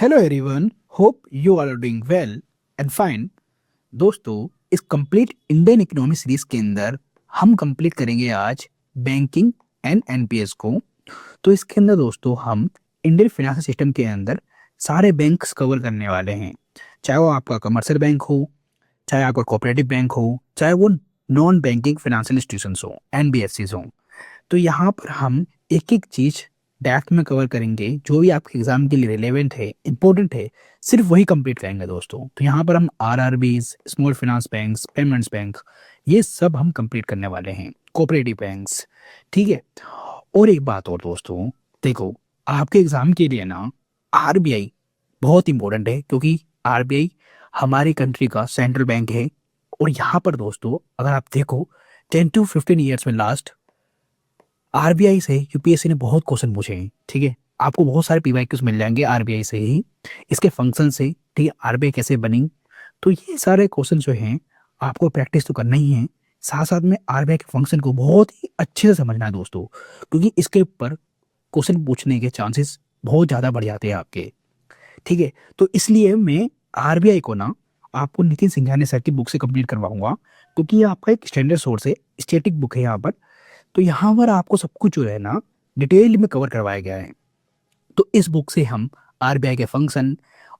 Hello everyone, hope you are doing well and fine. दोस्तों, इस complete Indian economy series के अंदर हम कंप्लीट करेंगे आज बैंकिंग एंड एनपीएस को। तो इसके अंदर दोस्तों हम इंडियन फाइनेंशियल सिस्टम के अंदर सारे बैंक्स कवर करने वाले हैं। चाहे वो आपका कमर्शियल बैंक हो, चाहे आपका कोऑपरेटिव बैंक हो, चाहे वो नॉन बैंकिंग फाइनेंशियल इंस्टीट्यूशंस हो, एनबीएफसीज हो। तो यहाँ पर हम एक एक चीज डेप्थ में कवर करेंगे, जो भी आपके एग्जाम के लिए रिलेवेंट है, इंपॉर्टेंट है, सिर्फ वही कंप्लीट करेंगे दोस्तों। तो यहाँ पर हम RRBs, small finance banks, payments bank, ये सब हम कंप्लीट करने वाले हैं, कोऑपरेटिव बैंक्स। ठीक है। और एक बात और दोस्तों, देखो, आपके एग्जाम के लिए ना आरबीआई बहुत इंपॉर्टेंट है, क्योंकि आरबीआई हमारी कंट्री का सेंट्रल बैंक है। और यहाँ पर दोस्तों अगर आप देखो 10 to 15 ईयर्स में लास्ट आरबीआई से यूपीएससी ने बहुत क्वेश्चन पूछे हैं। ठीक है। आपको बहुत सारे पीवाईक्यूज मिल जाएंगे आरबीआई से ही, इसके फंक्शन से। ठीक है, आरबीआई कैसे बनी, तो ये सारे क्वेश्चन जो हैं आपको प्रैक्टिस तो करना ही है। साथ साथ में आरबीआई के फंक्शन को बहुत ही अच्छे से समझना है दोस्तों, क्योंकि इसके ऊपर क्वेश्चन पूछने के चांसेस बहुत ज़्यादा बढ़ जाते हैं आपके। ठीक है। तो इसलिए मैं आरबीआई को ना आपको नितिन सिंघानिया सर की बुक से कंप्लीट करवाऊंगा, क्योंकि ये आपका एक स्टैंडर्ड सोर्स है, स्टेटिक बुक है यहाँ पर। तो यहाँ पर आपको सब कुछ जो है ना डिटेल में कवर करवाया गया है। तो इस बुक से हम आरबीआई के फंक्शन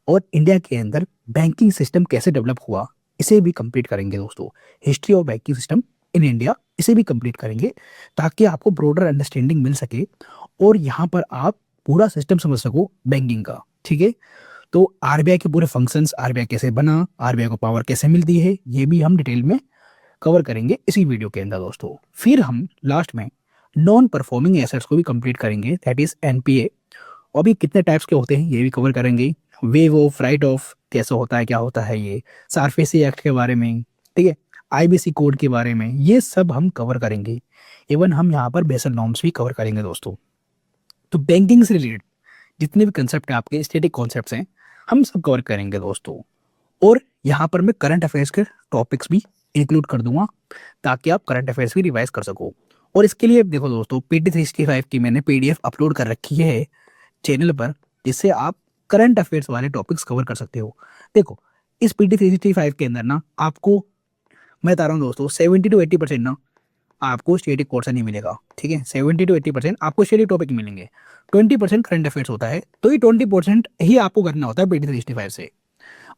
और इंडिया के अंदर बैंकिंग सिस्टम कैसे डेवलप हुआ, इसे भी कंप्लीट करेंगे दोस्तों। History of banking system in India, इसे भी कंप्लीट करेंगे, ताकि आपको ब्रॉडर अंडरस्टैंडिंग मिल सके और यहाँ पर आप पूरा सिस्टम समझ सको बैंकिंग का। ठीक है। तो आरबीआई के पूरे फंक्शंस, आरबीआई कैसे बना, आरबीआई को पावर कैसे मिलती है, ये भी हम डिटेल में कवर करेंगे इसी वीडियो के अंदर दोस्तों। फिर हम लास्ट में नॉन परफॉर्मिंग एसेट्स को भी कंप्लीट करेंगे, दैट इज एनपीए। और भी कितने टाइप्स के होते हैं ये भी कवर करेंगे। वेव ऑफ, राइट ऑफ कैसे होता है, क्या होता है ये, सारफेसी एक्ट के बारे में। ठीक है। आईबीसी कोड के बारे में, ये सब हम कवर करेंगे। इवन हम यहाँ पर बेसल नॉर्म्स भी कवर करेंगे दोस्तों। तो बैंकिंग से रिलेटेड जितने भी कंसेप्ट हैं आपके, स्टैटिक कॉन्सेप्ट्स हैं, हम सब कवर करेंगे दोस्तों। और यहाँ पर मैं करंट अफेयर्स के टॉपिक्स भी इंक्लूड कर दूंगा, ताकि आप करंट अफेयर्स भी रिवाइज कर सको। और इसके लिए देखो दोस्तों, PT365 की मैंने पीडीएफ अपलोड कर रखी है चैनल पर, जिससे आप करंट अफेयर्स वाले टॉपिक्स कवर कर सकते हो। देखो, इस PT365 के अंदर ना आपको मैं बता रहा हूँ दोस्तों, 70 to 80% ना आपको स्टेटिक पोर्शन ही मिलेगा। ठीक है। 70 to 80% आपको स्टेटिक टॉपिक मिलेंगे, 20% करंट अफेयर्स होता है। तो ये 20% ही आपको करना होता है PT365 से।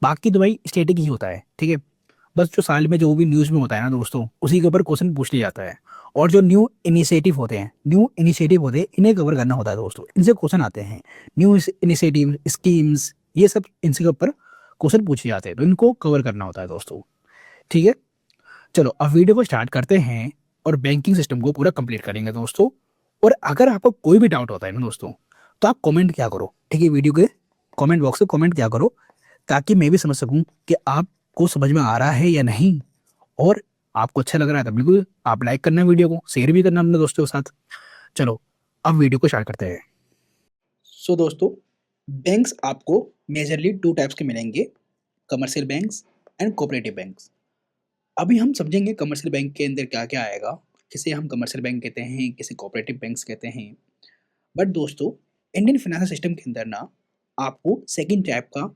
बाकी तो भाई स्टेटिक ही होता है। ठीक है। बस जो साल में जो भी न्यूज़ में होता है ना दोस्तों, उसी के ऊपर क्वेश्चन पूछ लिया जाता है। और जो न्यू इनिशिएटिव होते हैं, इन्हें कवर करना होता है दोस्तों, इनसे क्वेश्चन आते हैं। न्यू इनिशिएटिव, स्कीम्स, ये सब इनके ऊपर क्वेश्चन पूछे जाते हैं, तो इनको कवर करना होता है दोस्तों। ठीक है। चलो अब वीडियो को स्टार्ट करते हैं और बैंकिंग सिस्टम को पूरा कंप्लीट करेंगे दोस्तों। और अगर आपको कोई भी डाउट होता है ना दोस्तों, तो आप कमेंट क्या करो। ठीक है, वीडियो के कमेंट बॉक्स में कमेंट क्या करो, ताकि मैं भी समझ सकूं कि आपको समझ में आ रहा है या नहीं। और आपको अच्छा लग रहा है तो बिल्कुल आप लाइक करना, वीडियो को शेयर भी करना अपने दोस्तों के साथ। चलो अब वीडियो को स्टार्ट करते हैं। सो दोस्तों, बैंक्स आपको मेजरली टू टाइप्स के मिलेंगे, commercial banks and cooperative banks. अभी हम समझेंगे कमर्शियल बैंक के अंदर क्या क्या आएगा, किसे हम कमर्शियल बैंक कहते हैं, किसे कोऑपरेटिव बैंक्स कहते हैं। बट दोस्तों, इंडियन फाइनेंशियल सिस्टम के अंदर ना आपको सेकंड टाइप का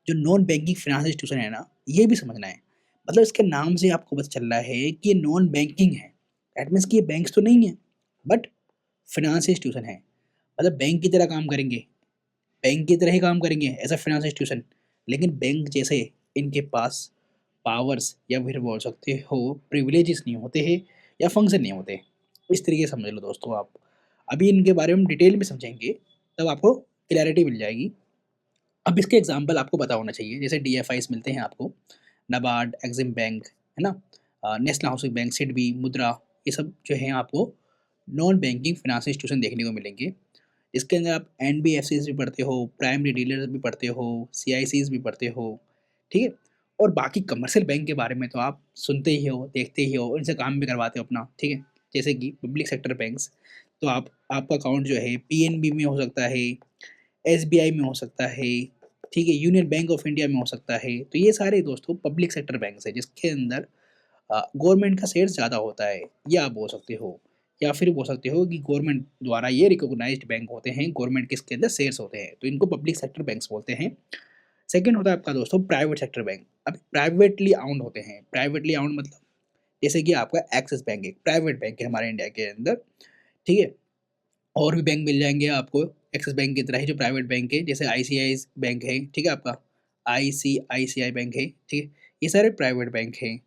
जो नॉन बैंकिंग फाइनेंशियल इंस्टीट्यूशन है ना, ये भी समझना है। मतलब इसके नाम से आपको पता चल रहा है कि ये नॉन बैंकिंग है। दैट मीन्स कि ये बैंक्स तो नहीं है, बट फाइनेंशियल इंस्टीट्यूशन है। मतलब बैंक की तरह काम करेंगे, बैंक की तरह ही काम करेंगे एज अ फाइनेंशियल इंस्टीट्यूशन, लेकिन बैंक जैसे इनके पास पावर्स या फिर बोल सकते हो प्रिविलेजेस नहीं होते हैं, या फंक्शन नहीं होते। इस तरीके से समझ लो दोस्तों आप। अभी इनके बारे में डिटेल में समझेंगे, तब आपको क्लैरिटी मिल जाएगी। अब इसके एग्जांपल आपको पता होना चाहिए, जैसे डीएफआईस मिलते हैं आपको, नाबार्ड, एक्सिम बैंक, है ना, नेशनल हाउसिंग बैंक, सिडबी, मुद्रा, ये सब जो है आपको नॉन बैंकिंग फाइनेंशियल इंस्टीट्यूशन देखने को मिलेंगे। इसके अंदर आप एनबीएफसीज भी पढ़ते हो, प्राइमरी डीलर्स भी पढ़ते हो, सीआईसीज भी पढ़ते हो। ठीक है। और बाकी कमर्शियल बैंक के बारे में तो आप सुनते ही हो, देखते ही हो, इनसे काम भी करवाते हो अपना। ठीक है। जैसे कि पब्लिक सेक्टर बैंक्स, तो आपका अकाउंट जो है पीएनबी में हो सकता है, एसबीआई में हो सकता है, ठीक है, यूनियन बैंक ऑफ इंडिया में हो सकता है। तो ये सारे दोस्तों पब्लिक सेक्टर बैंक्स है, जिसके अंदर गवर्नमेंट का शेयर ज़्यादा होता है, ये आप बोल सकते हो। या फिर बोल सकते हो कि गवर्नमेंट द्वारा ये रिकॉग्नाइज्ड बैंक होते हैं, गवर्नमेंट के इसके अंदर शेयर्स होते हैं, तो इनको पब्लिक सेक्टर बैंक्स बोलते हैं। सेकंड होता है आपका दोस्तों प्राइवेट सेक्टर बैंक। अब प्राइवेटली ओन्ड होते हैं, प्राइवेटली ओन्ड मतलब जैसे कि आपका एक्सिस बैंक एक प्राइवेट बैंक है हमारे इंडिया के अंदर, ठीक है? और भी बैंक मिल जाएँगे आपको एक्सिस बैंक की तरह ही जो प्राइवेट बैंक है, जैसे आईसीआई बैंक है, ठीक है आपका? आईसीआईसीआई बैंक है, ठीक है? ये सारे प्राइवेट बैंक हैं,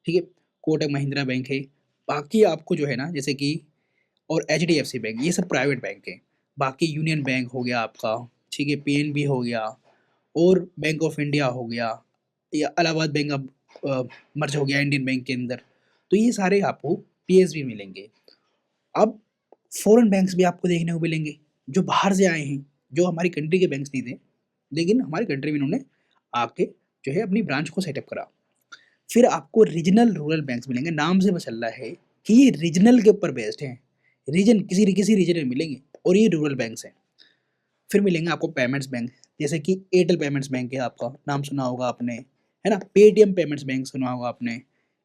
ठीक है? कोटक महिंद्रा बैंक है। बाकी आपको जो है ना जैसे कि और एचडीएफसी बैंक ये सब प्राइवेट बैंक हैं। बाकी यूनियन बैंक हो गया आपका, ठीक है? पीएनबी हो गया और बैंक ऑफ इंडिया हो गया या इलाहाबाद बैंक अब मर्ज हो गया इंडियन बैंक के अंदर। तो ये सारे आपको पीएसबी मिलेंगे। अब फ़ॉरेन बैंक्स भी आपको देखने को मिलेंगे, जो बाहर से आए हैं, जो हमारी कंट्री के बैंक्स नहीं थे, लेकिन हमारी कंट्री में इन्होंने आके जो है अपनी ब्रांच को सेटअप करा। फिर आपको रीजनल रूरल बैंक्स मिलेंगे, नाम से पता चल रहा है कि ये रीजनल के ऊपर बेस्ड हैं। रीजन किसी रीजन में मिलेंगे और ये रूरल बैंक्स हैं। फिर मिलेंगे आपको पेमेंट्स बैंक, जैसे कि एयरटेल पेमेंट्स बैंक है आपका, नाम सुना होगा आपने, है ना? पेटीएम पेमेंट्स बैंक सुना होगा आपने।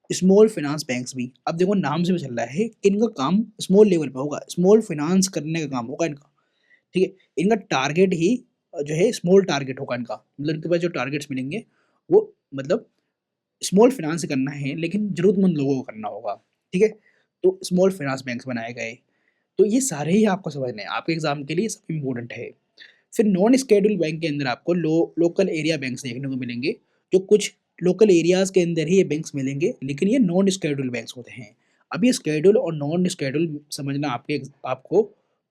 स्मॉल फाइनेंस बैंक्स भी, अब देखो नाम से भी चल रहा है कि इनका काम स्मॉल लेवल पे होगा, स्मॉल फाइनेंस करने का काम होगा इनका, ठीक है? इनका टारगेट ही जो है स्मॉल टारगेट होगा इनका, मतलब इनके पास जो टारगेट्स मिलेंगे वो मतलब स्मॉल फाइनेंस करना है लेकिन ज़रूरतमंद लोगों को करना होगा, ठीक है? तो स्मॉल फाइनेंस बैंक्स बनाए गए। तो ये सारे ही आपको समझने हैं, आपके एग्ज़ाम के लिए सब इम्पोर्टेंट है। फिर नॉन शेड्यूल्ड बैंक के अंदर आपको लोकल एरिया बैंक्स देखने को मिलेंगे, जो कुछ लोकल एरियाज़ के अंदर ही ये बैंक्स मिलेंगे, लेकिन ये नॉन शेड्यूल्ड बैंक्स होते हैं। अब ये शेड्यूल और नॉन शेड्यूल समझना आपको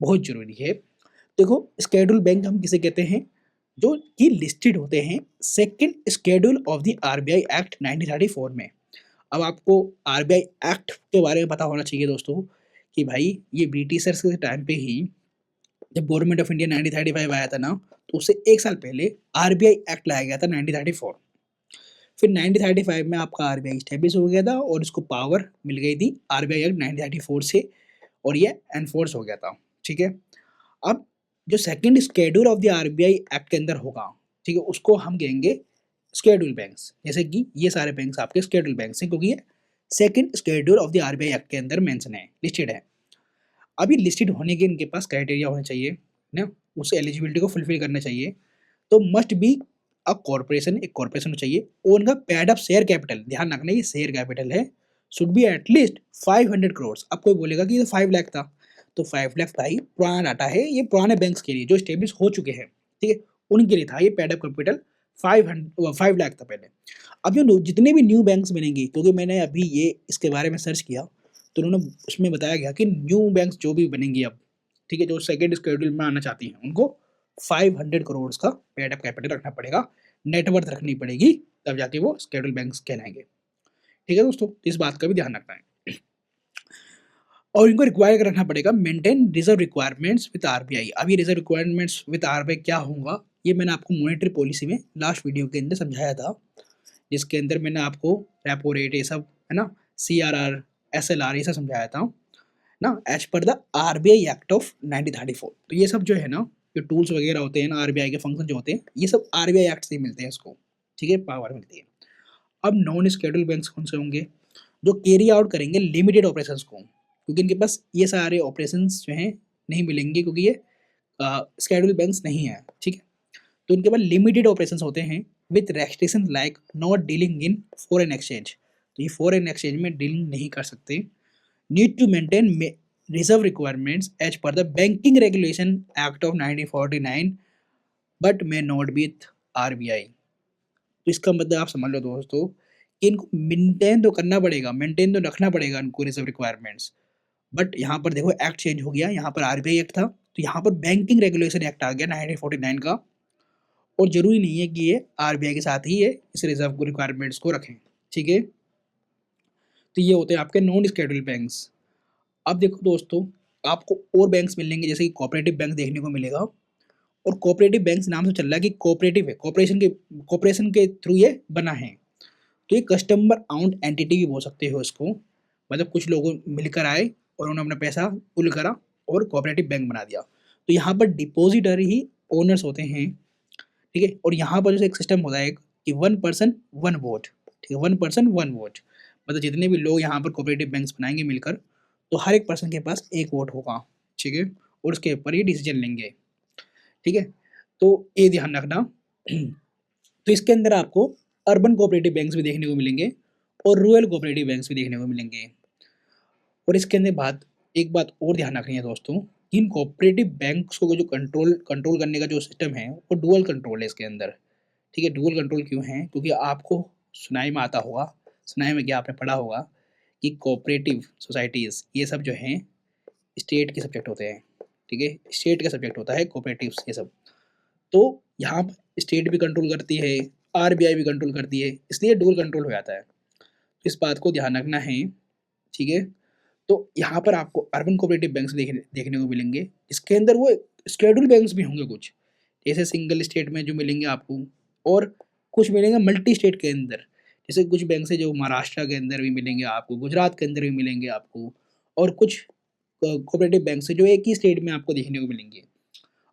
बहुत ज़रूरी है। देखो शेड्यूल बैंक हम किसे कहते हैं? जो कि लिस्टेड होते हैं second schedule of the RBI act 1934 में। अब आपको आरबीआई एक्ट के बारे में पता होना चाहिए दोस्तों, कि भाई ये ब्रिटिशर्स के टाइम पे ही जब गवर्नमेंट ऑफ इंडिया 1935 आया था ना, तो उससे 1 साल पहले आरबीआई एक्ट लाया गया था 1934। फिर 1935 में आपका आरबीआई एस्टेब्लिश हो गया था और इसको पावर मिल गई थी आरबीआई एक्ट 1934 से और ये एनफोर्स हो गया था, ठीक है? अब जो second schedule of the RBI act के अंदर होगा, ठीक है? उसको हम कहेंगे शेड्यूल बैंक्स, जैसे कि ये सारे बैंक्स आपके शेड्यूल बैंक्स हैं क्योंकि ये second schedule of the RBI act के अंदर मेंशन है, लिस्टेड है। अभी लिस्टेड होने के इनके पास क्राइटेरिया होने चाहिए ना, उस एलिजिबिलिटी को फुलफिल करना चाहिए। तो मस्ट बी अ कॉर्पोरेशन, एक कॉर्पोरेशन चाहिए और उनका पेड अप शेयर कैपिटल, ध्यान रखना ये शेयर कैपिटल है, शुड बी एटलीस्ट 500 करोड़। अब कोई बोलेगा कि ये तो 5 लाख था, तो 5 लाख भाई पुराना डाटा है, ये पुराने बैंक्स के लिए जो स्टेब्लिश हो चुके हैं, ठीक है? उनके लिए था ये पेड अप कैपिटल 5 लाख था पहले। अब जो जितने भी न्यू बैंक्स बनेंगे, क्योंकि मैंने अभी ये इसके बारे में सर्च किया, तो उन्होंने उसमें बताया गया कि न्यू बैंक्स जो भी बनेंगी अब, ठीक है, जो सेकंड शेड्यूल में आना चाहती हैं, उनको 500 करोड़ का पेड अप कैपिटल रखना पड़ेगा, नेटवर्थ रखनी पड़ेगी, तब जाके वो शेड्यूल बैंक्स कहलाएंगे, ठीक है दोस्तों? तो इस बात का भी ध्यान रखना है। और इनको रिक्वायर रखना पड़ेगा maintain reserve requirements with RBI. अब ये रिजर्व रिक्वायरमेंट्स विद आरबीआई क्या होगा, ये मैंने आपको मॉनेटरी पॉलिसी में लास्ट वीडियो के अंदर समझाया था, जिसके अंदर मैंने आपको रेपो रेट ये सब, है ना, सीआरआर, एसएलआर ये सब समझाया था ना, as per the RBI act of 1934। तो ये सब जो है ना, जो टूल्स वगैरह होते हैं ना, आरबीआई के फंक्शन जो होते हैं, ये सब आरबीआई एक्ट से ही मिलते हैं इसको, ठीक है, पावर मिलती है। अब नॉन शेड्यूल्ड बैंक्स कौन से होंगे? जो कैरी आउट करेंगे लिमिटेड ऑपरेशंस को, क्योंकि इनके पास ये सारे ऑपरेशंस जो हैं नहीं मिलेंगे, क्योंकि ये शेड्यूल्ड बैंक्स नहीं है, ठीक है? तो इनके पास लिमिटेड ऑपरेशंस होते हैं with restriction like not dealing in foreign exchange. तो ये फॉरेन एक्सचेंज में डीलिंग नहीं कर सकते। Need to maintain reserve requirements as पर the banking regulation act of 1949 but may not with RBI. तो इसका मतलब आप समझ लो दोस्तों कि इनको मेंटेन तो करना पड़ेगा, मेंटेन तो रखना पड़ेगा इनको रिजर्व रिक्वायरमेंट्स, बट यहाँ पर देखो एक्ट चेंज हो गया, यहाँ पर आरबीआई एक्ट था, तो यहाँ पर बैंकिंग रेगुलेशन एक्ट आ गया 1949 का, और ज़रूरी नहीं है कि ये आरबीआई के साथ ही ये इस रिजर्व रिक्वायरमेंट्स को रखें, ठीक है? तो ये होते हैं आपके नॉन शेड्यूल्ड बैंक्स। अब देखो दोस्तों, आपको और बैंक्स मिलेंगे, जैसे कि कोऑपरेटिव बैंक देखने को मिलेगा, और कोऑपरेटिव बैंक्स नाम से चल रहा है कि कोऑपरेटिव है, कॉर्पोरेशन के थ्रू ये बना है। तो ये कस्टमर आउंड एंटिटी भी बोल सकते हो इसको, मतलब कुछ लोगों मिलकर आए और उन्होंने अपना पैसा पुल करा और कोऑपरेटिव बैंक बना दिया। तो यहाँ पर डिपॉजिटरी ही ओनर्स होते हैं, ठीक है? और यहाँ पर जो एक सिस्टम होता है एक, कि 1 पर्सन 1 वोट, ठीक है? 1 पर्सन 1 वोट, मतलब जितने भी लोग यहाँ पर कोऑपरेटिव बैंक्स बनाएंगे मिलकर, तो हर एक पर्सन के पास एक वोट होगा, ठीक है, और उसके ऊपर ही डिसीजन लेंगे, ठीक है। तो ये ध्यान रखना। तो इसके अंदर आपको अर्बन कोऑपरेटिव बैंक्स भी देखने को मिलेंगे और रूरल कोऑपरेटिव बैंक्स भी देखने को मिलेंगे। और इसके अंदर एक बात और ध्यान रखनी है दोस्तों, इन कोऑपरेटिव बैंक्स को जो कंट्रोल कंट्रोल करने का जो सिस्टम है वो डुअल कंट्रोल है इसके अंदर, ठीक है। डुअल कंट्रोल क्यों है? क्योंकि आपको सुनाई में आता होगा, सुनाई में क्या आपने पढ़ा होगा कि कोऑपरेटिव सोसाइटीज़ ये सब जो हैं स्टेट के सब्जेक्ट होते हैं, ठीक है। स्टेट का सब्जेक्ट होता है कोऑपरेटिव्स ये सब। तो यहाँ पर स्टेट भी कंट्रोल करती है, आरबीआई भी कंट्रोल करती है, इसलिए डुअल कंट्रोल हो जाता है। तो इस बात को ध्यान रखना है, ठीक है। तो यहाँ पर आपको अर्बन कोऑपरेटिव बैंक्स देखने को मिलेंगे। इसके अंदर वो शेड्यूल बैंक्स भी होंगे कुछ, जैसे सिंगल स्टेट में जो मिलेंगे आपको, और कुछ मिलेंगे मल्टी स्टेट के अंदर। जैसे कुछ बैंक है जो महाराष्ट्र के अंदर भी मिलेंगे आपको, गुजरात के अंदर भी मिलेंगे आपको, और कुछ कोऑपरेटिव बैंक्स है जो एक ही स्टेट में आपको देखने को मिलेंगे।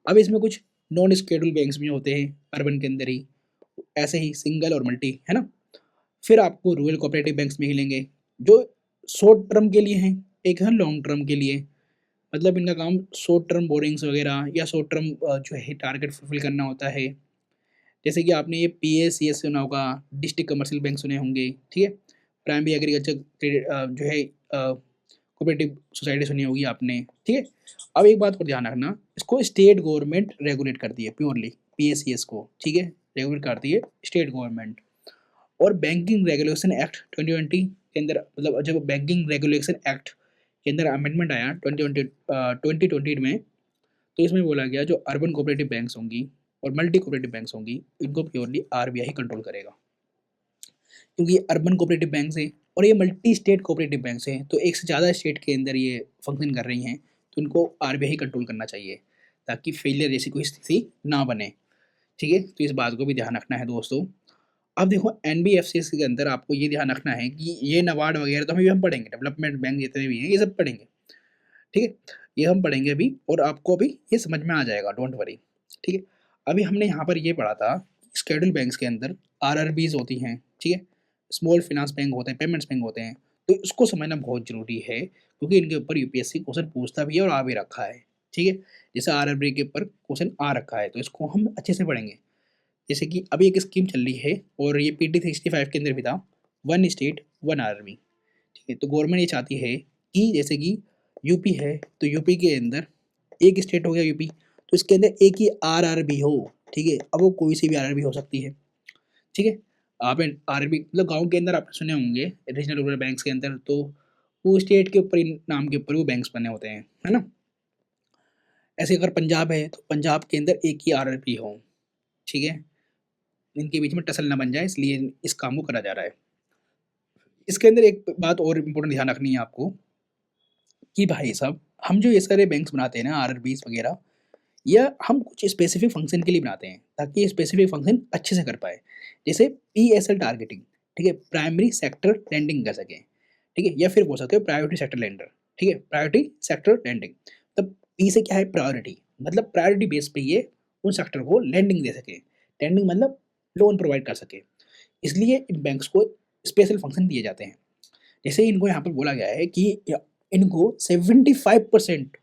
अब इसमें कुछ नॉन शेड्यूल बैंक्स भी होते हैं अर्बन के अंदर ही, ऐसे ही सिंगल और मल्टी, है ना। फिर आपको रूरल कोऑपरेटिव बैंक्स में मिलेंगे जो शॉर्ट टर्म के लिए हैं, एक है लॉन्ग टर्म के लिए। मतलब इनका काम शॉर्ट टर्म बोरिंग्स वगैरह या शॉर्ट टर्म जो है टारगेट फुलफिल करना होता है। जैसे कि आपने ये पीएसीएस सुना होगा, डिस्ट्रिक्ट कमर्शियल बैंक सुने होंगे, ठीक है। प्राइमरी एग्रीकल्चर क्रेडिट जो है कोऑपरेटिव सोसाइटी सुनी होगी आपने, ठीक है। अब एक बात पर ध्यान रखना, इसको स्टेट गवर्नमेंट रेगुलेट करती है प्योरली, पीएसीएस को, ठीक है, रेगुलेट करती है स्टेट गवर्नमेंट। और बैंकिंग रेगुलेशन एक्ट 2020 के अंदर, मतलब जब बैंकिंग रेगुलेशन एक्ट के अंदर अमेंडमेंट आया 2020 में, तो इसमें बोला गया जो अर्बन कोऑपरेटिव बैंक्स होंगी और मल्टी कोऑपरेटिव बैंक्स होंगी, इनको प्योरली आरबीआई कंट्रोल करेगा। क्योंकि ये अर्बन कोऑपरेटिव बैंक्स हैं और ये मल्टी स्टेट कोऑपरेटिव बैंक्स हैं, तो एक से ज़्यादा स्टेट के अंदर ये फंक्शन कर रही हैं, तो इनको आरबीआई कंट्रोल करना चाहिए ताकि फेलियर जैसी कोई स्थिति ना बने, ठीक है। तो इस बात को भी ध्यान रखना है दोस्तों। अब देखो एनबीएफसीज के अंदर आपको ये ध्यान रखना है कि ये नाबार्ड वगैरह तो हम पढ़ेंगे, डेवलपमेंट बैंक जितने भी हैं ये सब पढ़ेंगे, ठीक है। ये हम पढ़ेंगे अभी और आपको अभी ये समझ में आ जाएगा, डोंट वरी, ठीक है। अभी हमने यहाँ पर ये पढ़ा था शेड्यूल बैंक्स के अंदर आरआरबीज होती हैं, ठीक है, स्मॉल फाइनेंस बैंक होते हैं, पेमेंट्स बैंक होते हैं। तो इसको समझना बहुत जरूरी है क्योंकि इनके ऊपर यूपीएससी क्वेश्चन पूछता भी है और आ भी रखा है, ठीक है। जैसे आरआरबी के ऊपर क्वेश्चन आ रखा है तो इसको हम अच्छे से पढ़ेंगे। जैसे कि अभी एक स्कीम चल रही है और ये PT 65 के अंदर भी था, वन स्टेट वन आरआरबी, ठीक है। तो गवर्नमेंट ये चाहती है कि जैसे कि यूपी है तो यूपी के अंदर एक स्टेट हो गया यूपी, तो इसके अंदर एक ही आरआरबी हो, ठीक है। अब वो कोई सी भी आरआरबी हो सकती है, ठीक है। आप आरआरबी मतलब गांव के अंदर आपने सुने होंगे रीजनल रूरल बैंक्स के अंदर, तो वो स्टेट के ऊपर नाम के ऊपर वो बैंक्स बने होते हैं, है ना। ऐसे अगर पंजाब है तो पंजाब के अंदर एक ही आरआरबी हो, ठीक है। इनके बीच में टसल ना बन जाए इसलिए इस काम को करा जा रहा है। इसके अंदर एक बात और इम्पोर्टेंट ध्यान रखनी है आपको कि भाई साहब हम जो ये सारे बैंक्स बनाते हैं ना आरआरबीज वगैरह, या हम कुछ स्पेसिफिक फंक्शन के लिए बनाते हैं ताकि ये स्पेसिफिक फंक्शन अच्छे से कर पाए। जैसे पीएसएल टारगेटिंग, ठीक है, प्राइमरी सेक्टर लेंडिंग कर सके, ठीक है, या फिर बोल सकते हो प्रायोरिटी सेक्टर लेंडर, ठीक है, प्रायोरिटी सेक्टर लेंडिंग। तब पी से क्या है? प्रायोरिटी, मतलब प्रायोरिटी बेस पे ये उन सेक्टर को लेंडिंग दे सके। लेंडिंग मतलब लोन प्रोवाइड कर सके, इसलिए इन बैंक्स को स्पेशल फंक्शन दिए जाते हैं। जैसे इनको यहाँ पर बोला गया है कि इनको 75%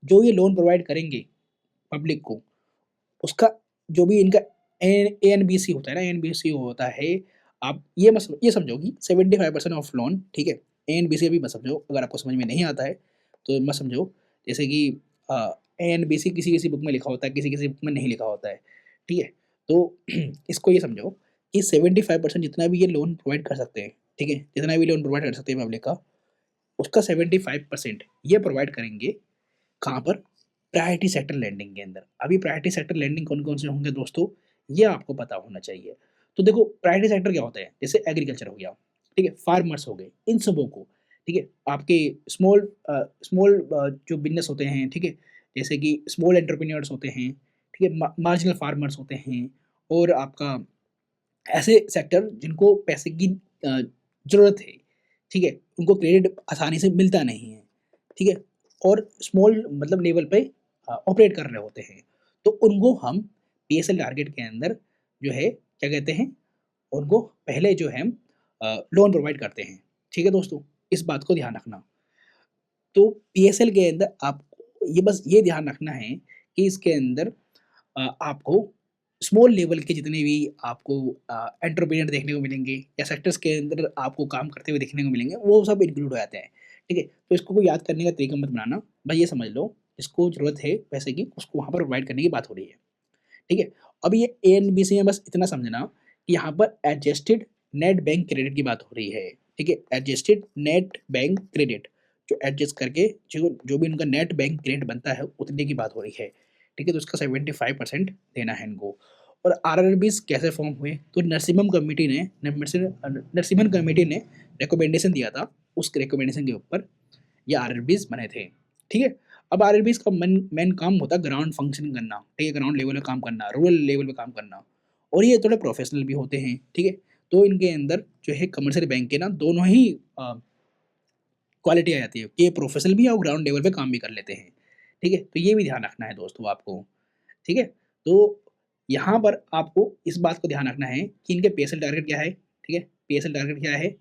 जो ये लोन प्रोवाइड करेंगे पब्लिक को, उसका जो भी इनका एएनबीसी होता है ना, एएनबीसी होता है, आप ये समझो कि 75% ऑफ लोन, ठीक है। एएनबीसी अभी मत समझो, अगर आपको समझ में नहीं आता है तो मत समझो। जैसे कि एएनबीसी किसी किसी बुक में लिखा होता है, किसी किसी बुक में नहीं लिखा होता है, ठीक है। तो इसको ये समझो कि 75% जितना भी ये लोन प्रोवाइड कर सकते हैं, ठीक है, जितना भी लोन प्रोवाइड कर सकते हैं पब्लिक का, उसका 75% ये प्रोवाइड करेंगे कहाँ पर? प्रायोरिटी सेक्टर लैंडिंग के अंदर। अभी प्रायोरिटी सेक्टर लैंडिंग कौन-कौन से होंगे दोस्तों, ये आपको पता होना चाहिए। तो देखो प्रायोरिटी सेक्टर क्या होता है? जैसे एग्रीकल्चर हो गया, ठीक है, फार्मर्स हो गए, इन सबों को, ठीक है, आपके स्मॉल जो बिज़नेस होते हैं, ठीक है, जैसे कि स्मॉल एंटरप्रेन्योर्स होते हैं, ठीक है, मार्जिनल फार्मर्स होते हैं, और आपका ऐसे सेक्टर जिनको पैसे की ज़रूरत है, ठीक है, उनको क्रेडिट आसानी से मिलता नहीं है, ठीक है, और स्मॉल मतलब लेवल पे ऑपरेट कर रहे होते हैं, तो उनको हम पीएसएल टारगेट के अंदर जो है क्या कहते हैं, उनको पहले जो है लोन प्रोवाइड करते हैं, ठीक है दोस्तों, इस बात को ध्यान रखना। तो पीएसएल के अंदर आपको ये बस ये ध्यान रखना है कि इसके अंदर आपको स्मॉल लेवल के जितने भी आपको एंटरप्रेन्योर देखने को मिलेंगे या सेक्टर्स के अंदर आपको काम करते हुए देखने को मिलेंगे, वो सब इंक्लूड हो जाते हैं, ठीक है? तो इसको कोई याद करने का तरीका मत बनाना, बस ये समझ लो, जिसको ज़रूरत है पैसे की, उसको वहाँ पर प्रोवाइड करने की बात हो रही है, ठीक है? अब ये एएनबीसी में बस इतना समझना कि यहाँ पर एडजस्टेड नेट बैंक क्रेडिट की बात हो रही है, ठीक है? एडजस्टेड नेट बैंक क्रेडिट, जो एडजस्ट करके जो जो भी उनका नेट बैंक क्रेडिट बनता है, उतने की बात हो रही है, ठीक है? तो उसका 75% देना है इनको। और आरआरबीज़ कैसे फॉर्म हुए? तो नरसिम्हन कमेटी ने रिकमेंडेशन दिया था, उस रिकमेंडेशन के ऊपर ये आरआरबीज़ बने थे, ठीक है? अब आरआरबीज़ का मेन मेन काम होता है ग्राउंड फंक्शन करना, ठीक है? ग्राउंड लेवल पे काम करना, रूरल लेवल पे काम करना और ये थोड़े प्रोफेशनल भी होते हैं, ठीक है? तो इनके अंदर जो है कमर्शियल बैंक के ना दोनों ही क्वालिटी आ जाती है कि ये प्रोफेशनल भी है और ग्राउंड लेवल पे काम भी कर लेते हैं, ठीक है? तो ये भी ध्यान रखना है दोस्तों आपको, ठीक है? तो यहाँ पर आपको इस बात को ध्यान रखना है कि इनके पीएसएल टारगेट क्या है, ठीक है? पीएसएल टारगेट क्या है?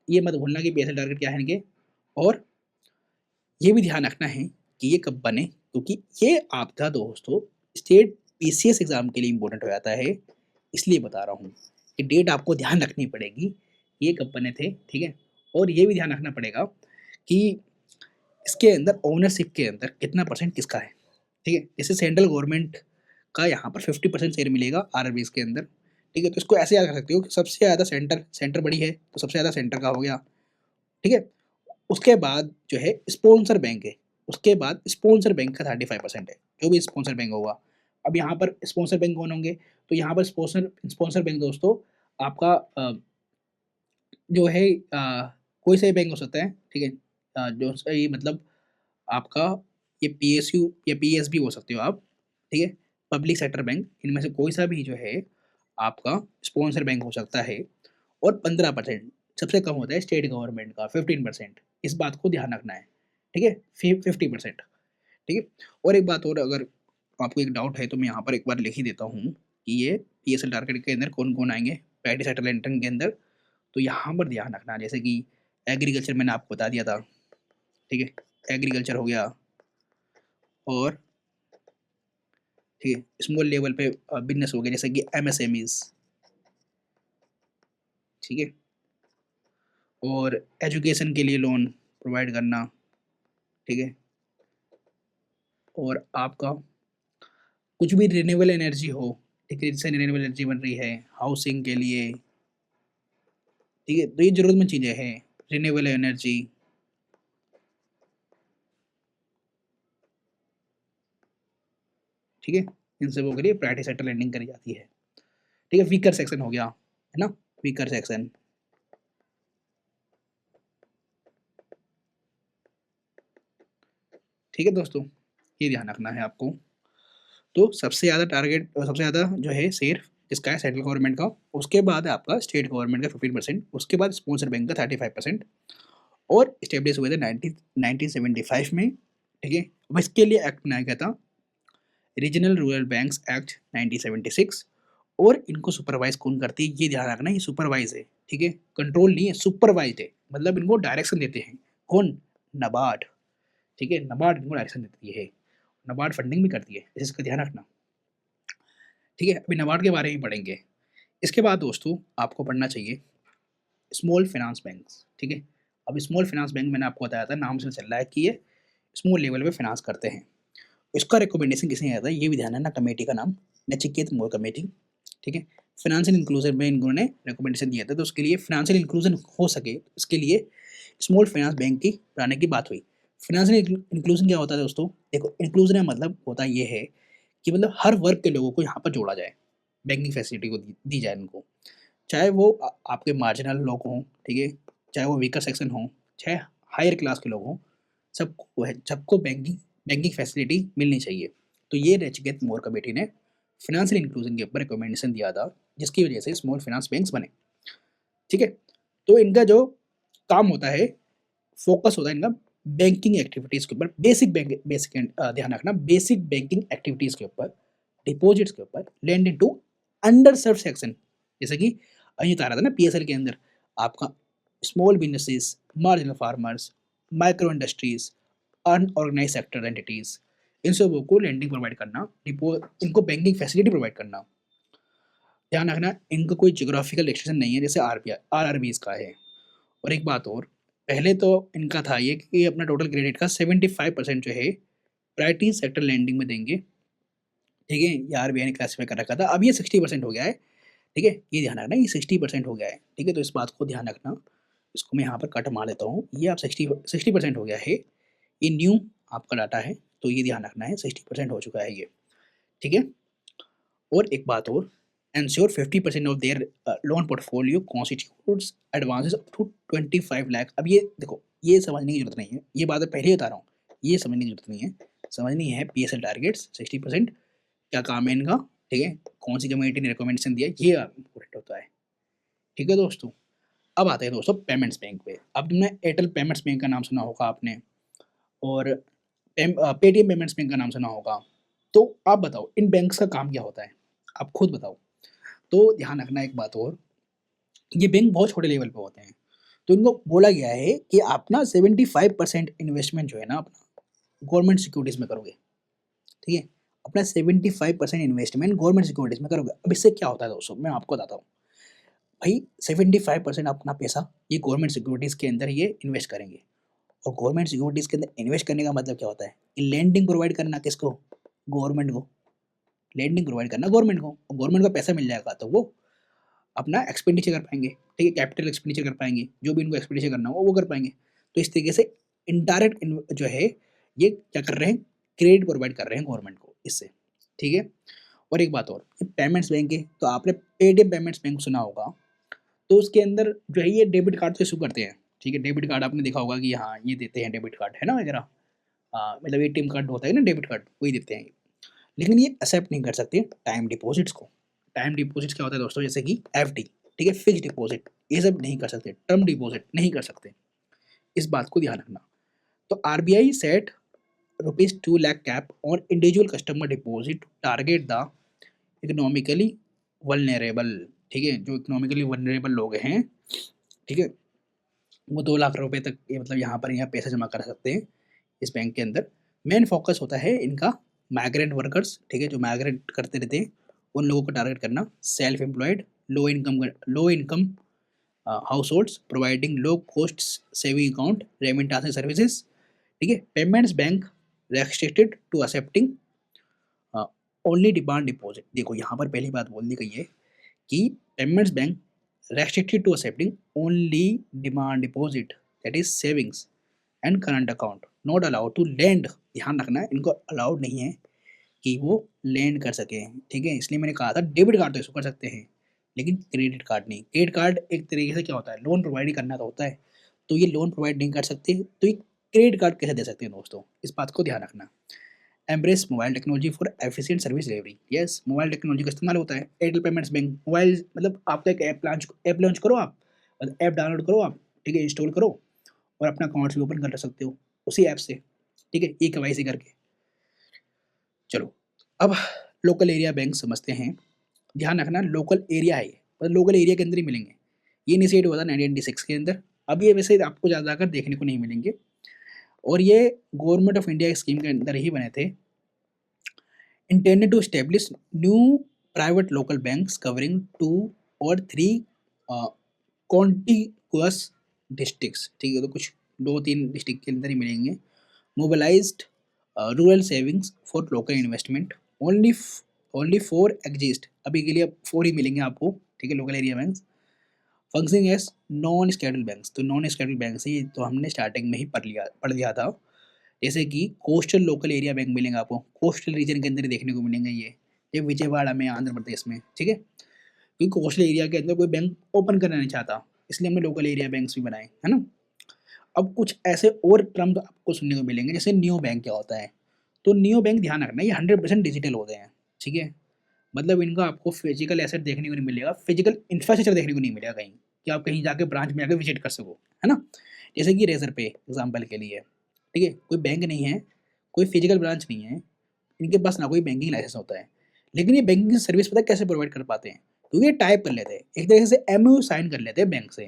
ये मत भूलना कि पीएसएल टारगेट क्या है इनके और ये भी ध्यान रखना है कि ये कब बने क्योंकि ये आपका दोस्तों स्टेट पीसीएस एग्ज़ाम के लिए इम्पोर्टेंट हो जाता है, इसलिए बता रहा हूँ कि डेट आपको ध्यान रखनी पड़ेगी, ये कब बने थे, ठीक है? और ये भी ध्यान रखना पड़ेगा कि इसके अंदर ओनरशिप के अंदर कितना परसेंट किसका है, ठीक है? जैसे सेंट्रल गवर्नमेंट का यहाँ पर 50% शेयर मिलेगा आरआरबीज़ के अंदर, ठीक है? तो इसको ऐसे याद कर सकते हो कि सबसे ज़्यादा सेंटर बड़ी है, तो सबसे ज़्यादा सेंटर का हो गया, ठीक है? उसके बाद जो है स्पॉन्सर बैंक है, उसके बाद स्पॉन्सर बैंक का 35% है, जो भी स्पॉन्सर बैंक होगा। अब यहाँ पर स्पॉन्सर बैंक कौन होंगे? तो यहाँ पर स्पॉन्सर बैंक दोस्तों आपका जो है कोई सा भी बैंक हो सकता है, ठीक है? जो सही मतलब आपका ये पीएसयू या पीएसबी हो सकते हो आप, ठीक है? पब्लिक सेक्टर बैंक इनमें से कोई सा भी जो है आपका स्पॉन्सर बैंक हो सकता है और 15% सबसे कम होता है स्टेट गवर्नमेंट का 15%, इस बात को ध्यान रखना है, ठीक है? 50%, ठीक है? और एक बात और अगर आपको एक डाउट है तो मैं यहाँ पर एक बार लिख ही देता हूँ कि ये पीएसएल टारगेट के अंदर कौन-कौन आएँगे, प्रायोरिटी सेक्टर लैंटर्न के अंदर, तो यहाँ पर ध्यान रखना जैसे कि एग्रीकल्चर मैंने आपको बता दिया था, ठीक है? एग्रीकल्चर हो गया और ठीक है, स्मॉल लेवल पे बिज़नेस हो गया जैसे कि एमएसएमईज़, ठीक है? और एजुकेशन के लिए लोन प्रोवाइड करना, ठीक है? और आपका कुछ भी रिन्यूएबल एनर्जी हो, ठीक है? जैसे रिन्यूएबल एनर्जी बन रही है, हाउसिंग के लिए, ठीक है? तो ये ज़रूरतमंद चीज़ें हैं, रिन्यूएबल एनर्जी, ठीक है? इन सबों के लिए प्रायोरिटी सेक्टर लेंडिंग करी जाती है, ठीक है? वीकर सेक्शन हो गया, है ना? वीकर सेक्शन, ठीक है दोस्तों? ये ध्यान रखना है आपको। तो सबसे ज़्यादा टारगेट सबसे ज़्यादा जो है शेयर जिसका है सेंट्रल गवर्नमेंट का, उसके बाद है आपका स्टेट गवर्नमेंट का 15%, उसके बाद स्पॉन्सर बैंक का 35% और एस्टेब्लिश हुए थे 1975 में, ठीक है? अब इसके लिए एक्ट बनाया गया था रीजनल रूरल बैंक्स एक्ट 1976 और इनको सुपरवाइज कौन करती है ये ध्यान रखना, ये सुपरवाइज है, ठीक है? कंट्रोल नहीं है, सुपरवाइज है, मतलब इनको डायरेक्शन देते हैं। कौन? नाबार्ड, ठीक है? नाबार्ड इनको डायरेक्शन देती है, नाबार्ड फंडिंग भी करती है, इसका ध्यान रखना, ठीक है? अभी नाबार्ड के बारे में पढ़ेंगे। इसके बाद दोस्तों आपको पढ़ना चाहिए स्मॉल फाइनेंस बैंक्स, ठीक है? अब स्मॉल फाइनेंस बैंक मैंने आपको बताया था, नाम से चल रहा है कि ये स्मॉल लेवल पे फाइनेंस करते हैं। इसका रिकमेंडेशन किसने दिया था ये भी ध्यान रखना, कमेटी का नाम नचिकेत मोर कमेटी, ठीक है? फाइनेंशियल इंक्लूजन में इन्होंने रिकमेंडेशन दिया था, तो उसके लिए फाइनेंशियल इंक्लूजन हो सके इसके लिए स्मॉल फाइनेंस बैंक की बनाने की बात हुई। फाइनेंशियल इंक्लूजन क्या होता है दोस्तों? देखो इंक्लूजन का मतलब होता ये है कि मतलब हर वर्ग के लोगों को यहाँ पर जोड़ा जाए, बैंकिंग फैसिलिटी को दी जाए इनको। चाहे वो आपके मार्जिनल लोग हों, ठीक है? चाहे वो वीकर सेक्शन हों, चाहे हायर क्लास के लोग हों, सबको है सबको बैंकिंग बैंकिंग फैसिलिटी मिलनी चाहिए। तो ये नचिकेत मोर कमेटी ने फाइनेंशियल इंक्लूजन के ऊपर रिकमेंडेशन दिया था, जिसकी वजह से स्मॉल फाइनेंस बैंक्स बने, ठीक है? तो इनका जो काम होता है, फोकस होता है इनका बैंकिंग एक्टिविटीज़ के ऊपर, ध्यान रखना बेसिक बैंकिंग एक्टिविटीज़ के ऊपर, डिपॉजिट्स के ऊपर, lending to underserved section, जैसे कि अभी बता रहा था ना पीएसएल के अंदर आपका small businesses, marginal farmers, micro industries, unorganise sector entities, इन सबों को लैंडिंग प्रोवाइड करना, इनको बैंकिंग फैसिलिटी प्रोवाइड करना। ध्यान रखना इनका कोई ज्योग्राफिकल रिस्ट्रिक्शन नहीं है जैसे आरबीआई आरआरबीज का है। और एक बात और, पहले तो इनका था ये कि अपना टोटल क्रेडिट का 75% जो है प्रायोरिटी सेक्टर लैंडिंग में देंगे, ठीक है, ये आरबीआई ने क्लासिफाई कर रखा था। अब ये 60% हो गया है, ठीक है, ये ध्यान रखना ये 60% हो गया है, ठीक है, तो इस बात को ध्यान रखना। इसको मैं यहाँ पर कट मार देता हूँ, ये आप 60% हो गया है, ये न्यू आपका डाटा है, तो ये ध्यान रखना है 60% हो चुका है ये, ठीक है। और एक बात और, ensure 50% of their loan portfolio constitutes advances up to 25 lakh. अब ये देखो, ये समझने की जरूरत नहीं है, ये बात मैं पहले ही बता रहा हूँ, ये समझने की जरूरत नहीं है। समझनी है पीएसएल टारगेट्स 60%, क्या काम है इनका, ठीक है, कौन सी कमेटी ने रिकमेंडेशन दिया, ये इम्पोर्टेंट होता है, ठीक है दोस्तों। अब आते हैं दोस्तों पेमेंट्स बैंक पे। अब तुमने एयरटेल पेमेंट्स बैंक का नाम सुना होगा आपने, और पेटीएम पेमेंट्स बैंक का नाम सुना होगा। तो आप बताओ इन बैंक्स का काम क्या होता है, आप खुद बताओ। तो ध्यान रखना एक बात और, ये बैंक बहुत छोटे लेवल पे होते हैं, तो इनको बोला गया है कि आप ना 75% इन्वेस्टमेंट जो है ना अपना गवर्नमेंट सिक्योरिटीज में करोगे, ठीक है, अपना 75% इन्वेस्टमेंट गवर्नमेंट सिक्योरिटीज में करोगे। अब इससे क्या होता है दोस्तों, मैं आपको बताता हूँ भाई। 75% अपना पैसा ये गवर्नमेंट सिक्योरिटीज के अंदर ये इन्वेस्ट करेंगे, और गवर्नमेंट सिक्योरिटीज के अंदर इन्वेस्ट करने का मतलब क्या होता है, लैंडिंग प्रोवाइड करना किसको, गवर्नमेंट को, लैंडिंग प्रोवाइड करना गवर्नमेंट को, और गवर्नमेंट को पैसा मिल जाएगा तो वो अपना एक्सपेंडिचर कर पाएंगे, ठीक है, कैपिटल एक्सपेंडिचर कर पाएंगे, जो भी इनको एक्सपेंडिचर करना हो वो कर पाएंगे। तो इस तरीके से इनडायरेक्ट जो है ये क्या कर रहे हैं, क्रेडिट प्रोवाइड कर रहे हैं गवर्नमेंट को इससे, ठीक है। और एक बात और, ये पेमेंट्स बैंक है, तो आपने पेटीएम पेमेंट्स बैंक सुना होगा, तो उसके अंदर जो है ये डेबिट कार्ड से इशू करते हैं, ठीक है, डेबिट कार्ड आपने देखा होगा कि हाँ ये देते हैं डेबिट कार्ड, है ना वगैरह, मतलब एटीएम कार्ड होता है ना डेबिट कार्ड, वही देते हैं। लेकिन ये एक्सेप्ट नहीं कर सकते टाइम डिपॉजिट्स को। टाइम डिपॉजिट्स क्या होता है दोस्तों, जैसे कि एफडी, ठीक है, फिक्स डिपॉजिट, ये सब नहीं कर सकते, टर्म डिपॉजिट नहीं कर सकते, इस बात को ध्यान रखना। तो आरबीआई सेट ₹2 लाख कैप और individual customer deposit target the economically vulnerable, ठीक है, जो इकोनॉमिकली वल्नरेबल लोग हैं, ठीक है, वो 2 लाख रुपए तक ये मतलब यहाँ पैसा जमा कर सकते हैं इस बैंक के अंदर। मेन फोकस होता है इनका माइग्रेंट वर्कर्स, ठीक है, जो माइग्रेट करते रहते हैं उन लोगों को टारगेट करना, self employed, low income household providing low cost saving account remittance services, ठीक है। Payments bank restricted to accepting only demand deposit. देखो यहाँ पर पहली बात बोलनी गई है कि payments bank restricted to accepting only demand deposit, that is savings and current account, not allowed to lend। ध्यान रखना है इनको अलाउड नहीं है कि वो लेंड कर सके, ठीक है, इसलिए मैंने कहा था डेबिट कार्ड तो इशू कर सकते हैं लेकिन क्रेडिट कार्ड नहीं। क्रेडिट कार्ड एक तरीके से क्या होता है, लोन प्रोवाइड ही करना तो होता है, तो ये लोन प्रोवाइड नहीं कर सकते, तो ये क्रेडिट कार्ड कैसे दे सकते हैं दोस्तों, इस बात को ध्यान रखना। Embrace mobile technology for efficient service delivery, yes mobile technology का इस्तेमाल होता है। एयरटेल पेमेंट्स बैंक मोबाइल, मतलब आपका एक ऐप लॉन्च करो आप, ऐप डाउनलोड करो आप, ठीक है, इंस्टॉल करो और अपना अकाउंट्स भी ओपन कर सकते हो उसी ऐप से, ठीक है, ई केवाईसी करके। चलो अब लोकल एरिया बैंक समझते हैं। ध्यान रखना लोकल एरिया है ये, मतलब लोकल एरिया के अंदर ही मिलेंगे। ये इनिशिएट हुआ था 1996 के अंदर, अब ये वैसे आपको ज़्यादातर देखने को नहीं मिलेंगे, और ये गवर्नमेंट ऑफ इंडिया स्कीम के अंदर ही बने थे। Intended to establish new private local banks covering 2 or 3 uh, contiguous districts, ठीक है, तो कुछ 2-3 डिस्ट्रिक्ट के अंदर ही मिलेंगे। Mobilized rural savings for local investment, only 4 exist, अभी के लिए 4 ही मिलेंगे आपको, ठीक है, local area banks. Functioning as non scheduled banks, तो नॉन स्केड्यूल बैंक से तो हमने स्टार्टिंग में ही पढ़ लिया था। जैसे कि कोस्टल लोकल एरिया बैंक मिलेंगे आपको, कोस्टल रीजन के अंदर ही देखने को मिलेंगे ये विजयवाड़ा में, आंध्र प्रदेश में, ठीक है, क्योंकि कोस्टल एरिया के अंदर कोई बैंक ओपन करना नहीं चाहता, इसलिए हमने लोकल एरिया बैंक्स भी बनाए, है ना। अब कुछ ऐसे और टर्म आपको सुनने को मिलेंगे, जैसे नियो बैंक क्या होता है। तो नियो बैंक ध्यान रखना ये 100% डिजिटल होते हैं, ठीक है, मतलब इनका आपको फिजिकल एसेट देखने को नहीं मिलेगा, फिजिकल इंफ्रास्ट्रक्चर देखने को नहीं मिलेगा कहीं, कि आप कहीं जाके ब्रांच में आके विजिट कर सको, है ना। जैसे कि रेजर पे एग्जाम्पल के लिए, ठीक है, कोई बैंक नहीं है, कोई फिजिकल ब्रांच नहीं है, इनके पास ना कोई बैंकिंग लाइसेंस होता है, लेकिन ये बैंकिंग सर्विस पता है कैसे प्रोवाइड कर पाते हैं, क्योंकि ये टाइप कर लेते हैं, एक तरीके से एमओयू साइन कर लेते हैं बैंक से,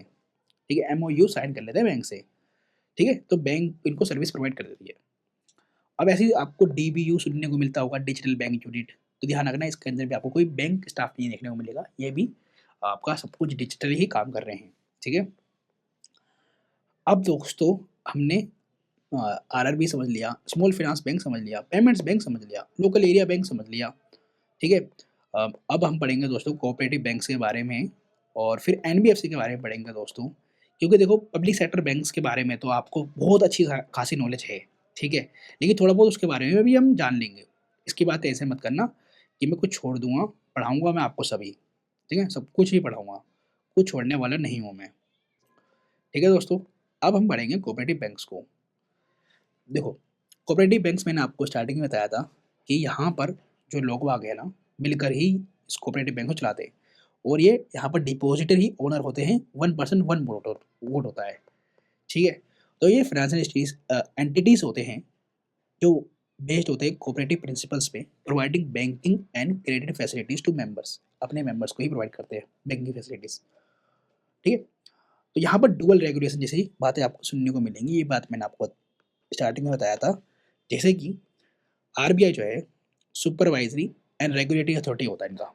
ठीक है, एमओयू साइन कर लेते हैं बैंक से, ठीक है, तो बैंक इनको सर्विस प्रोवाइड कर देती है। अब ऐसे ही आपको डीबीयू सुनने को मिलता होगा, डिजिटल बैंक यूनिट, तो ध्यान रखना इसके अंदर भी आपको कोई बैंक स्टाफ नहीं देखने को मिलेगा, ये भी आपका सब कुछ डिजिटल ही काम कर रहे हैं, ठीक है। अब दोस्तों हमने आरआरबी समझ लिया, स्मॉल फाइनेंस बैंक समझ लिया, पेमेंट्स बैंक समझ लिया, लोकल एरिया बैंक समझ लिया, ठीक है। अब हम पढ़ेंगे दोस्तों कोऑपरेटिव बैंक्स के बारे में और फिर एनबीएफसी के बारे में पढ़ेंगे दोस्तों, क्योंकि देखो पब्लिक सेक्टर बैंक्स के बारे में तो आपको बहुत अच्छी खासी नॉलेज है, ठीक है, लेकिन थोड़ा बहुत उसके बारे में भी हम जान लेंगे। इसकी बात ऐसे मत करना कि मैं कुछ छोड़ दूंगा, पढ़ाऊंगा मैं आपको सभी, ठीक है, सब कुछ ही पढ़ाऊंगा, कुछ छोड़ने वाला नहीं हूँ मैं, ठीक है दोस्तों। अब हम पढ़ेंगे कोऑपरेटिव बैंक्स को। देखो कोऑपरेटिव बैंक्स मैंने आपको स्टार्टिंग में बताया था कि यहाँ पर जो लोग आ गए ना मिलकर ही इस कोऑपरेटिव बैंक को चलाते हैं, और ये यहाँ पर डिपॉजिटर ही ओनर होते हैं, 1% 1 वोट होता है, ठीक है। तो ये फाइनेंशियल एंटिटीज होते हैं जो बेस्ड होते हैं कोऑपरेटिव प्रिंसिपल्स पे, providing banking and credit facilities to members, अपने मेंबर्स को ही प्रोवाइड करते हैं बैंकिंग फैसिलिटीज, ठीक है। तो यहाँ पर डुअल रेगुलेशन जैसी बातें आपको सुनने को मिलेंगी, ये बात मैंने आपको स्टार्टिंग में बताया था। जैसे कि आरबीआई जो है सुपरवाइजरी एंड रेगुलेटरी अथॉरिटी होता है इनका,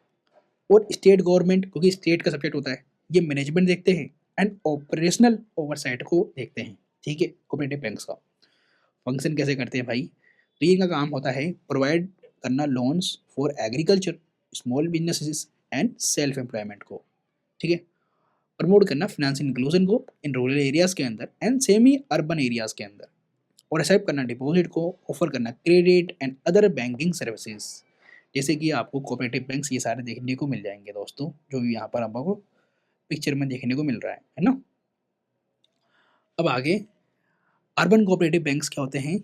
और स्टेट गवर्नमेंट क्योंकि स्टेट का सब्जेक्ट होता है, ये मैनेजमेंट देखते हैं एंड ऑपरेशनल ओवरसाइट को देखते हैं, ठीक है। कोऑपरेटिव बैंक्स का फंक्शन कैसे करते हैं भाई, तो ये इनका काम होता है प्रोवाइड करना loans for agriculture, small businesses and self employment को, ठीक है। प्रमोट करना फाइनेंशियल इंक्लूजन को इन रूरल एरियाज के अंदर एंड सेमी अर्बन एरियाज के अंदर, और एक्सेप्ट करना डिपॉजिट को, ऑफर करना credit and other banking services. जैसे कि आपको कोऑपरेटिव बैंक्स ये सारे देखने को मिल जाएंगे दोस्तों, जो भी यहाँ पर आपको पिक्चर में देखने को मिल रहा है ना। अब आगे अर्बन कोऑपरेटिव बैंक्स क्या होते हैं,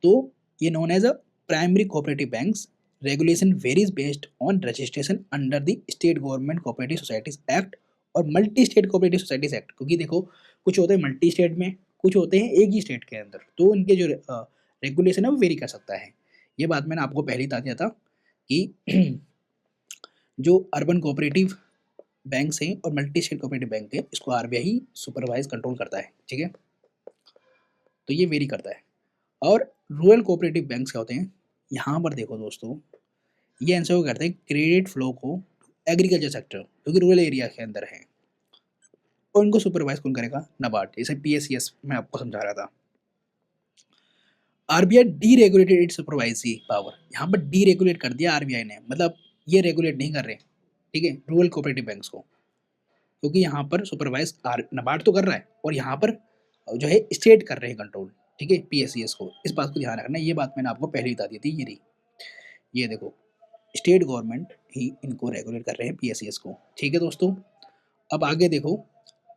तो ये known as a primary cooperative banks, regulation varies based on registration under the state government cooperative societies act और multi state cooperative societies act, क्योंकि देखो कुछ होते हैं मल्टी स्टेट में, कुछ होते हैं एक ही स्टेट के अंदर, तो इनके जो रेगुलेशन है वो वेरी कर सकता है। ये बात मैंने आपको पहले ही बता दिया था कि जो अर्बन कोऑपरेटिव बैंक्स हैं और मल्टी स्टेट कोऑपरेटिव बैंक है, इसको आरबीआई सुपरवाइज कंट्रोल करता है, ठीक है, तो ये वेरी करता है। और रूरल कोऑपरेटिव बैंक्स क्या होते हैं, यहाँ पर देखो दोस्तों, ये इंश्योर करते हैं क्रेडिट फ्लो को एग्रीकल्चर सेक्टर क्योंकि रूरल एरिया के अंदर है, और इनको सुपरवाइज कौन करेगा, नाबार्ड, जैसे पीएससीएस मैं आपको समझा रहा था। RBI D regulated it's supervisory power, यहाँ पर डी रेगुलेट कर दिया आरबीआई ने, मतलब ये रेगुलेट नहीं कर रहे, ठीक है, रूरल कोऑपरेटिव बैंक्स को, क्योंकि यहाँ पर सुपरवाइज नाबार्ड तो कर रहा है और यहाँ पर जो है स्टेट कर रहे हैं कंट्रोल, ठीक है, पीएससीएस को, इस बात को ध्यान रखना। ये बात मैंने आपको पहले ही बता दी थी, ये रही, ये देखो स्टेट गवर्नमेंट ही इनको रेगुलेट कर रहे हैं पीएससीएस को, ठीक है दोस्तों। अब आगे देखो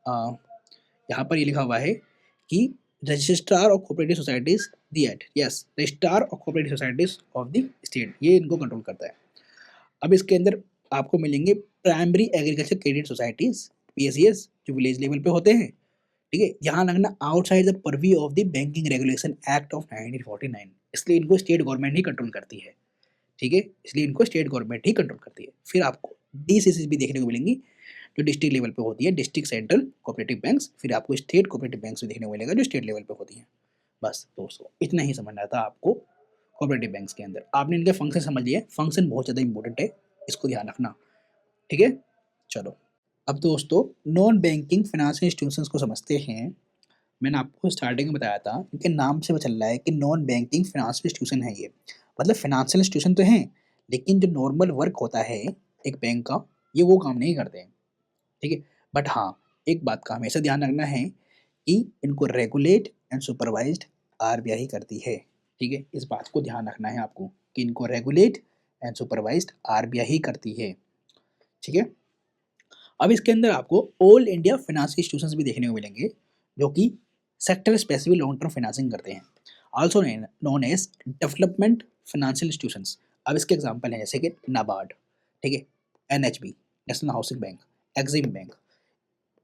यहाँ पर ये लिखा हुआ है कि registrar of cooperative societies the at, yes registrar of cooperative societies of the state, ये इनको कंट्रोल करता है। अब इसके अंदर आपको मिलेंगे primary agriculture credit societies PSCS जो विलेज लेवल पे होते हैं, ठीक है, यहाँ लगना outside the purview of the banking regulation act of 1949, इसलिए इनको स्टेट गवर्नमेंट ही कंट्रोल करती है, ठीक है, इसलिए इनको स्टेट गवर्नमेंट ही कंट्रोल करती है। फिर आपको डीसीसी भी देखने को मिलेंगी जो डिस्ट्रिक्ट लेवल पे होती है, डिस्ट्रिक्ट सेंट्रल कोऑपरेटिव बैंक्स, फिर आपको स्टेट कोऑपरेटिव बैंक्स भी देखने को मिलेगा जो स्टेट लेवल पे होती हैं। बस दोस्तों इतना ही समझना था आपको कोऑपरेटिव बैंक्स के अंदर, आपने इनके फंक्शन समझ लिए, फंक्शन बहुत ज़्यादा इंपॉर्टेंट है, इसको ध्यान रखना, ठीक है। चलो अब दोस्तों नॉन बैंकिंग फाइनेंशियल इंस्टीट्यूशंस को समझते हैं। मैंने आपको स्टार्टिंग में बताया था इनके नाम से चल रहा है कि नॉन बैंकिंग फाइनेंशियल इंस्टीट्यूशन है, ये मतलब फाइनेंशियल इंस्टीट्यूशन तो हैं लेकिन जो नॉर्मल वर्क होता है एक बैंक का ये वो काम नहीं करते हैं, ठीक है। बट हाँ एक बात का हमेशा ध्यान रखना है कि इनको रेगुलेट एंड सुपरवाइज्ड आरबीआई करती है, ठीक है, इस बात को ध्यान रखना है आपको कि इनको रेगुलेट एंड सुपरवाइज्ड आरबीआई ही करती है, ठीक है। अब इसके अंदर आपको ऑल इंडिया फाइनेंशियल इंस्टीट्यूशंस भी देखने को मिलेंगे जो कि sector specific long term financing करते हैं, also known as development financial institutions. अब इसके एग्जांपल हैं जैसे कि नाबार्ड, ठीक है, NHB national housing bank, EXIM bank,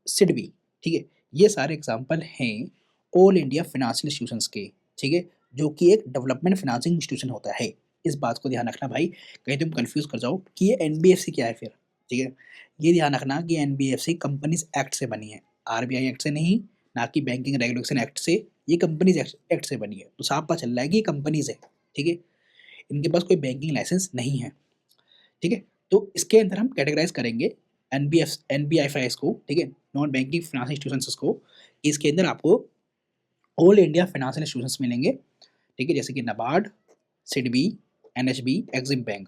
SIDBI, ठीक है, ये सारे एग्जांपल हैं ऑल इंडिया फाइनेंशियल इंस्टीट्यूशंस के, ठीक है, जो कि एक डेवलपमेंट फाइनेंसिंग इंस्टीट्यूशन होता है। इस बात को ध्यान रखना भाई, कहीं तुम कंफ्यूज कर जाओ कि ये एनबीएफसी क्या है फिर, ठीक है, ये ध्यान रखना कि एनबीएफसी कंपनीज एक्ट से बनी है, आरबीआई एक्ट से नहीं, ना कि बैंकिंग रेगुलेशन एक्ट से, ये कंपनीज एक्ट से बनी है, तो साफ पता चल रहा है कि ये कंपनीज है, ठीक है, इनके पास कोई बैंकिंग लाइसेंस नहीं है, ठीक है। तो इसके अंदर हम कैटेगराइज करेंगे एनबीएफआईएस को, ठीक है, नॉन बैंकिंग फाइनेंशियल इंस्टीट्यूशंस को। इसके अंदर आपको ऑल इंडिया फाइनेंशियल इंस्टीट्यूशंस मिलेंगे, ठीक है, जैसे कि NABARD, SIDBI, NHB, Exim bank,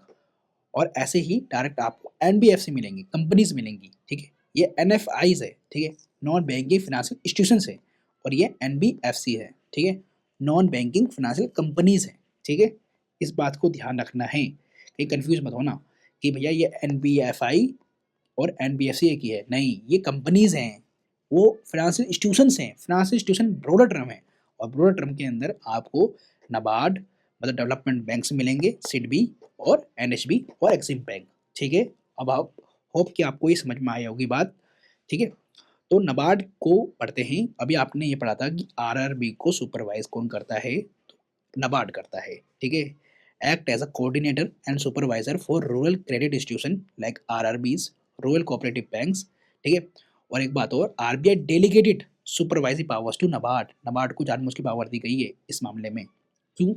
और ऐसे ही डायरेक्ट आपको एनबीएफसी मिलेंगी, कंपनीज मिलेंगी, ठीक है। ये एनएफआईज है, ठीक है, नॉन बैंकिंग फाइनेंशियल इंस्टीट्यूशंस है, और ये एनबीएफसी है, ठीक है, नॉन बैंकिंग फाइनेंशियल कंपनीज है, ठीक है। इस बात को ध्यान रखना है, कहीं कंफ्यूज मत होना कि भैया ये एनबीएफआई और एनबीएफसी एक ही है, नहीं, ये कंपनीज हैं, वो फाइनेंशियल इंस्टीट्यूशंस हैं। फाइनेंशियल इंस्टीट्यूशन ब्रॉडर टर्म है, और ब्रॉडर टर्म के अंदर आपको नाबार्ड मतलब डेवलपमेंट बैंक से मिलेंगे, सिडबी और एनएचबी और एक्सिम बैंक, ठीक है। अब आप होप कि आपको ये समझ में आई होगी बात, ठीक है। तो नाबार्ड को पढ़ते हैं, अभी आपने ये पढ़ा था कि आरआरबी को सुपरवाइज कौन करता है, तो नाबार्ड करता है, ठीक है। Act as a coordinator and supervisor for rural credit institution like RRBs, rural cooperative banks, ठीक है। और एक बात और, RBI delegated supervisory powers to NABARD, NABARD को जानबूझ के पावर दी गई है इस मामले में। क्यों?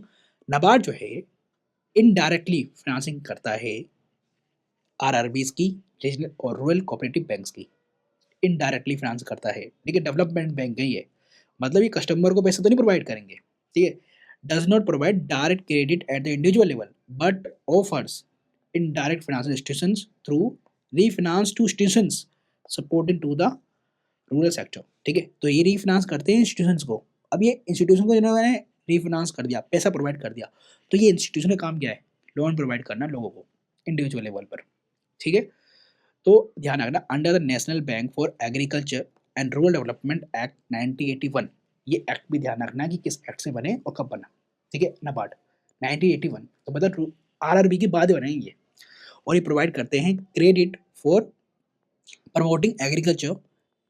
नाबार्ड जो है इनडायरेक्टली फाइनेंसिंग करता है आरआरबीज की, रीजनल और रूरल कोऑपरेटिव बैंक्स की, इनडायरेक्टली फाइनेंस करता है, ठीक है, डेवलपमेंट बैंक है ये, मतलब ये कस्टमर को पैसे तो नहीं प्रोवाइड करेंगे, ठीक है। Does not provide direct credit at the individual level but offers indirect financial institutions through refinance to institutions supporting to the rural sector, ठीक है। तो ये रीफाइनेंस करते हैं इंस्टीट्यूशंस को। अब ये इंस्टीट्यूशन को जिन्होंने रीफाइनेंस कर दिया, पैसा प्रोवाइड कर दिया, तो ये इंस्टीट्यूशन का काम क्या है? लोन प्रोवाइड करना लोगों को इंडिविजुअल लेवल पर, ठीक है। तो ध्यान रखना, under the national bank for agriculture and rural development act 1981, ये एक्ट भी ध्यान रखना कि किस एक्ट से बने और कब बना, ठीक है, नाबार्ड 1981, तो मतलब आरआरबी के बाद बने ये, और ये प्रोवाइड करते हैं credit for promoting agriculture,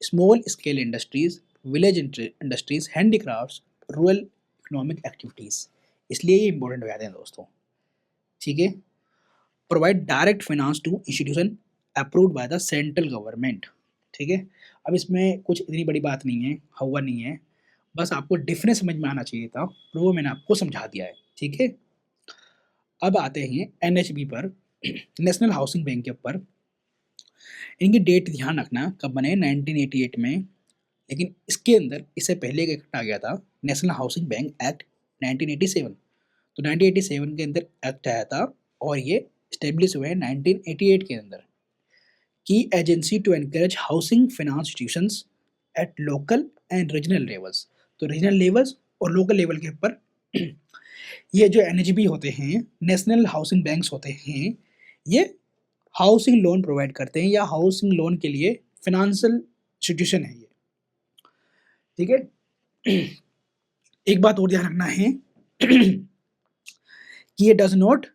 small scale industries, village industries, handicrafts, rural economic activities, इसलिए ये इंपॉर्टेंट हो जाते हैं दोस्तों, ठीक है। Provide direct finance to institution approved by the central government, ठीक है। अब इसमें कुछ इतनी बड़ी बात नहीं है, हवा नहीं है, बस आपको डिफरेंस समझ में आना चाहिए था, और वो मैंने आपको समझा दिया है, ठीक है। अब आते हैं एनएचबी पर, नेशनल हाउसिंग बैंक के ऊपर। इनकी डेट ध्यान रखना कब बने, 1988 में, लेकिन इसके अंदर इससे पहले एक एक्ट आ गया था, नेशनल हाउसिंग बैंक एक्ट 1987। तो 1987 के अंदर एक्ट आया था, और ये स्टेब्लिश हुए हैं 1988 के अंदर। की agency to encourage housing finance institutions at local and regional levels, तो रीजनल लेवल्स और लोकल लेवल के ऊपर ये जो एनएचबी होते हैं, नेशनल हाउसिंग बैंक्स होते हैं, ये हाउसिंग लोन प्रोवाइड करते हैं, या हाउसिंग लोन के लिए फाइनेंशियल इंस्टीट्यूशन है ये, ठीक है। एक बात और ध्यान रखना है कि ये does not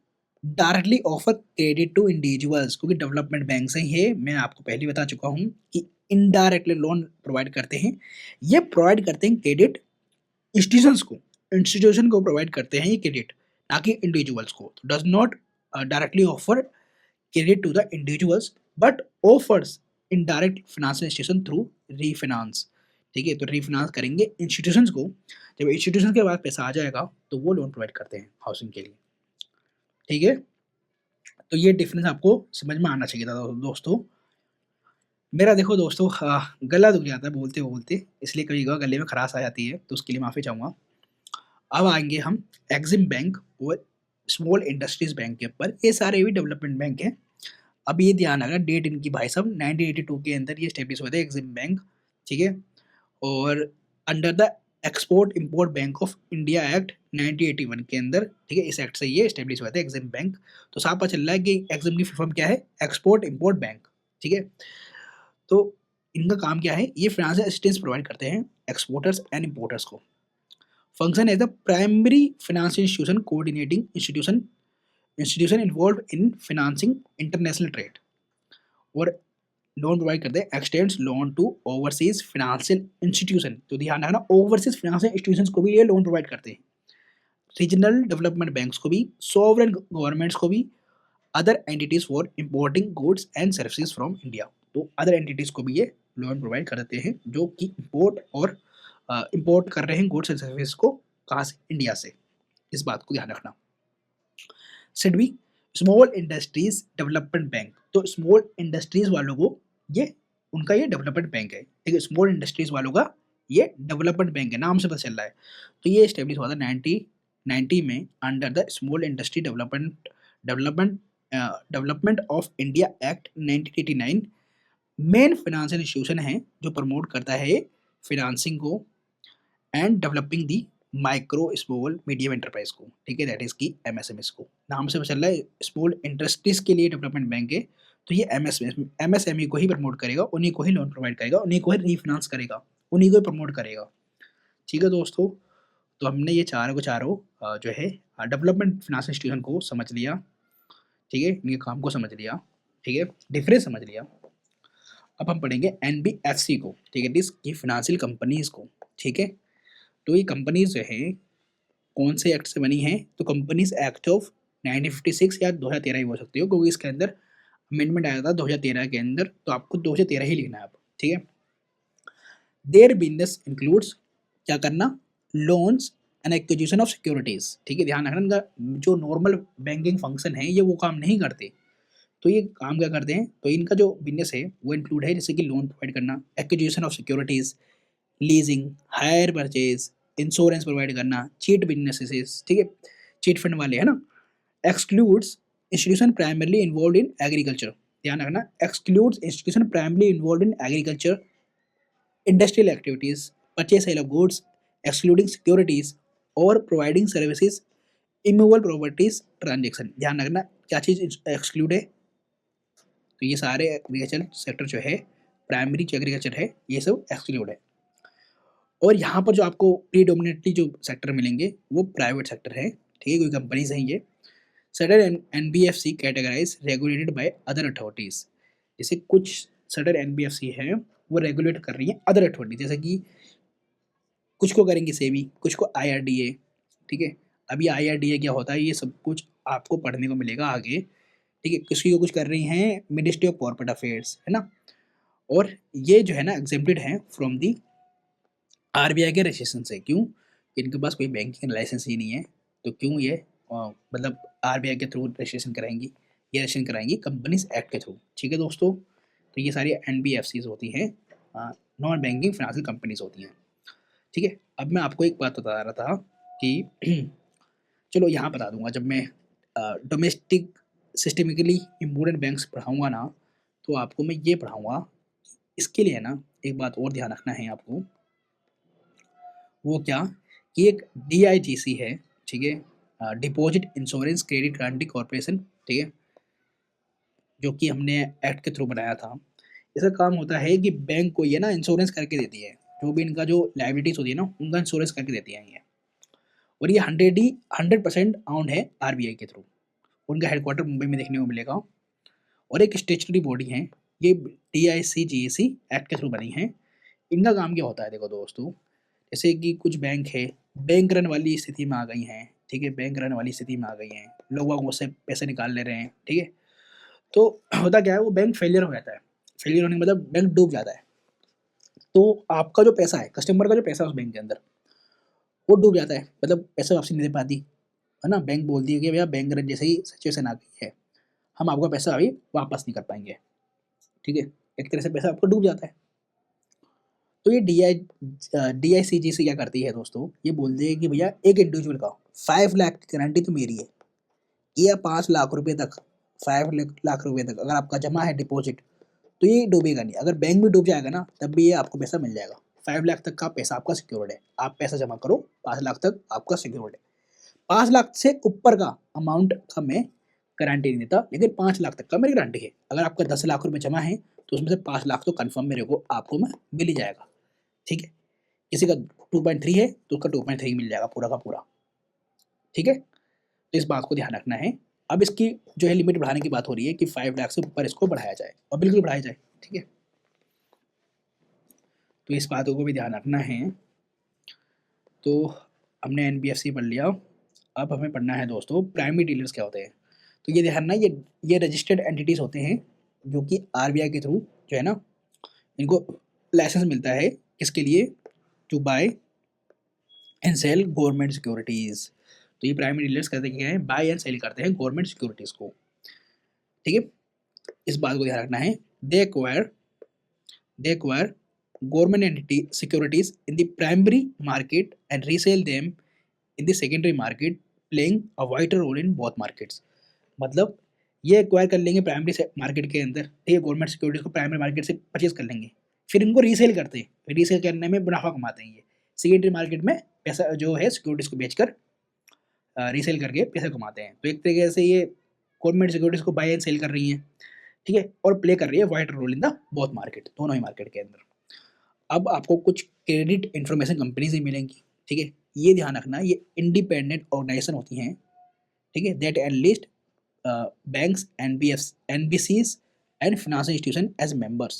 directly offer credit to individuals, क्योंकि डेवलपमेंट बैंक से ही मैं आपको पहले बता चुका हूँ कि इनडायरेक्टली लोन प्रोवाइड करते हैं, ये प्रोवाइड करते हैं क्रेडिट इंस्टीट्यूशंस को, इंस्टीट्यूशन को प्रोवाइड करते हैं ये क्रेडिट, ना कि इंडिविजुअल्स को। तो does not directly offer credit to the individuals but offers indirect financial institution through refinance, ठीक है। तो रीफाइनेंस करेंगे इंस्टीट्यूशंस को, जब इंस्टीट्यूशन के बाद पैसा आ जाएगा तो वो लोन प्रोवाइड करते हैं हाउसिंग के लिए, ठीक है। तो ये डिफरेंस आपको समझ में आना चाहिए था दोस्तों। मेरा देखो दोस्तों, गला दुख जाता है बोलते बोलते, इसलिए कभी कभार गले में खराश आ जाती है, तो उसके लिए माफ़ी चाहूँगा। अब आएंगे हम एक्सिम बैंक और स्मॉल इंडस्ट्रीज बैंक के ऊपर, ये सारे भी डेवलपमेंट बैंक हैं। अब ये ध्यान रखना, डेट इनकी भाई साहब 1982 के अंदर ये स्टेब्लिश हुए थे एक्सिम बैंक, ठीक है। और under the export import bank of India act 1981 के अंदर, ठीक है, इस एक्ट से ये स्टेब्लिश हुआ था एक्सिम बैंक। तो साफ पता चल रहा है कि एक्सिम की फॉर्म क्या है, एक्सपोर्ट इंपोर्ट बैंक, ठीक है। तो इनका काम क्या है, ये फाइनेंशियल असिस्टेंस प्रोवाइड करते हैं एक्सपोर्टर्स एंड इंपोर्टर्स को। Function as the primary financial institution coordinating institution involve in financing international trade, और लोन प्रोवाइड करते हैं extends loan to overseas financial institution. तो ध्यान रखना, ओवरसीज फाइनेंशियल इंस्टीट्यूशंस को भी ये लोन प्रोवाइड करते हैं, रीजनल डेवलपमेंट बैंक्स को भी, सॉवरेन गवर्नमेंट्स को भी, other entities for importing goods and services from India. तो अदर एंटिटीज को भी ये लोन प्रोवाइड कर देते हैं जो कि इंपोर्ट और इंपोर्ट कर रहे हैं गुड्स एंड सर्विसेज को, कहाँ से, इंडिया से। इस बात को ध्यान रखना, SIDBI small industries development bank. तो स्मॉल इंडस्ट्रीज वालों को ये उनका ये डेवलपमेंट बैंक है, ठीक है, स्मॉल इंडस्ट्रीज वालों का ये डेवलपमेंट बैंक है, नाम से पता चल रहा है। तो ये स्टेब्लिश हुआ था 1990 में under the small industry development development of India act 1989। Main financial institution है जो प्रमोट करता है फिनांसिंग को and developing the micro small medium enterprise को, ठीक है, दैट इज की एमएसएमएस को। नाम से पता चल रहा है स्मॉल इंडस्ट्रीज के लिए डेवलपमेंट बैंक है, तो ये एमएसएमई को ही प्रमोट करेगा, उन्हीं को ही लोन प्रोवाइड करेगा, उन्हीं को ही रीफाइनेंस करेगा, उन्हीं को ही प्रमोट करेगा, ठीक है दोस्तों। तो हमने ये चारों को चारों जो है डेवलपमेंट फाइनेंशियल इंस्टीट्यूशन को समझ लिया, ठीक है, इनके काम को समझ लिया, ठीक है, डिफरेंस समझ लिया। अब हम पढ़ेंगे एनबीएफसी को, ठीक है, दिस की फाइनेंशियल कंपनीज को, ठीक है। तो ये कंपनीज जो है कौन से एक्ट से बनी है, तो कंपनीज एक्ट ऑफ 1956 या 2013 ही हो सकती हो, क्योंकि इसके अंदर अमेंडमेंट आया था 2013 के अंदर, तो आपको 2013 ही लिखना है आप, ठीक है। देयर बिजनेस इंक्लूड्स क्या करना, loans and acquisition of securities, ठीक है, ध्यान रखना इनका जो नॉर्मल बैंकिंग फंक्शन है ये वो काम नहीं करते, तो ये काम क्या करते हैं, तो इनका जो बिजनेस है वो इंक्लूड है जैसे कि लोन प्रोवाइड करना, acquisition of securities, leasing, hire purchase, insurance provide करना, चीट बिजनेसेस, ठीक है, चीट फंड वाले है ना। Excludes institution primarily involve in agriculture, ध्यान रखना, excludes institution primarily involve in agriculture, industrial activities, purchase sale of goods, excluding securities और providing services, immovable properties transaction। ध्यान रखना क्या चीज़ एक्सक्लूड है, तो ये सारे एग्रीकल्चर सेक्टर जो है, प्राइमरी जो एग्रीकल्चर है ये सब एक्सक्लूड है। और यहाँ पर जो आपको प्रीडोमिनेटली जो सेक्टर मिलेंगे वो प्राइवेट सेक्टर है, ठीक है, कोई कंपनीज हैं ये। Certain NBFC categorize regulated by other authorities, जैसे कुछ सर्टेन एनबीएफसी है वो रेगुलेट कर रही है अदर अथॉरिटी, जैसे कि कुछ को करेंगे सेबी, कुछ को आईआरडीए, ठीक है। अभी आईआरडीए क्या होता है ये सब कुछ आपको पढ़ने को मिलेगा आगे, ठीक है। किसी को कुछ कर रही हैं मिनिस्ट्री ऑफ कॉर्पोरेट अफेयर्स, है ना, और ये जो है ना एग्जेम्प्टेड है फ्रॉम दी आरबीआई के रजिस्ट्रेशन से। क्यों, इनके पास कोई बैंकिंग लाइसेंस ही नहीं है, तो क्यों ये मतलब आरबीआई के थ्रू रजिस्ट्रेशन कराएंगी, ये रजिस्ट्रेशन कराएंगी कंपनीज एक्ट के थ्रू, ठीक है दोस्तों। तो ये सारी एनबीएफसीज होती हैं, नॉन बैंकिंग फाइनेंशियल कंपनीज होती हैं, ठीक है। अब मैं आपको एक बात बता रहा था कि चलो यहाँ बता दूंगा, जब मैं डोमेस्टिक सिस्टमिकली इम्पोर्टेंट बैंक्स पढ़ाऊँगा ना, तो आपको मैं ये पढ़ाऊँगा। इसके लिए ना एक बात और ध्यान रखना है आपको, वो क्या कि एक डीआईजीसी है, ठीक है, deposit insurance credit guarantee corporation, ठीक है, जो कि हमने एक्ट के थ्रू बनाया था। इसका काम होता है कि बैंक को ये ना इंश्योरेंस करके देती है, जो भी इनका जो लाइबिलिटीज होती है ना उनका इंश्योरेंस करके देती है ये। और ये 100% आउंड है आरबीआई के थ्रू, उनका हेडक्वार्टर मुंबई में देखने को मिलेगा। और एक स्टेचुटरी बॉडी है, ये DICGAC एक्ट के थ्रू बनी है। इनका काम क्या होता है, देखो दोस्तों, जैसे कि कुछ बैंक है बैंक रन वाली स्थिति में आ गई हैं, ठीक है, बैंक रन वाली स्थिति में आ गई हैं, लोग वहाँ से पैसे निकाल ले रहे हैं, ठीक है। तो होता क्या है, वो बैंक फेलियर हो जाता है, फेलियर होने का मतलब बैंक डूब जाता है, तो आपका जो पैसा है, कस्टमर का जो पैसा है उस बैंक के अंदर वो डूब जाता है, मतलब पैसे वापसी नहीं दे पाती, है ना। बैंक बोलती है कि भैया बैंक रन जैसे ही सिचुएशन आ गई है, हम आपका पैसा अभी वापस नहीं कर पाएंगे, ठीक है, एक तरह से पैसा आपका डूब जाता है। तो ये DICG से क्या करती है दोस्तों, ये बोलती है कि भैया एक इंडिविजुअल का 5 लाख की गारंटी तो मेरी है, या 5 लाख रुपए तक, 5 लाख रुपए तक अगर आपका जमा है डिपॉजिट, तो ये डूबेगा नहीं। अगर बैंक भी डूब जाएगा ना तब भी ये आपको पैसा मिल जाएगा। 5 लाख तक का पैसा आपका सिक्योर्ड है, आप पैसा जमा करो, 5 लाख तक आपका सिक्योर्ड है। 5 लाख से ऊपर का अमाउंट का मैं गारंटी नहीं देता, लेकिन 5 लाख तक का मेरी गारंटी है। अगर आपका 10 लाख रुपए जमा है तो उसमें से 5 लाख तो कंफर्म मेरे को आपको में मिल ही जाएगा, ठीक है। किसी का 2.3 है तो उसका 2.3 मिल जाएगा पूरा का पूरा, ठीक है। तो इस बात को ध्यान रखना है। अब इसकी जो है लिमिट बढ़ाने की बात हो रही है कि 5 लाख से ऊपर इसको बढ़ाया जाए, और बिल्कुल बढ़ाया जाए, ठीक है। तो इस बातों को भी ध्यान रखना है। तो हमने एनबीएफसी पढ़ लिया, अब हमें पढ़ना है दोस्तों प्राइमरी डीलर्स क्या होते हैं। तो ये ध्यान रखना, ये रजिस्टर्ड एंटिटीज होते हैं जो कि आरबीआई के थ्रू जो है ना इनको लाइसेंस मिलता है, किसके लिए, to buy and sell government securities, तो ये प्राइमरी डीलर्स करते क्या है, बाय एंड सेल करते हैं गवर्नमेंट सिक्योरिटीज को, ठीक है। इस बात को ध्यान रखना है, दे acquire government entity securities in the primary market and resell them in the secondary market, playing a vital role in both markets। मतलब ये एक्वायर कर लेंगे प्राइमरी मार्केट के अंदर, ठीक है, गवर्नमेंट सिक्योरिटीज को प्राइमरी मार्केट से परचेज कर लेंगे, फिर इनको रीसेल करते हैं, रीसेल करने में मुनाफा कमाते हैं, ये सेकेंडरी मार्केट में पैसा जो है सिक्योरिटीज को बेचकर रीसेल करके पैसा कमाते हैं। तो एक तरीके से ये गवर्नमेंट सिक्योरिटीज को बाय एंड सेल कर रही हैं, ठीक है, और प्ले कर रही है white role in the both market, दोनों ही मार्केट के अंदर। अब आपको कुछ क्रेडिट इंफॉर्मेशन कंपनी से मिलेंगी, ठीक है, ये ध्यान रखना, ये इंडिपेंडेंट ऑर्गेनाइजेशन होती हैं, ठीक है, that enlist banks, NBCs and financial institutions as members।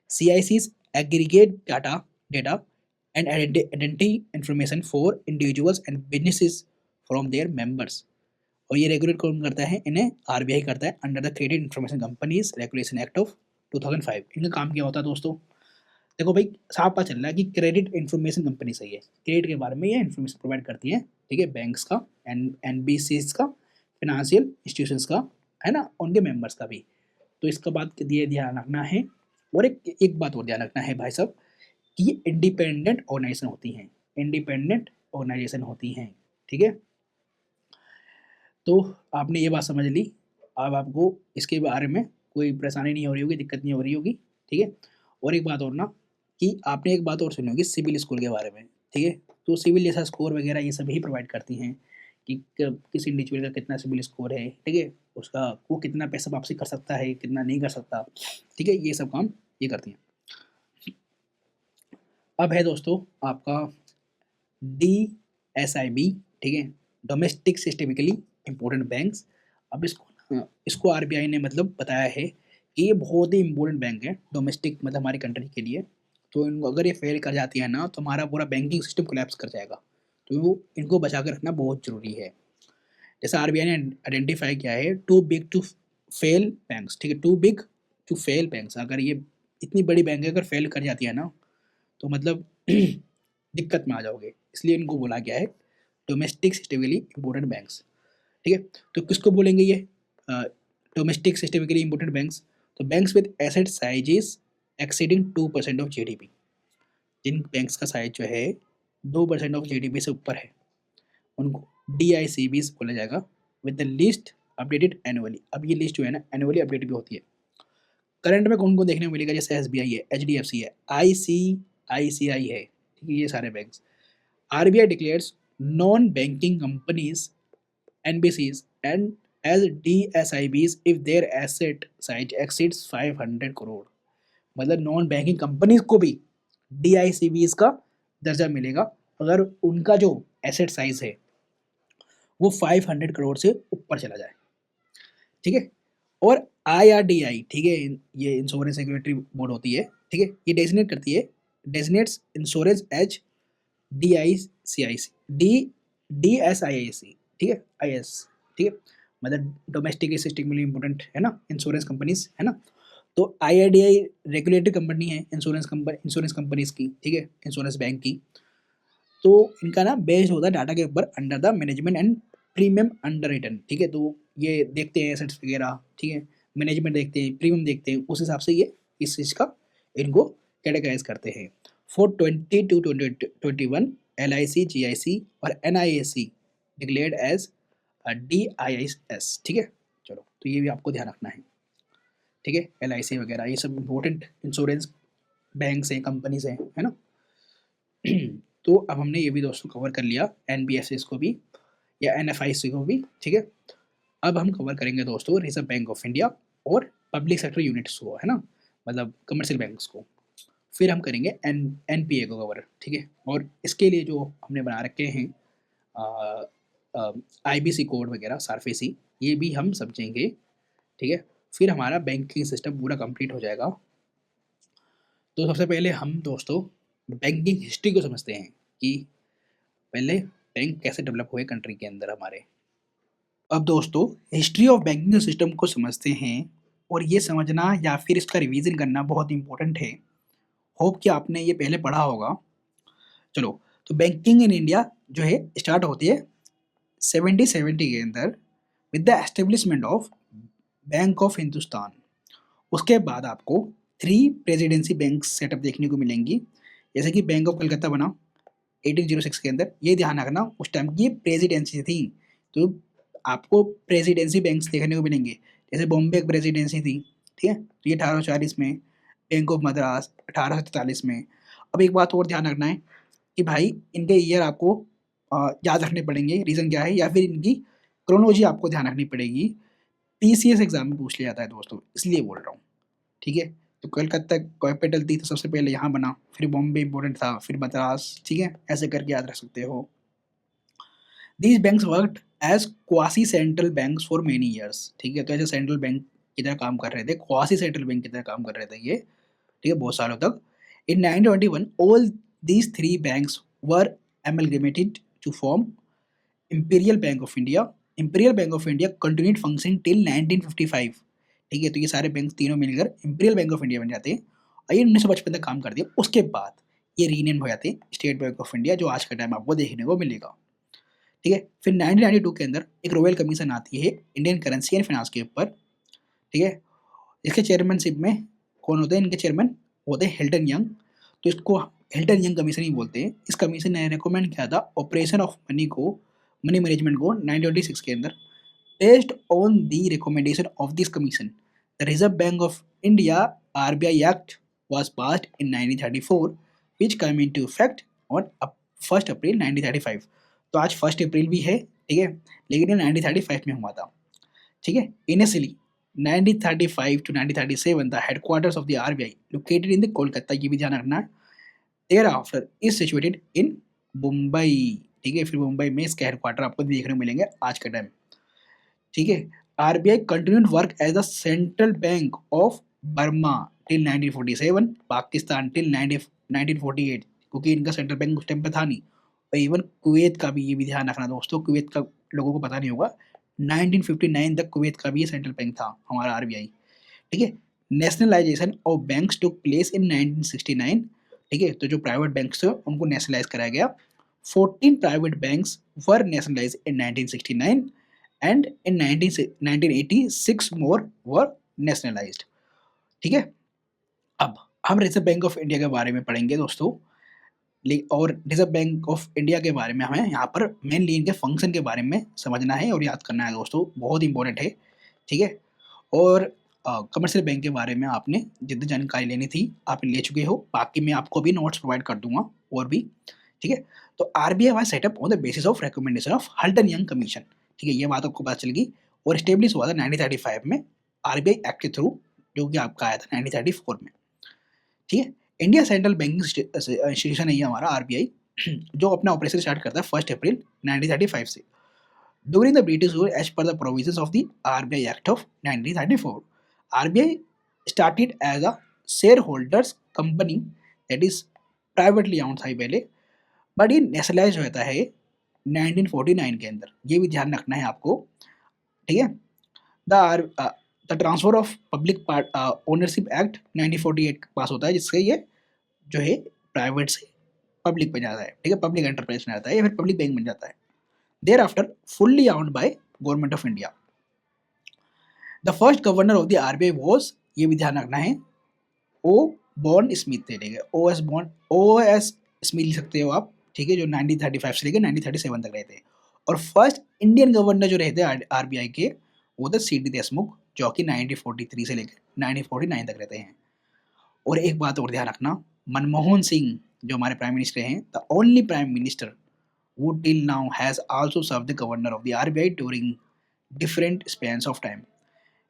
CICs aggregate data and identity information for individuals and businesses from their members। और ये रेगुलेट कौन करता है, इन्हें RBI करता है under the credit information companies regulation act of 2005। इनका काम क्या होता है दोस्तों, देखो भाई साफ पता चल रहा है कि क्रेडिट इंफॉर्मेशन कंपनी सही है, क्रेडिट के बारे में ये इन्फॉर्मेशन प्रोवाइड करती है, ठीक है, बैंक्स का, NBCs का, फिनेंशियल इंस्टीट्यूशंस का, है ना, उनके मेंबर्स का भी। तो इसका बात ये ध्यान रखना है। और एक बात और ध्यान रखना है भाई साहब कि ये इंडिपेंडेंट ऑर्गेनाइजेशन होती हैं, इंडिपेंडेंट ऑर्गेनाइजेशन होती हैं, ठीक है। तो आपने ये बात समझ ली, अब आपको इसके बारे में कोई परेशानी नहीं हो रही होगी, दिक्कत नहीं हो रही होगी, ठीक है। और एक बात और ना, कि आपने एक बात और सुनी होगी सिविल स्कोर के बारे में, ठीक है। तो सिविल जैसा स्कोर वगैरह ये सभी प्रोवाइड करती हैं कि किस इंडिविजुअल का कितना सिविल स्कोर है, ठीक है, उसका वो कितना पैसा वापसी कर सकता है, कितना नहीं कर सकता, ठीक है, ये सब काम ये करती हैं। अब है दोस्तों आपका DSIB, ठीक है, डोमेस्टिक सिस्टेमिकली इम्पोर्टेंट बैंक्स। अब इसको RBI ने मतलब बताया है कि ये बहुत ही इम्पोर्टेंट बैंक है डोमेस्टिक, मतलब हमारी कंट्री के लिए। तो इनको अगर ये फेल कर जाती है ना, तो हमारा पूरा बैंकिंग सिस्टम कोलैप्स कर जाएगा, तो वो इनको बचा कर रखना बहुत जरूरी है। जैसे RBI ने आइडेंटिफाई किया है too big to fail banks, ठीक है, too big to fail banks. अगर ये इतनी बड़ी बैंक है, अगर फेल कर जाती है ना, तो मतलब दिक्कत में आ जाओगे, इसलिए इनको बोला गया है डोमेस्टिक सिस्टेमिकली इम्पोर्टेंट बैंक्स, ठीक है। तो किसको बोलेंगे ये डोमेस्टिक सिस्टेमिकली इम्पोर्टेंट बैंक्स, तो banks with asset sizes exceeding 2% of GDP। जिन बैंक्स का साइज जो है 2% ऑफ GDP से ऊपर है, उनको DICBs बोला जाएगा, with the list updated annually. अब ये लिस्ट जो है ना एनुअली अपडेट भी होती है। करंट में कौन कौन देखने को मिलेगा, जैसे SBI है, HDFC है, ICICI है, ठीक है, ये सारे banks. RBI declares non banking companies NBCs and as DSIBs if their asset size exceeds 500 crore. मतलब नॉन बैंकिंग कंपनीज को भी DICBs का दर्जा मिलेगा अगर उनका जो एसेट साइज है वो 500 करोड़ से ऊपर चला जाए, ठीक है। और IRDI, ठीक है, ये इंश्योरेंस रेगुलेटरी बोर्ड होती है, ठीक है, ये डेजिग्नेट करती है, डेजिग्नेट्स इंश्योरेंस एज DSIAC, ठीक है, IS, ठीक है, मतलब डोमेस्टिक सिस्टम इम्पोर्टेंट है ना, इंश्योरेंस कंपनीज है ना। तो IRDI रेगुलेटरी कंपनी है इंश्योरेंस कंपनीज की, ठीक है, इंश्योरेंस बैंक की। तो इनका ना बेस्ड होता है डाटा के ऊपर under the management and premium under return, ठीक है। तो ये देखते हैं एसेट्स वगैरह, ठीक है, मैनेजमेंट देखते हैं, प्रीमियम देखते हैं, उस हिसाब से ये इस चीज़ का इनको कैटेगराइज करते हैं। फॉर 20 to 2021 LIC, GIC और NIAC डिक्लेयर्ड एज DIS, ठीक है। चलो, तो ये भी आपको ध्यान रखना है, ठीक है। LIC वगैरह ये सब इम्पोर्टेंट इंश्योरेंस बैंक्स हैं, कंपनीज हैं, है ना। तो अब हमने ये भी दोस्तों कवर कर लिया NBFCs को भी या NFIs को भी, ठीक है। अब हम कवर करेंगे दोस्तों रिजर्व बैंक ऑफ इंडिया और पब्लिक सेक्टर यूनिट्स को, है ना, मतलब कमर्शियल बैंक्स को। फिर हम करेंगे NPA को कवर, ठीक है। और इसके लिए जो हमने बना रखे हैं IBC कोड वगैरह, सारफेसी, ये भी हम समझेंगे, ठीक है। फिर हमारा बैंकिंग सिस्टम पूरा कंप्लीट हो जाएगा। तो सबसे पहले हम दोस्तों बैंकिंग हिस्ट्री को समझते हैं कि पहले बैंक कैसे डेवलप हुए कंट्री के अंदर हमारे। अब दोस्तों हिस्ट्री ऑफ बैंकिंग सिस्टम को समझते हैं, और ये समझना या फिर इसका रिवीजन करना बहुत इंपॉर्टेंट है। होप कि आपने ये पहले पढ़ा होगा। चलो, तो बैंकिंग इन इंडिया जो है स्टार्ट होती है 1770 के अंदर with the establishment of bank of Hindustan. उसके बाद आपको 3 प्रेसिडेंसी बैंक सेटअप देखने को मिलेंगी, जैसे कि बैंक ऑफ कलकत्ता बना 1806 के अंदर। ये ध्यान रखना उस टाइम की प्रेसिडेंसी थी, तो आपको प्रेसिडेंसी बैंक्स देखने को मिलेंगे, जैसे बॉम्बे एक प्रेसिडेंसी थी, ठीक है, तो ये 1840 में, बैंक ऑफ मद्रास 1843 में। अब एक बात और ध्यान रखना है कि भाई इनके ईयर आपको याद रखने पड़ेंगे, रीज़न क्या है, या फिर इनकी क्रोनोलॉजी आपको ध्यान रखनी पड़ेगी। पीसीएस एग्जाम में पूछ लिया जाता है दोस्तों, इसलिए बोल रहा हूँ, ठीक है। तो कलकत्ता कैपिटल थी तो सबसे पहले यहाँ बना, फिर बॉम्बे इंपॉर्टेंट था, फिर मद्रास, ठीक है, ऐसे करके याद रख सकते हो। These banks worked as quasi central banks for many years, ठीक है, तो ऐसे सेंट्रल बैंक की तरह काम कर रहे थे, क्वासी सेंट्रल बैंक की तरह काम कर रहे थे ये, ठीक है, बहुत सालों तक। इन 1921 all these 3 banks were amalgamated to form Imperial Bank of India. Imperial Bank of India continued functioning till 1955, ठीक है, तो ये सारे बैंक तीनों मिलकर इंपीरियल बैंक ऑफ इंडिया बन जाते हैं, और ये 1955 तक काम करते हैं। उसके बाद ये रीनेम हो जाते हैं स्टेट बैंक ऑफ इंडिया, जो आज का टाइम आपको देखने को मिलेगा, ठीक है। फिर 1992 के अंदर एक रॉयल कमीशन आती है इंडियन करेंसी एंड फाइनेंस के ऊपर, ठीक है। इसके चेयरमैनशिप में कौन होते हैं, इनके चेयरमैन होते हैं हिल्टन यंग, तो इसको हिल्टन यंग कमीशन ही बोलते हैं। इस कमीशन ने रिकमेंड किया था ऑपरेशन ऑफ मनी मैनेजमेंट को 1926 के अंदर। Based on the recommendation of this commission, the reserve bank of India RBI act was passed in 1934 which come into effect on 1 April 1935। तो आज 1 अप्रैल भी है, ठीक है, लेकिन ये 1935 में हुआ था, ठीक है। Initially 1935 to 1937 the headquarters of the RBI located in the Kolkata, ये भी ध्यान रखना है। Thereafter is situated in Mumbai, ठीक है, फिर मुंबई में इसके हेडक्वार्टर आपको देखने को मिलेंगे आज के टाइम, ठीक है। RBI continued work as the central bank of Burma till 1947, Pakistan till 1948, क्योंकि इनका सेंट्रल बैंक उस टाइम पे था नहीं। और इवन कुवैत का भी, ये भी ध्यान रखना दोस्तों, कुवैत का लोगों को पता नहीं होगा, 1959 तक कुवैत का भी ये सेंट्रल बैंक था हमारा आरबीआई, ठीक है। Nationalisation of banks took place in 1969, ठीक है, तो जो प्राइवेट बैंक्स थे उनको नेशनलाइज कराया गया। 14 private banks were nationalise in 1969 and in 1986 more were nationalised, ठीक है। अब हम रिजर्व बैंक ऑफ इंडिया के बारे में पढ़ेंगे दोस्तों, और रिजर्व बैंक ऑफ इंडिया के बारे में हमें यहाँ पर मेनली इनके फंक्शन के बारे में समझना है और याद करना है दोस्तों, बहुत इंपॉर्टेंट है, ठीक है। और कमर्शियल बैंक के बारे में आपने जितनी जानकारी लेनी थी आपने ले चुके हो, बाकी मैं आपको भी नोट्स प्रोवाइड कर दूंगा और भी, ठीक है। तो RBI was set up on the basis of recommendation of Hilton Young commission, ठीक है, ये बात आपको पता चलेगी। और स्टेब्लिश हुआ था 1935 में आरबीआई एक्ट के थ्रू, जो कि आपका आया था 1934 में, ठीक है। इंडिया सेंट्रल बैंकिंग इंस्टीट्यूशन है ये हमारा आरबीआई, जो अपना ऑपरेशन स्टार्ट करता है 1 अप्रैल 1935 से। During the British rule as पर the provisions of the RBI act of 1934, RBI started as a shareholders company, that is privately owned था पहले, बट ये नेशनलाइज होता है 1949 के अंदर, ये भी ध्यान रखना है आपको, ठीक है। The transfer of public ownership act 1948 पास होता है, जिससे ये जो है प्राइवेट से पब्लिक बन जाता है, ठीक है, पब्लिक एंटरप्राइज में आता है या फिर पब्लिक बैंक बन जाता है। Thereafter fully owned by government of India. The first governor of the RBI was, ये भी ध्यान रखना है, ओ बॉर्न स्मिथ थे, ठीक है, ओ एस स्मिथ लिख सकते हो आप, ठीक है, जो 1935 से लेकर 1937 तक रहे थे। और फर्स्ट इंडियन गवर्नर जो रहे थे आरबीआई के, वो थे सीडी देशमुख, जो कि 1943 से लेकर 1949 तक रहते हैं। और एक बात और ध्यान रखना, मनमोहन सिंह जो हमारे प्राइम मिनिस्टर हैं, the only prime minister who till now has also served the governor of the RBI during different spans of time.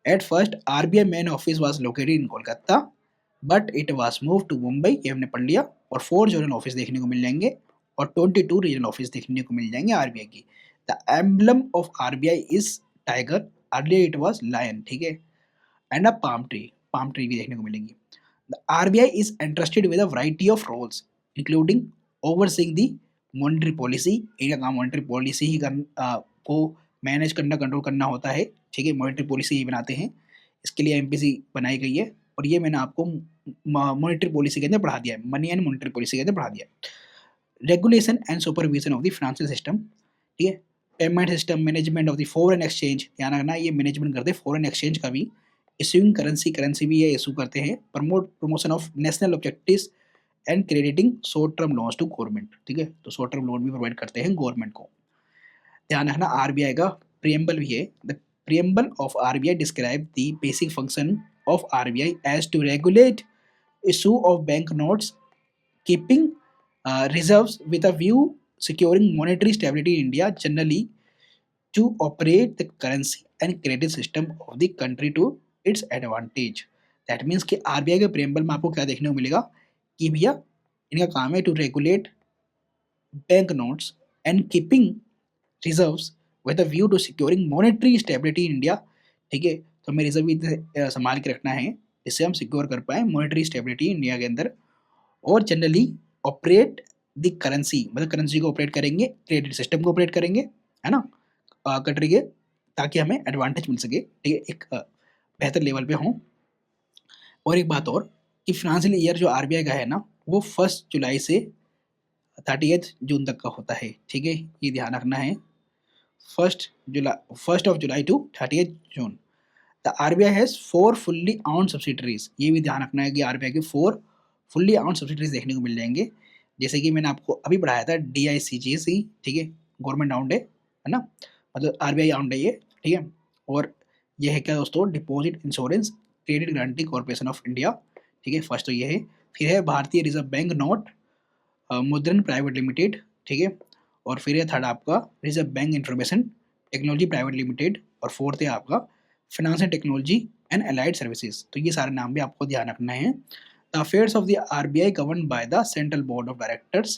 At first, RBI main office was located in Kolkata, but it was moved to Mumbai, ये हमने पढ़ लिया। और 4 zonal office देखने को मिल जाएंगे और 22 regional office देखने को मिल जाएंगे आरबीआई की। The emblem of RBI is tiger, earlier it was lion, ठीक है, एंड अ पाम ट्री भी देखने को मिलेंगी। The RBI is entrusted with a variety of roles, including overseeing the monetary policy, इनका काम मॉनेटरी पॉलिसी ही को मैनेज करना, कंट्रोल करना होता है, ठीक है, मॉनेटरी पॉलिसी ही बनाते हैं, इसके लिए एमपीसी बनाई गई है। और ये मैंने आपको मॉनेटरी पॉलिसी के अंदर पढ़ा दिया है, मनी एंड मॉनेटरी पॉलिसी के अंदर पढ़ा दिया है। Regulation and supervision of the financial system, ठीक है, payment system, management of the foreign exchange, ध्यान रखना ये मैनेजमेंट करते हैं फॉरेन एक्सचेंज का भी, इशूइंग करेंसी, करेंसी भी ये इशू करते हैं, promotion of national objectives and crediting short term loans to government, ठीक है, तो शॉर्ट टर्म लोन भी प्रोवाइड करते हैं गवर्नमेंट को। ध्यान रखना आरबीआई का प्रियम्बल भी है, the preamble of RBI describe the basic function of RBI as to regulate issue of bank notes, keeping reserves with a view securing monetary stability in India, generally to operate the currency and credit system of the country to its advantage. That means कि RBI के preamble में आपको क्या देखने को मिलेगा कि भैया इनका काम है to regulate bank notes and keeping reserves with a view to securing monetary stability in India, ठीक है, तो हमें रिजर्व भी संभाल के रखना है जिससे हम सिक्योर कर पाए मॉनेटरी स्टेबिलिटी इंडिया के अंदर, और जनरली ऑपरेट द करेंसी, मतलब करेंसी को ऑपरेट करेंगे, क्रेडिट सिस्टम को ऑपरेट करेंगे, है ना, कंट्री के, ताकि हमें एडवांटेज मिल सके, ठीक है, एक बेहतर लेवल पे हों। और एक बात और कि फाइनेंशियल ईयर जो आरबीआई का है ना वो 1 जुलाई से 30 जून तक का होता है, ठीक है, ये ध्यान रखना है, 1 to 30 June. The RBI has 4 fully owned subsidiaries, ये भी ध्यान रखना है कि आरबीआई के 4 फुल्ली owned सब्सिडरीज देखने को मिल जाएंगे, जैसे कि मैंने आपको अभी पढ़ाया था डीआईसीजीसी, ठीक है, गवर्नमेंट आउंड है ना, मतलब आरबीआई आउंड है ये, ठीक है, और ये है क्या दोस्तों, deposit insurance credit guarantee corporation of India, ठीक है, फर्स्ट तो ये है, फिर है भारतीय रिजर्व बैंक नोट मुद्रण प्राइवेट लिमिटेड, ठीक है, और फिर है थर्ड आपका reserve bank information technology private limited, और फोर्थ है आपका financial technology and allied services, तो ये सारे नाम भी आपको ध्यान रखना है। The affairs of the RBI govern by the central board of directors,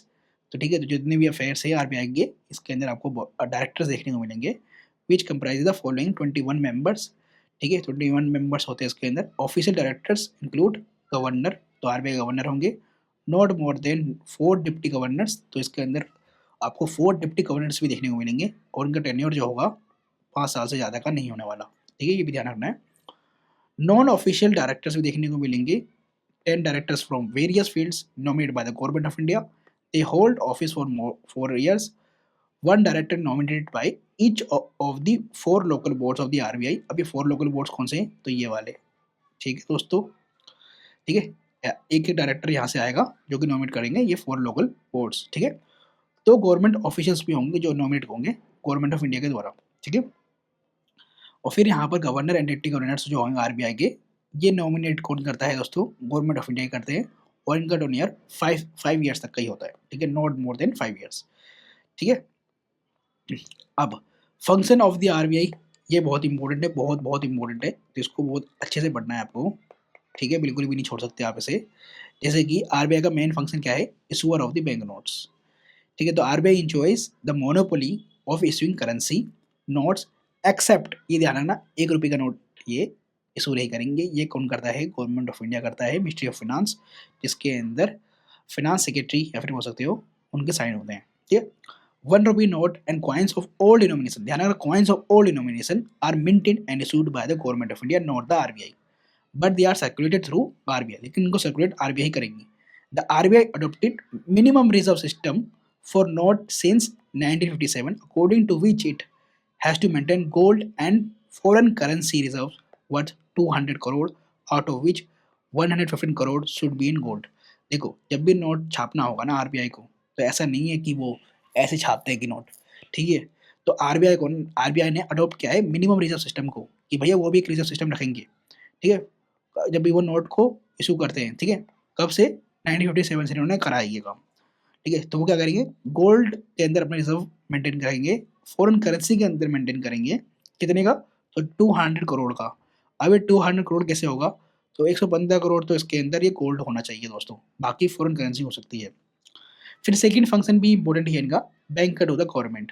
तो ठीक है, तो जितने भी अफेयर्स है आरबीआई के इसके अंदर आपको डायरेक्टर्स देखने को मिलेंगे, विच कंप्राइज द फॉलोइंग 21 मेंबर्स, ठीक है, 21 मेंबर्स होते हैं इसके अंदर। ऑफिशियल डायरेक्टर्स इंक्लूड गवर्नर, तो आरबीआई गवर्नर होंगे, not more than 4 deputy governors, तो इसके अंदर आपको 4 डिप्टी गवर्नर्स भी देखने को मिलेंगे, और उनका टेन्योर जो होगा 5 साल से ज़्यादा का नहीं होने वाला, ठीक है, ये भी ध्यान रखना है। नॉन ऑफिशियल डायरेक्टर्स भी देखने को मिलेंगे, 10 directors from various fields nominated by the government of India, they hold office for 4 years, 1 director nominated by each of the 4 local boards of the RBI. अब ये 4 लोकल बोर्ड्स कौन से हैं, तो ये वाले, ठीक है दोस्तों, ठीक है, एक एक डायरेक्टर यहाँ से आएगा जो कि नॉमिनेट करेंगे ये 4 लोकल बोर्ड्स, ठीक है, तो गवर्नमेंट ऑफिशियल्स भी होंगे जो नॉमिनेट होंगे गवर्नमेंट ऑफ इंडिया के द्वारा, ठीक है, और फिर यहाँ पर गवर्नर एंड डिप्टी गवर्नर्स जो होंगे आरबीआई के, ये नॉमिनेट कौन करता है दोस्तों, गवर्नमेंट ऑफ इंडिया करते हैं, और इनका टेन्योर 5 ईयर्स तक का ही होता है, ठीक है, नॉट मोर देन 5 ईयर्स, ठीक है। अब फंक्शन ऑफ द आरबीआई, ये बहुत इंपॉर्टेंट है, बहुत बहुत इंपॉर्टेंट है, तो इसको बहुत अच्छे से पढ़ना है आपको, ठीक है, बिल्कुल भी नहीं छोड़ सकते आप इसे। जैसे कि आरबीआई का मेन फंक्शन क्या है, issuer of the bank notes, ठीक है, तो RBI enjoys the monopoly of issuing currency notes except, ये ध्यान रखना, 1 रुपये का नोट ये इशू नहीं करेंगे, ये कौन करता है, गवर्नमेंट ऑफ इंडिया करता है, मिनिस्ट्री ऑफ फाइनेंस, जिसके अंदर फाइनेंस सेक्रेटरी या फिर बोल सकते हो उनके साइन होते हैं, ठीक है। 1 rupee note and coins of all denomination, ध्यान रखना, coins of all denomination are minted and issued by the government of India, not the RBI, but they are circulated through RBI, लेकिन इनको circulate RBI करेंगे। The RBI adopted minimum reserve system for note since 1957, according to which it has to maintain gold and foreign currency reserves worth 200 crore, out of which 115 crore should be in gold। देखो जब भी note छापना होगा ना RBI को, तो ऐसा नहीं है कि वो ऐसे छापते हैं कि नोट, ठीक है, तो आरबीआई ने अडॉप्ट किया है मिनिमम रिजर्व सिस्टम को, कि भैया वो भी एक रिजर्व सिस्टम रखेंगे, ठीक है, जब भी वो नोट को इशू करते हैं, ठीक है, कब से 1957 से इन्होंने करा है ये काम, ठीक है, तो वो क्या करेंगे, गोल्ड के अंदर अपना रिजर्व मेंटेन करेंगे, फॉरेन करेंसी के अंदर मेंटेन करेंगे, कितने का, तो 200 करोड़ का। अब ये 200 करोड़ कैसे होगा, तो 115 करोड़ तो इसके अंदर ये गोल्ड होना चाहिए दोस्तों, बाकी फॉरेन करेंसी हो सकती है। फिर सेकंड फंक्शन भी इंपॉर्टेंट है इनका, बैंक टू द गवर्नमेंट,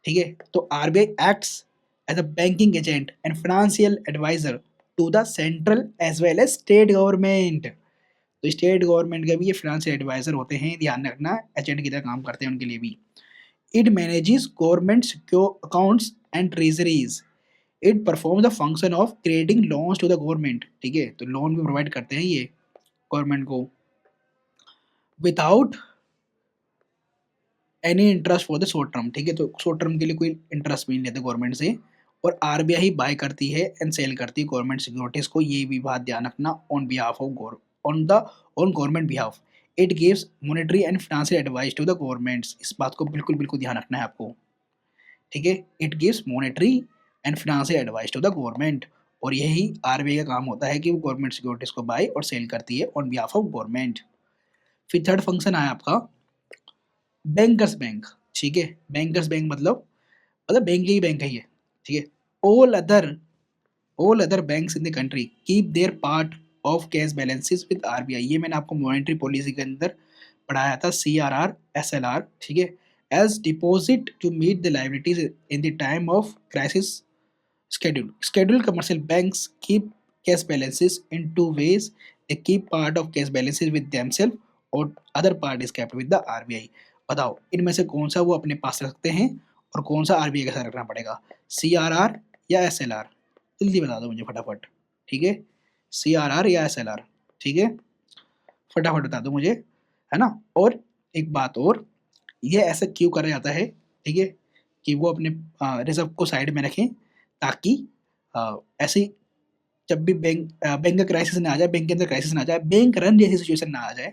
ठीक है, तो RBI acts as a banking agent and financial advisor to the central as well as state government, तो स्टेट गवर्नमेंट के भी ये फाइनेंशियल एडवाइजर होते हैं, ध्यान रखना, एजेंट की तरह काम करते हैं उनके लिए भी। It manages government secure accounts and treasuries, it perform the function of creating loans to the government, ठीक है, तो लोन भी प्रोवाइड करते हैं ये गवर्नमेंट को, without any interest for the short term, ठीक है, तो शॉर्ट टर्म के लिए कोई इंटरेस्ट भी नहीं लेते गवर्नमेंट से। और आरबीआई बाय करती है एंड सेल करती है गवर्नमेंट सिक्योरिटीज को, ये भी बात ध्यान रखना, on behalf of on the on government behalf. It gives monetary and financial advice to the governments, इस बात को बिल्कुल बिल्कुल ध्यान रखना है आपको, ठीक है। It gives monetary and financial advice to the government, और यही आरबीआई का काम होता है कि वो गवर्नमेंट सिक्योरिटीज को बाय और सेल करती है ऑन बिहाफ ऑफ गवर्नमेंट। फिर थर्ड फंक्शन आया आपका बैंकर्स बैंक, ठीक है। बैंकर्स बैंक मतलब बैंक ही बैंक है ये, ठीक है। All other all other banks in the country keep their part of cash balances with RBI, ये मैंने आपको मॉनेटरी पॉलिसी के अंदर पढ़ाया था, सीआरआर एसएलआर, ठीक है। As deposit to meet the liabilities in the time of crisis scheduled commercial banks keep cash balances in two ways, they keep part of cash balances with themselves और other part is kept with the RBI। बताओ इनमें से कौन सा वो अपने पास रखते हैं और कौन सा आरबीआई के साथ रखना पड़ेगा, सीआरआर या एसएलआर, जल्दी बता दो मुझे फटाफट, ठीक है। सीआरआर या एसएलआर, ठीक है, फटाफट बता दो मुझे, है ना। और एक बात और, ये ऐसा क्यों करा जाता है, ठीक है, कि वो अपने रिजर्व को साइड में रखें ताकि ऐसे जब भी बैंक का क्राइसिस ना आ जाए, बैंक के अंदर क्राइसिस ना आ जाए, बैंक रन जैसी सिचुएशन ना आ जाए,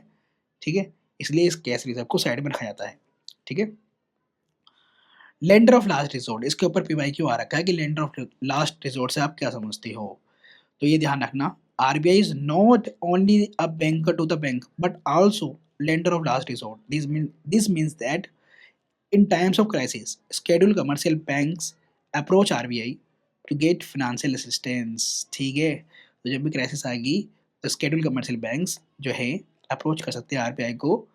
ठीक है, इसलिए इस कैश रिजर्व को साइड में रखा जाता है, ठीक है। लेंडर ऑफ लास्ट रिसोर्ट, इसके ऊपर पीवाई क्यों आ रखा है कि लेंडर ऑफ लास्ट रिसोर्ट से आप क्या समझते हो, तो ये ध्यान रखना, RBI is not only a banker to the bank but also lender of last resort, this means that in times of crisis, scheduled commercial banks approach RBI to get financial assistance, ठीक है। तो जब भी crisis आएगी तो scheduled commercial banks जो है approach कर सकते हैं आरबीआई को,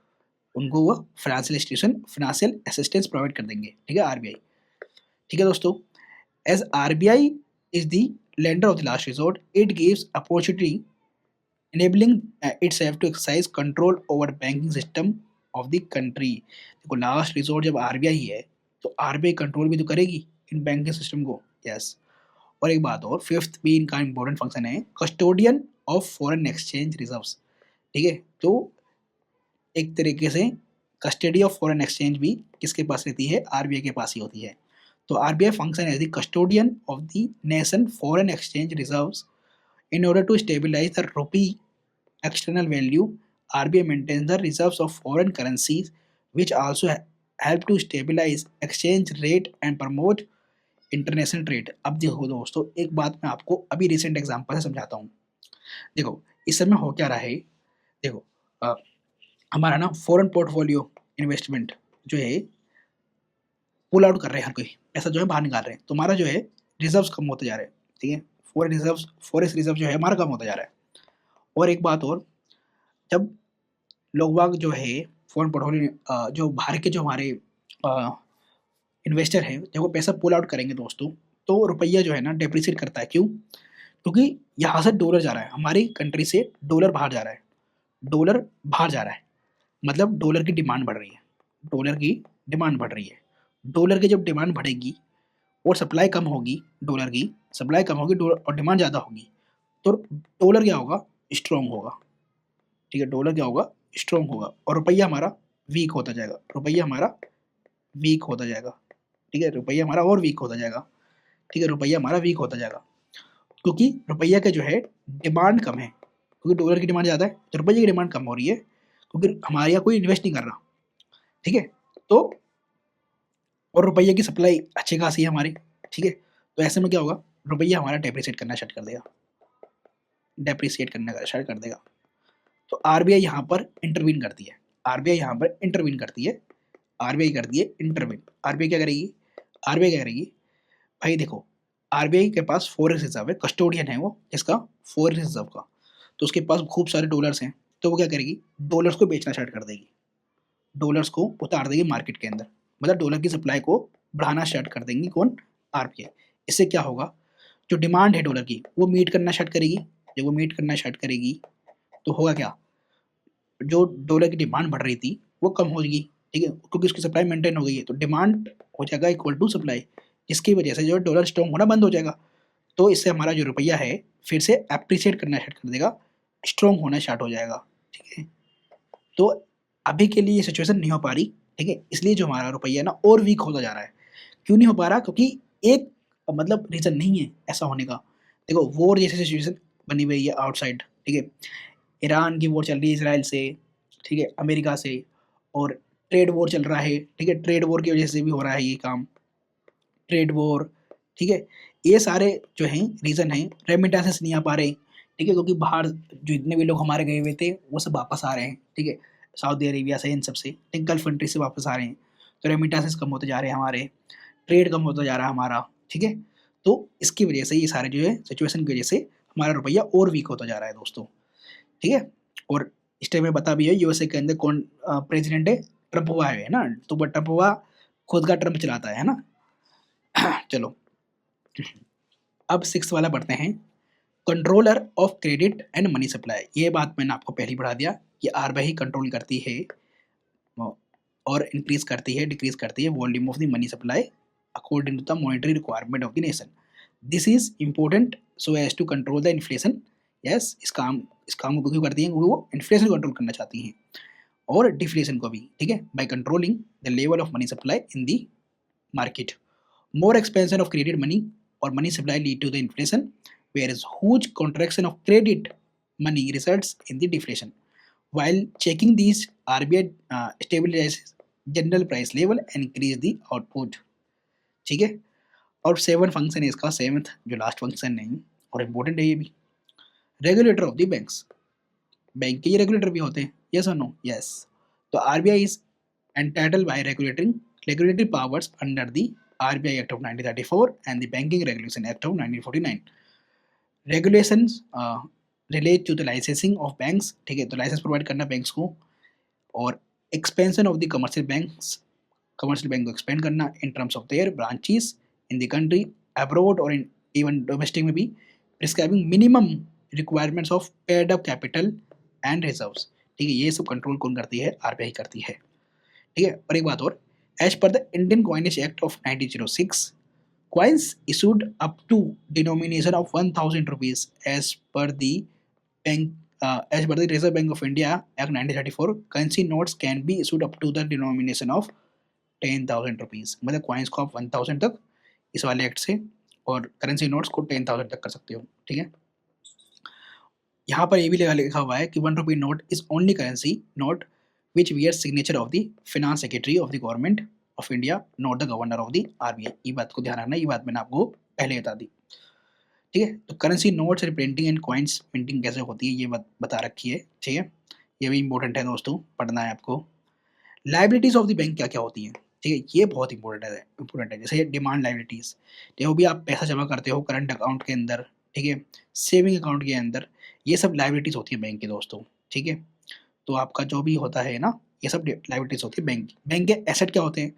उनको वो फाइनेंशियल असिस्टेंस प्रोवाइड कर देंगे, ठीक है, आरबीआई, ठीक है दोस्तों। As RBI is the lender of the last resort, it gives opportunity enabling itself to exercise control over banking system of the country। देखो लास्ट रिसोर्ट जब आरबीआई है तो आरबीआई कंट्रोल भी तो करेगी इन बैंकिंग सिस्टम को, yes. और एक बात और, फिफ्थ भी इनका इंपॉर्टेंट फंक्शन है, custodian of foreign exchange reserves, ठीक है। तो एक तरीके से कस्टडी ऑफ फॉरेन एक्सचेंज भी किसके पास रहती है, आरबीआई के पास ही होती है। तो RBI function as the custodian of the nation foreign exchange reserves in order to stabilize the rupee external value, RBI maintains the reserves of foreign currencies, which also help to stabilize exchange rate and promote international trade। अब देखो दोस्तों, एक बात मैं आपको अभी recent example से समझाता हूँ। देखो इस समय हो क्या रहा है, देखो हमारा ना फॉरेन पोर्टफोलियो इन्वेस्टमेंट जो है पुल आउट कर रहे हैं, हर कोई पैसा जो है बाहर निकाल रहे हैं, तुम्हारा जो है रिजर्व्स कम होते जा रहे हैं, ठीक है। फॉरेस्ट रिजर्व जो है हमारा कम होता जा रहा है। और एक बात और, जब लोग बाग जो है फॉरेन पोर्टफोलियो जो बाहर के जो हमारे इन्वेस्टर हैं जब वो पैसा पुल आउट करेंगे दोस्तों, तो रुपया जो है ना डेप्रिसिएट करता है, क्यों, क्योंकि यहाँ से डॉलर जा रहा है, हमारी कंट्री से डॉलर बाहर जा रहा है, डॉलर बाहर जा रहा है, मतलब डॉलर की डिमांड बढ़ रही है, डॉलर की डिमांड बढ़ रही है। डॉलर की जब डिमांड बढ़ेगी और सप्लाई कम होगी, डॉलर की सप्लाई कम होगी और डिमांड ज़्यादा होगी, तो डॉलर क्या होगा, स्ट्रॉन्ग होगा, ठीक है, डॉलर क्या होगा, स्ट्रॉन्ग होगा, और रुपया हमारा वीक होता जाएगा, रुपया हमारा वीक होता जाएगा, ठीक है, रुपया हमारा और वीक होता जाएगा, ठीक है, रुपया हमारा वीक होता जाएगा, क्योंकि रुपया का जो है डिमांड कम है, क्योंकि डॉलर की डिमांड ज़्यादा है तो रुपये की डिमांड कम हो रही है, क्योंकि हमारे यहाँ कोई इन्वेस्ट नहीं कर रहा, ठीक है। तो और रुपये की सप्लाई अच्छी खासी है हमारी, ठीक है, तो ऐसे में क्या होगा, रुपया हमारा डेप्रिसिएट करना स्टार्ट कर देगा, डेप्रिसिएट करना स्टार्ट कर देगा। तो आरबीआई यहाँ पर इंटरवीन करती है, आरबीआई यहाँ पर इंटरवीन करती है, आरबीआई करती है इंटरवीन। आरबीआई क्या करेगी, आरबीआई क्या करेगी, भाई देखो आरबीआई के पास फॉरेक्स रिजर्व है, कस्टोडियन है वो इसका, फॉरेक्स रिजर्व का, तो उसके पास खूब सारे डॉलर्स हैं, तो वो क्या करेगी, डॉलर्स को बेचना स्टार्ट कर देगी, डॉलर्स को उतार देगी मार्केट के अंदर, मतलब डॉलर की सप्लाई को बढ़ाना स्टार्ट कर देंगी कौन, आरबीआई। इससे क्या होगा, जो डिमांड है डॉलर की वो मीट करना स्टार्ट करेगी, जब वो मीट करना स्टार्ट करेगी तो होगा क्या, जो डॉलर की डिमांड बढ़ रही थी वो कम होगी, ठीक है, क्योंकि उसकी सप्लाई मेंटेन हो गई है, तो डिमांड हो जाएगा इक्वल टू सप्लाई, इसकी वजह से जो डॉलर स्ट्रॉन्ग होना बंद हो जाएगा, तो इससे हमारा जो रुपया है फिर से अप्रिशिएट करना स्टार्ट कर देगा, स्ट्रॉन्ग होना स्टार्ट हो जाएगा, ठीक है। तो अभी के लिए ये सिचुएशन नहीं हो पा रही, ठीक है, इसलिए जो हमारा रुपया है ना और वीक होता जा रहा है। क्यों नहीं हो पा रहा? क्योंकि एक मतलब रीज़न नहीं है ऐसा होने का। देखो वॉर जैसी सिचुएशन बनी हुई है आउटसाइड, ठीक है? ईरान की वॉर चल रही है इज़राइल से, ठीक है? अमेरिका से, और ट्रेड वॉर चल रहा है, ठीक है? ट्रेड वॉर की वजह से भी हो रहा है ये काम, ट्रेड वॉर, ठीक है? ये सारे जो हैं रीज़न हैं, रेमिटेंसेस नहीं आ पा रहे, ठीक है? क्योंकि बाहर जितने भी लोग हमारे गए हुए थे, वो सब वापस आ रहे हैं, ठीक है? सऊदी अरेबिया से, इन सब से, ठीक, गल्फ कंट्री से वापस आ रहे हैं, तो रेमिटेंसेस कम होते जा रहे हैं हमारे, ट्रेड कम होता जा रहा है हमारा, ठीक है? तो इसकी वजह से ये सारे जो है सिचुएशन की वजह से हमारा रुपया और वीक होता जा रहा है दोस्तों, ठीक है? और इस टाइम में पता भी है यूएसए के अंदर कौन प्रेज़िडेंट है? ट्रम्प हुआ है ना? तो वो ट्रम्प हुआ खुद का ट्रम्प चलाता है ना? चलो, अब 6th वाला पढ़ते हैं, controller of credit and money supply. ये बात मैंने आपको पहले ही पढ़ा दिया कि आरबीआई कंट्रोल करती है और इंक्रीज करती है, डिक्रीज करती है volume of the money supply according to the monetary requirement of the nation. This is important so as to control the inflation. Yes, इस काम को क्यों करती हैं? क्योंकि वो इन्फ्लेशन कंट्रोल करना चाहती हैं और डिफ्लेशन को भी, ठीक है? By controlling the level of money supply in the market. More expansion of credit money or money supply lead to the inflation, whereas huge contraction of credit money results in the deflation. While checking these, RBI stabilizes general price level and increase the output. ठीक है? और 7 function है इसका, 7th जो last function नहीं और important है ये भी, regulator of the banks. Bank के ये रेगुलेटर भी होते हैं, यस और नो? यस। तो RBI is entitled by regulatory powers under the RBI Act of 1934 and the Banking Regulation Act of 1949. Regulations relate to the licensing of banks, ठीक है? तो लाइसेंस प्रोवाइड करना बैंक्स को, और expansion of the commercial bank को expand करना in terms of their branches in the country, abroad और in even domestic में भी, prescribing minimum requirements of paid up capital and reserves, ठीक है? ये सब कंट्रोल कौन करती है? आरबीआई करती है, ठीक है? और एक बात और, एज पर the Indian coinage act of 1906, coins issued up to denomination of 1000 rupees as per the as per the Reserve Bank of India Act 1934, currency notes can be issued up to the denomination of 10,000 rupees। मतलब coins को आप 1000 तक इस वाले act से, और currency notes को 10,000 तक कर सकते हो, ठीक है? यहाँ पर ये भी लिखा हुआ है कि 1 rupee note is only currency note which bears signature of the finance secretary of the government of India, not the governor of the RBI। ये बात को ध्यान रखना, ये बात मैंने आपको पहले बता दी, ठीक है? तो currency notes printing and coins printing कैसे होती है ये बात बता रखी है, ठीक है? ये भी इंपॉर्टेंट है दोस्तों, पढ़ना है आपको। लाइबिलिटीज ऑफ द बैंक क्या क्या होती हैं, ठीक है? ये बहुत इंपॉर्टेंट है। जैसे डिमांड लाइबिलिटीज, देखो भी आप पैसा जमा करते हो करंट अकाउंट के अंदर, ठीक है? सेविंग अकाउंट के अंदर, ये सब लाइबिलिटीज होती है बैंक की दोस्तों, ठीक है? तो आपका जो भी होता है ना, ये सब लाइबिलिटीज होती है बैंक की। बैंक के एसेट क्या होते हैं?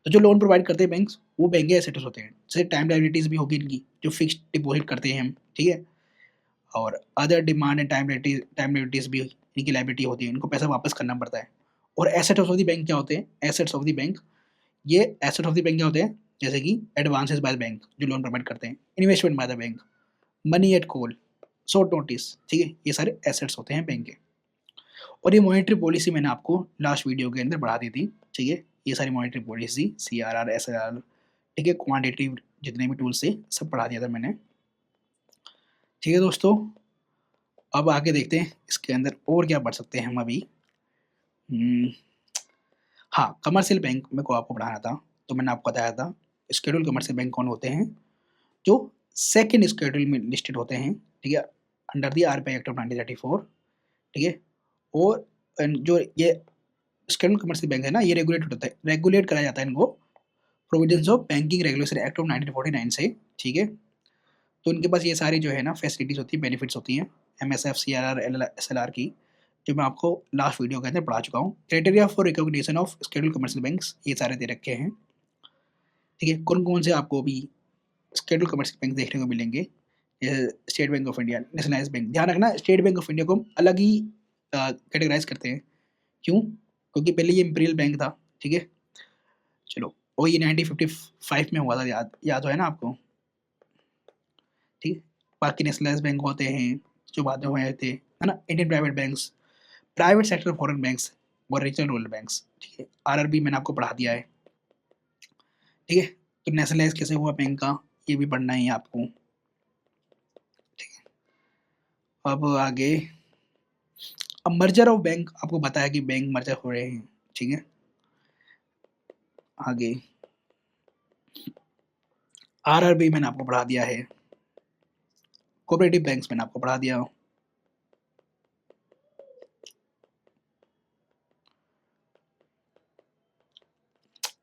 तो जो लोन प्रोवाइड करते हैं बैंक्स, वो बैंक के एसेट्स होते हैं। जैसे टाइम लाइबिलिटीज भी होगी इनकी, जो फिक्स्ड डिपॉजिट करते हैं हम, ठीक है? और other demand and time liabilities भी इनकी लाइबिलिटी होती है, इनको पैसा वापस करना पड़ता है। और एसेट्स ऑफ द बैंक क्या होते हैं? एसेट्स ऑफ द बैंक, ये एसेट्स ऑफ द बैंक क्या होते हैं? जैसे कि एडवांसेस बाय द बैंक, जो लोन प्रोवाइड करते हैं, investment by the bank, money at call, short notice, ठीक है? ये सारे एसेट्स होते हैं बैंक के। और ये मॉनेटरी पॉलिसी मैंने आपको लास्ट वीडियो के अंदर बढ़ा दी थी, ठीक है? ये सारी मॉनेटरी पॉलिसी, सीआरआर, एसएलआर, ठीक है? क्वांटिटेटिव जितने भी टूल्स थे सब पढ़ा दिया था मैंने, ठीक है दोस्तों? अब आगे देखते हैं इसके अंदर और क्या पढ़ सकते हैं हम अभी। हाँ, कमर्शियल बैंक मेरे को आपको पढ़ाना था, तो मैंने आपको बताया था शेड्यूल कमर्शियल बैंक कौन होते हैं? जो सेकंड शेड्यूल में लिस्टेड होते हैं, ठीक है? Under the RBI act of 1934, ठीक है? और जो ये शेड्यूल कमर्शियल बैंक है ना, ये रेगुलेट कराया जाता है इनको provisions of banking regulation act of 1949 से, ठीक है? तो इनके पास ये सारी जो है ना फैसिलिटीज होती है, बेनिफिट्स होती हैं, एमएसएफ, सीआरआर, एसएलआर की, जो मैं आपको लास्ट वीडियो के अंदर पढ़ा चुका हूँ। Criteria for recognition of schedule commercial banks, ये सारे दे रखे हैं, ठीक है? कौन कौन से आपको भी शेड्यूल कमर्शियल बैंक देखने को मिलेंगे? State bank of India, nationalised bank. ध्यान रखना, स्टेट बैंक ऑफ इंडिया को हम अलग ही कैटेगराइज करते हैं। क्यों? क्योंकि पहले ये इंपीरियल बैंक था, ठीक है? चलो, और ये 1955 में हुआ था, याद है ना आपको, ठीक है? बाकी नेशनलाइज्ड बैंक होते हैं जो बाद में हुए थे, है ना? Indian private banks, private sector foreign banks, और रीजनल रूरल बैंक्स, ठीक है। आरआरबी मैंने आपको पढ़ा दिया है, ठीक है। तो नेशनलाइज कैसे हुआ बैंक का, ये भी पढ़ना है आपको, ठीक है। अब आगे, अब मर्जर ऑफ बैंक आपको बताया कि बैंक मर्जर हो रहे हैं, ठीक है। आगे आरआरबी मैंने आपको पढ़ा दिया है, कोऑपरेटिव बैंक्स मैंने आपको पढ़ा दिया,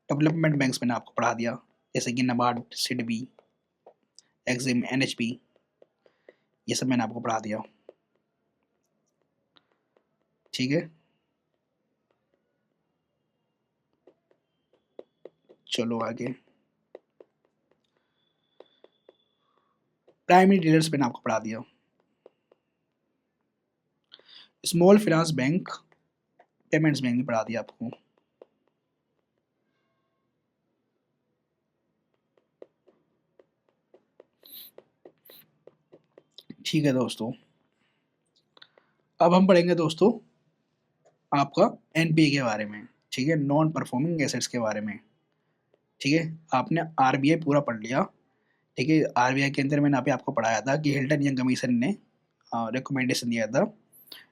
डेवलपमेंट बैंक्स मैंने आपको पढ़ा दिया, जैसे कि नाबार्ड, सिडबी, एक्सिम, एनएचबी, ये सब मैंने आपको पढ़ा दिया, ठीक है। चलो आगे, प्राइमरी डीलर्स मैंने आपको पढ़ा दिया, small finance bank, payments bank भी पढ़ा दिया आपको, ठीक है दोस्तों। अब हम पढ़ेंगे दोस्तों आपका एनपीए के बारे में, ठीक है, नॉन परफॉर्मिंग एसेट्स के बारे में, ठीक है। आपने आरबीआई पूरा पढ़ लिया, ठीक है। आरबीआई के अंदर मैंने अभी आपको पढ़ाया था कि हिल्टन यंग कमीशन ने रिकमेंडेशन दिया था,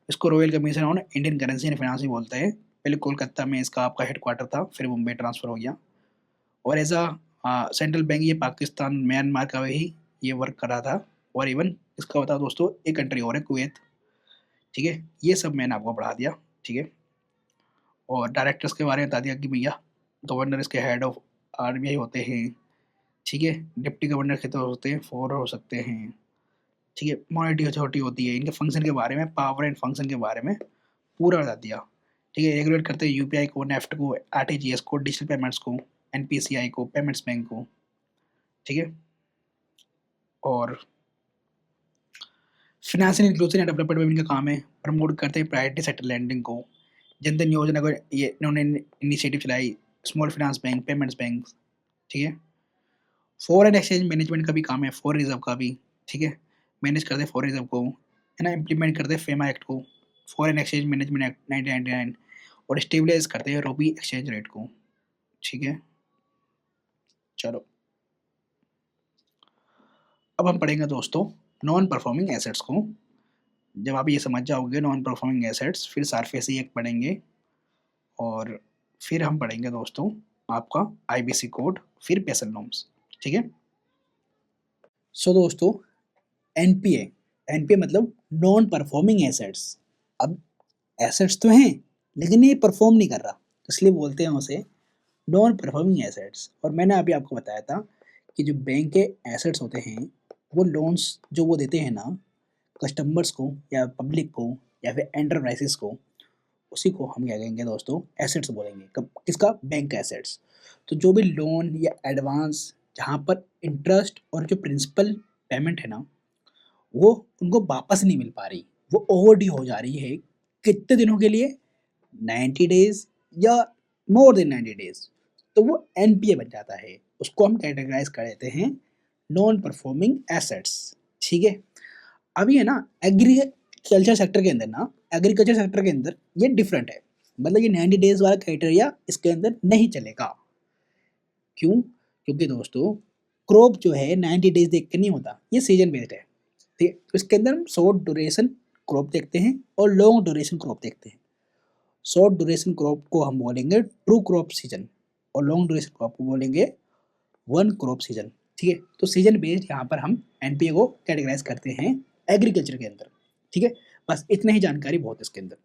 इसको royal commission on Indian currency and finance भी बोलते हैं। पहले कोलकाता में इसका आपका हेडक्वार्टर था, फिर मुंबई ट्रांसफर हो गया, और एज अ सेंट्रल बैंक ये पाकिस्तान, म्यांमार का ही ये वर्क कर रहा था, और इवन इसका बताओ दोस्तों एक कंट्री और है, कुवैत, ठीक है। ये सब मैंने आपको पढ़ा दिया, ठीक है। और डायरेक्टर्स के बारे में बता दिया कि भैया गवर्नर इसके हेड ऑफ आरबीआई होते हैं, ठीक है। डिप्टी गवर्नर के तो होते हैं, 4 हो सकते हैं, ठीक है। मॉनेटरी अथॉरिटी होती है, इनके फंक्शन के बारे में, पावर एंड फंक्शन के बारे में पूरा बता दिया, ठीक है। रेगुलेट करते हैं यूपीआई को, नेफ्ट को, आरटीजीएस को, डिजिटल पेमेंट्स को, एनपीसीआई को, पेमेंट्स बैंक को, ठीक है। और फाइनेंशियल इंक्लूजन एंड डेवलपमेंट में इनका काम है, प्रमोट करते हैं प्रायोरिटी सेक्टर लैंडिंग को, जनधन योजना को ये इन्होंने इनिशिएटिव चलाई, small finance bank, payments bank, ठीक है। फॉरेन एक्सचेंज मैनेजमेंट का भी काम है, फॉरेन रिजर्व का भी, ठीक है। मैनेज करते हैं फॉरेन रिजर्व को, है ना, इम्प्लीमेंट करते हैं फेमा एक्ट को, फॉरेन एक्सचेंज मैनेजमेंट एक्ट 1999, और स्टेबलाइज करते हैं रूपी एक्सचेंज रेट को, ठीक है। चलो अब हम पढ़ेंगे दोस्तों नॉन परफॉर्मिंग एसेट्स को। जब आप ये समझ जाओगे नॉन परफॉर्मिंग एसेट्स, फिर सारफेसी एक पढ़ेंगे, और फिर हम पढ़ेंगे दोस्तों आपका आईबीसी कोड, फिर पेसल नॉर्म्स, ठीक है। सो दोस्तों एनपीए, एनपीए मतलब नॉन परफॉर्मिंग एसेट्स। अब एसेट्स तो हैं लेकिन ये परफॉर्म नहीं कर रहा, तो इसलिए बोलते हैं उसे नॉन परफॉर्मिंग एसेट्स। और मैंने अभी आपको बताया था कि जो बैंक के एसेट्स होते हैं, वो लोन्स जो वो देते हैं ना कस्टमर्स को या पब्लिक को या फिर एंटरप्राइजेस को, उसी को हम क्या कहेंगे दोस्तों, एसेट्स बोलेंगे। कब, किसका, बैंक का एसेट्स। तो जो भी लोन या एडवांस जहाँ पर इंटरेस्ट और जो प्रिंसिपल पेमेंट है ना, वो उनको वापस नहीं मिल पा रही, वो ओवरड्यू हो जा रही है, कितने दिनों के लिए, 90 डेज या मोर देन 90 डेज, तो वो एनपीए बन जाता है, उसको हम कैटेगराइज कर देते हैं नॉन परफॉर्मिंग एसेट्स, ठीक है। अभी है ना एग्रीकल्चर सेक्टर के अंदर ना, एग्रीकल्चर सेक्टर के अंदर ये डिफरेंट है, मतलब ये 90 डेज वाला क्राइटेरिया इसके अंदर नहीं चलेगा। क्यों? क्योंकि दोस्तों क्रॉप जो है 90 डेज देख के नहीं होता, ये सीजन बेस्ड है, ठीक है। तो इसके अंदर हम शॉर्ट ड्यूरेशन क्रॉप देखते हैं और लॉन्ग ड्यूरेशन क्रॉप देखते हैं। शॉर्ट ड्यूरेशन क्रॉप को हम बोलेंगे ट्रू क्रॉप सीजन, और लॉन्ग ड्यूरेशन क्रॉप को बोलेंगे वन क्रॉप सीजन, ठीक है। तो सीजन बेस्ड यहाँ पर हम एनपीए को कैटेगराइज करते हैं एग्रीकल्चर के अंदर, ठीक है। बस इतना ही जानकारी बहुत है इसके अंदर,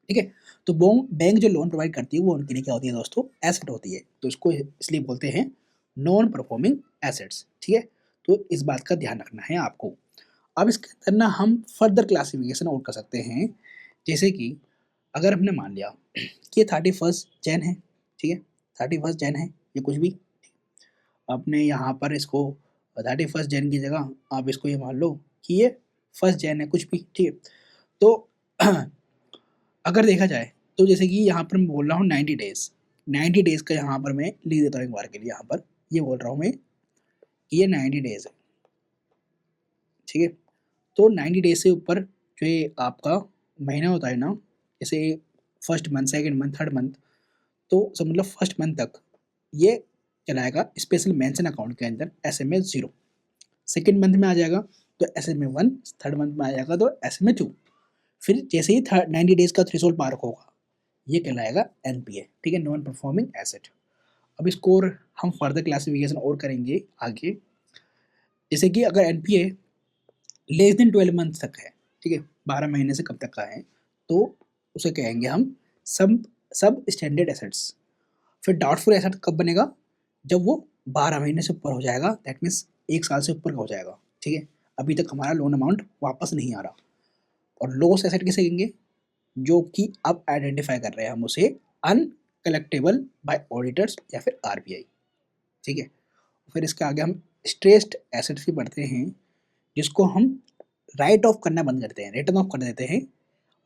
ठीक है। तो बैंक जो लोन प्रोवाइड करती है वो उनके लिए क्या होती है दोस्तों, एसेट होती है, तो इसको इसलिए बोलते हैं नॉन परफॉर्मिंग एसेट्स, ठीक है। तो इस बात का ध्यान रखना है आपको। अब इसके अंदर ना हम फर्दर क्लासिफिकेशन और कर सकते हैं, जैसे कि अगर हमने मान लिया कि 31 जैन है, ठीक है, 31 जैन है, ये कुछ भी, आपने यहाँ पर इसको 31 जैन की जगह आप इसको ये मान लो कि ये 1 जैन है, कुछ भी, ठीक है। तो अगर देखा जाए तो जैसे कि यहाँ पर मैं बोल रहा हूँ 90 डेज, 90 डेज का यहाँ पर मैं लिख देता हूँ एक बार के लिए, यहाँ पर ये बोल रहा हूँ मैं कि ये 90 डेज है, ठीक है। तो 90 डेज से ऊपर जो ये आपका महीना होता है ना, जैसे first month, second month, third month, तो सब मतलब फर्स्ट मंथ तक ये चलाएगा स्पेशल मेंशन अकाउंट के अंदर SMA 0। सेकंड मंथ में आ जाएगा तो SMA 1, थर्ड मंथ में आ जाएगा तो SMA 2। फिर जैसे ही 90 डेज का थ्रेशोल्ड पार होगा ये कहलाएगा NPA, ठीक है, नॉन परफॉर्मिंग एसेट। अब इसको और हम फर्दर क्लासिफिकेशन और करेंगे आगे, जैसे कि अगर NPA लेस देन 12 मंथ तक है, ठीक है, 12 महीने से कब तक का है, तो उसे कहेंगे हम सब सब स्टैंडर्ड एसेट्स। फिर डाउटफुल एसेट कब बनेगा, जब वो 12 महीने से ऊपर हो जाएगा, दैट मीन्स 1 साल से ऊपर का हो जाएगा, ठीक है, अभी तक हमारा लोन अमाउंट वापस नहीं आ रहा। और लॉस एसेट किसे कहेंगे, जो कि अब आइडेंटिफाई कर रहे हैं हम उसे अनकलेक्टेबल बाय ऑडिटर्स या फिर RBI, ठीक है। फिर इसके आगे हम स्ट्रेस्ड एसेट्स भी पढ़ते हैं, जिसको हम राइट ऑफ करना बंद करते हैं, रिटर्न ऑफ कर देते हैं,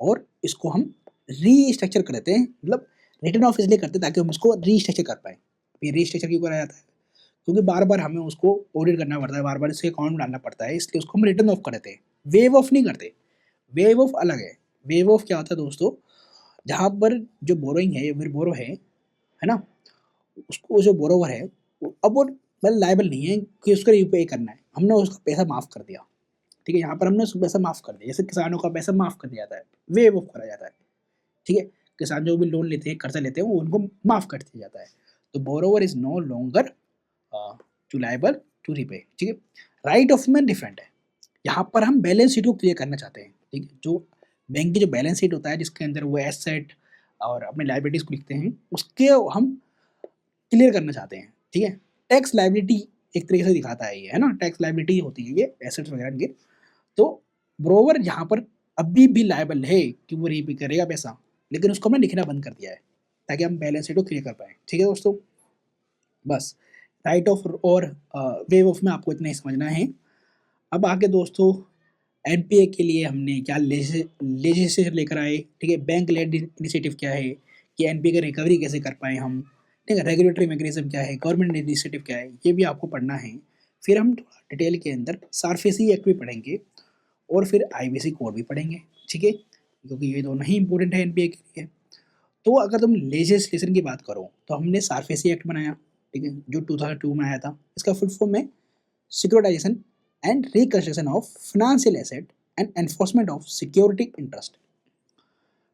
और इसको हम रीस्ट्रक्चर कर देते हैं। मतलब रिटर्न ऑफ इसलिए करते हैं ताकि हम उसको रीस्ट्रक्चर कर पाएँ। ये रीस्ट्रक्चर क्यों कराया जाता है, क्योंकि बार बार हमें उसको ऑडिट करना पड़ता है, बार बार इसके अकाउंट में डालना पड़ता है, इसलिए उसको हम रिटर्न ऑफ कर देते हैं, वेव ऑफ नहीं करते। वेव ऑफ अलग है। वेव ऑफ क्या होता है दोस्तों, जहाँ पर जो बोरोइंग है या फिर बोरो है ना, उसको जो बोरोवर है अब वो मतलब लायबल नहीं है कि उसको रीपे करना है, हमने उसका पैसा माफ़ कर दिया, ठीक है, यहाँ पर हमने उसका पैसा माफ़ कर दिया, जैसे किसानों का पैसा माफ़ कर दिया जाता है, वेव ऑफ करा जाता है, ठीक है। किसान जो भी लोन लेते हैं, कर्जा लेते हैं, वो उनको माफ़ कर दिया जाता है। तो borrower is no longer to liable to repay, ठीक है। राइट ऑफ में डिफरेंट है, यहाँ पर हम बैलेंस शीट को क्लियर करना चाहते हैं, ठीक है। जो बैंक की जो बैलेंस शीट होता है जिसके अंदर वो एसेट और अपने लाइबिलिटीज को लिखते हैं, उसके हम क्लियर करना चाहते हैं, ठीक है। टैक्स लाइबिलिटी एक तरीके से दिखाता है ये, है ना, टैक्स लाइबिलिटी होती है ये एसेट्स वगैरह के। तो ब्रोवर यहाँ पर अभी भी लायबल है कि वो रीपे करेगा पैसा, लेकिन उसको हमने लिखना बंद कर दिया है ताकि हम बैलेंस शीट को क्लियर कर पाएँ, ठीक है दोस्तों। बस राइट ऑफ और वेव ऑफ में आपको इतना ही समझना है। अब आगे दोस्तों NPA के लिए हमने क्या लेजिस्लेशन लेकर आए, ठीक है, बैंक लेड इनिशिएटिव क्या है, कि NPA का रिकवरी कैसे कर पाए हम, ठीक है, रेगुलेटरी मैकेनिज्म क्या है, गवर्नमेंट इनिशिएटिव क्या है, ये भी आपको पढ़ना है। फिर हम थोड़ा डिटेल के अंदर सारफेसी एक्ट भी पढ़ेंगे और फिर IBC कोड भी पढ़ेंगे, ठीक है, क्योंकि ये दोनों ही इंपॉर्टेंट है NPA के लिए। तो अगर तुम लेजिस्लेशन की बात करो तो हमने सारफेसी एक्ट बनाया, ठीक है, जो 2002 में आया था। इसका फुल फॉर्म है securitisation and reconstruction of financial asset and enforcement of security interest.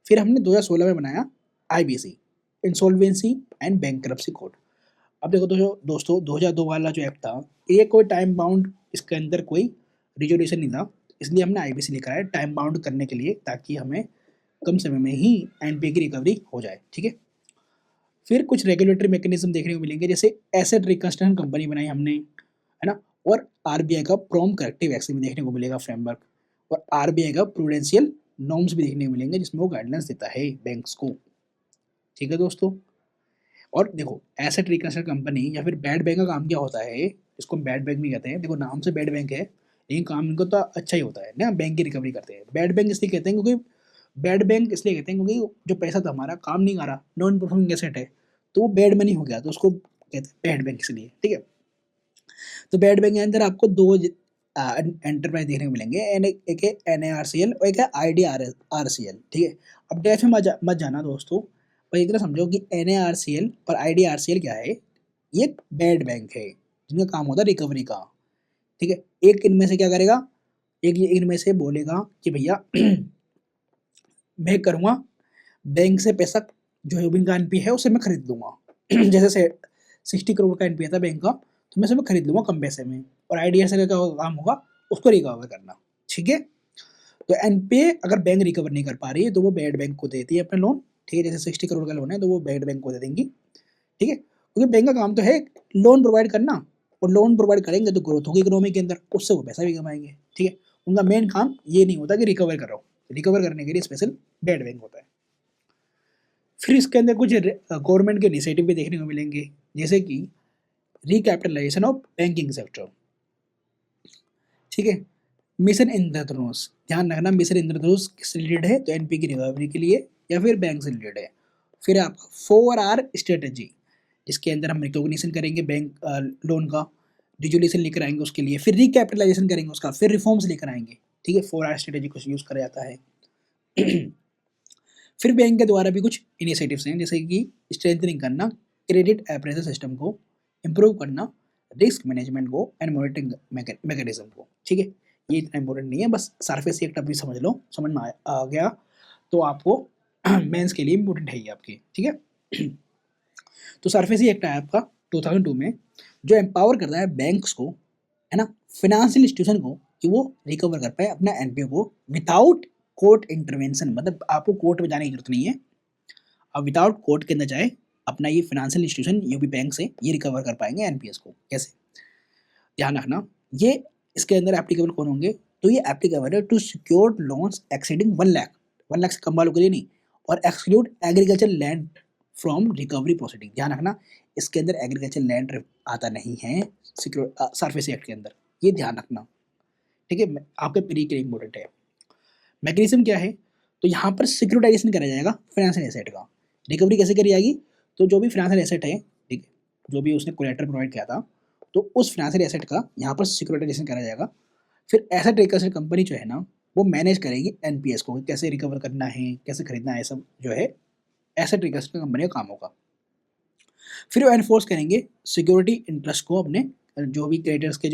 फिर हमने 2016 में बनाया IBC, insolvency and bankruptcy code. अब देखो दोस्तों 2002 वाला जो एक्ट था, ये कोई टाइम बाउंड, इसके अंदर कोई रिजोल्यूशन नहीं था, इसलिए हमने IBC लेकर आया टाइम बाउंड करने के लिए, ताकि हमें कम समय में ही NPA की रिकवरी हो जाए, ठीक है। फिर कुछ रेगुलेटरी मैकेनिज्म देखने को मिलेंगे, जैसे एसेट रिकंस्ट्रक्शन कंपनी बनाई हमने, है ना, और RBI का प्रॉम्प्ट करेक्टिव एक्शन भी देखने को मिलेगा फ्रेमवर्क, और RBI का प्रूडेंशियल नॉर्म्स भी देखने को मिलेंगे जिसमें वो गाइडलाइंस देता है बैंक्स को, ठीक है दोस्तों। और देखो एसेट रिकंस्ट्रक्शन कंपनी या फिर बैड बैंक का काम क्या होता है, इसको हम बैड बैंक भी कहते हैं, देखो नाम से बैड बैंक है लेकिन काम इनको तो अच्छा ही होता है ना, बैंक की रिकवरी करते हैं। बैड बैंक इसलिए कहते हैं क्योंकि बैड बैंक इसलिए कहते हैं क्योंकि जो पैसा था हमारा काम नहीं आ रहा, नॉन परफॉर्मिंग एसेट है, तो वो बैड मनी हो गया, तो उसको कहते हैं बैड बैंक इसलिए, ठीक है। तो बैड बैंक के अंदर आपको दो एंटरप्राइज देखने को मिलेंगे, एक है NARCL और एक है IDRCL, ठीक है। अब डेफ में मत जाना दोस्तों, पर इतना समझो कि NARCL और IDRCL क्या है, ये बैड बैंक है जिनका काम होता है रिकवरी का, ठीक है। एक इनमें से क्या करेगा, एक इनमें से बोलेगा कि भैया मैं करूँगा बैंक से पैसा, जो इनका NPA है उसे मैं खरीद लूँगा जैसे से 60 करोड़ का NPA था बैंक का, तो मैं उसे मैं खरीद लूँगा कम पैसे में, और IDRCL का काम होगा उसको रिकवर करना, ठीक है। तो NPA अगर बैंक रिकवर नहीं कर पा रही है तो वो बैड बैंक को देती है अपना लोन, ठीक है, जैसे 60 करोड़ का लोन है तो वो बैड बैंक को दे देंगी, ठीक है, क्योंकि बैंक का काम तो है लोन प्रोवाइड करना, और लोन प्रोवाइड करेंगे तो ग्रोथ होगी इकोनॉमी के अंदर, उससे वो पैसा भी कमाएंगे, ठीक है। उनका मेन काम ये नहीं होता कि रिकवर करो, रिकवर करने के लिए स्पेशल बैड बैंक होता है। फिर इसके अंदर कुछ गवर्नमेंट के इनिशिएटिव भी देखने को मिलेंगे, जैसे कि रिकैपिटलाइजेशन ऑफ बैंकिंग सेक्टर, ठीक है। मिशन इंद्रधनुष, ध्यान रखना मिशन इंद्रधनुष किससे रिलेटेड है, तो NPA की रिकवरी के लिए या फिर बैंक से रिलेटेड है। फिर आपका 4R स्ट्रेटेजी, जिसके अंदर हम रिकॉग्निशन करेंगे बैंक लोन का, डिजुलेशन लेकर आएंगे उसके लिए, फिर रिकैपिटलाइजेशन करेंगे उसका, फिर रिफॉर्म्स लेकर आएंगे, ठीक है, 4R स्ट्रेटेजी को यूज करा जाता है फिर बैंक के द्वारा भी कुछ इनिशिएटिव्स हैं, जैसे कि स्ट्रेंथनिंग करना क्रेडिट अप्रेजल सिस्टम को, इम्प्रूव करना रिस्क मैनेजमेंट को एंड मॉनिटरिंग मैकेनिज्म को। ठीक है, ये इतना इंपॉर्टेंट नहीं है, बस सरफेस एक टॉपिक समझ लो, समझ में आ गया तो आपको मेंस के लिए इंपॉर्टेंट है ये आपकी। ठीक है, तो सरफेस एक्ट है आपका 2002 में, जो एम्पावर करता है बैंक्स को, है ना, फाइनेंशियल इंस्टीट्यूशन को, कि वो रिकवर कर पाए अपना एनपीओ को विदाउट कोर्ट इंटरवेंशन। मतलब आपको कोर्ट में जाने की जरूरत नहीं है, आप विदाउट कोर्ट के अंदर जाए अपना ये फाइनेंशियल इंस्टीट्यूशन ये भी बैंक से ये रिकवर कर पाएंगे एनपीएस को। कैसे, ध्यान रखना, ये इसके अंदर एप्लीकेबल कौन होंगे, तो ये एप्लीकेबल है to secured loans exceeding 1 lakh, 1 lakh से कम वालों के लिए नहीं, और exclude agriculture land from recovery proceeding. ध्यान रखना, इसके अंदर एग्रीकल्चर लैंड आता नहीं है सिक्योर सरफेस एक्ट के अंदर, ये ध्यान रखना। ठीक है, आपके प्री के लिए इंपॉर्टेंट है। मैकेनिज्म क्या है, तो यहाँ पर सिक्योरिटाइजेशन करा जाएगा फाइनेंशियल एसेट का। रिकवरी कैसे करी जाएगी, तो जो भी फाइनेंशियल एसेट है, ठीक है, जो भी उसने कोलेटरल प्रोवाइड किया था, तो उस फाइनेंशियल एसेट का यहाँ पर सिक्योरिटाइजेशन करा जाएगा। फिर एसेट रिकवरी कंपनी जो है ना, वो मैनेज करेगी एनपीएस को, कैसे रिकवर करना है, कैसे खरीदना है, सब जो है एसेट रिकवरी कंपनी का काम होगा। फिर वो एनफोर्स करेंगे सिक्योरिटी इंटरेस्ट को अपने, जो भी क्रेडिटर्स के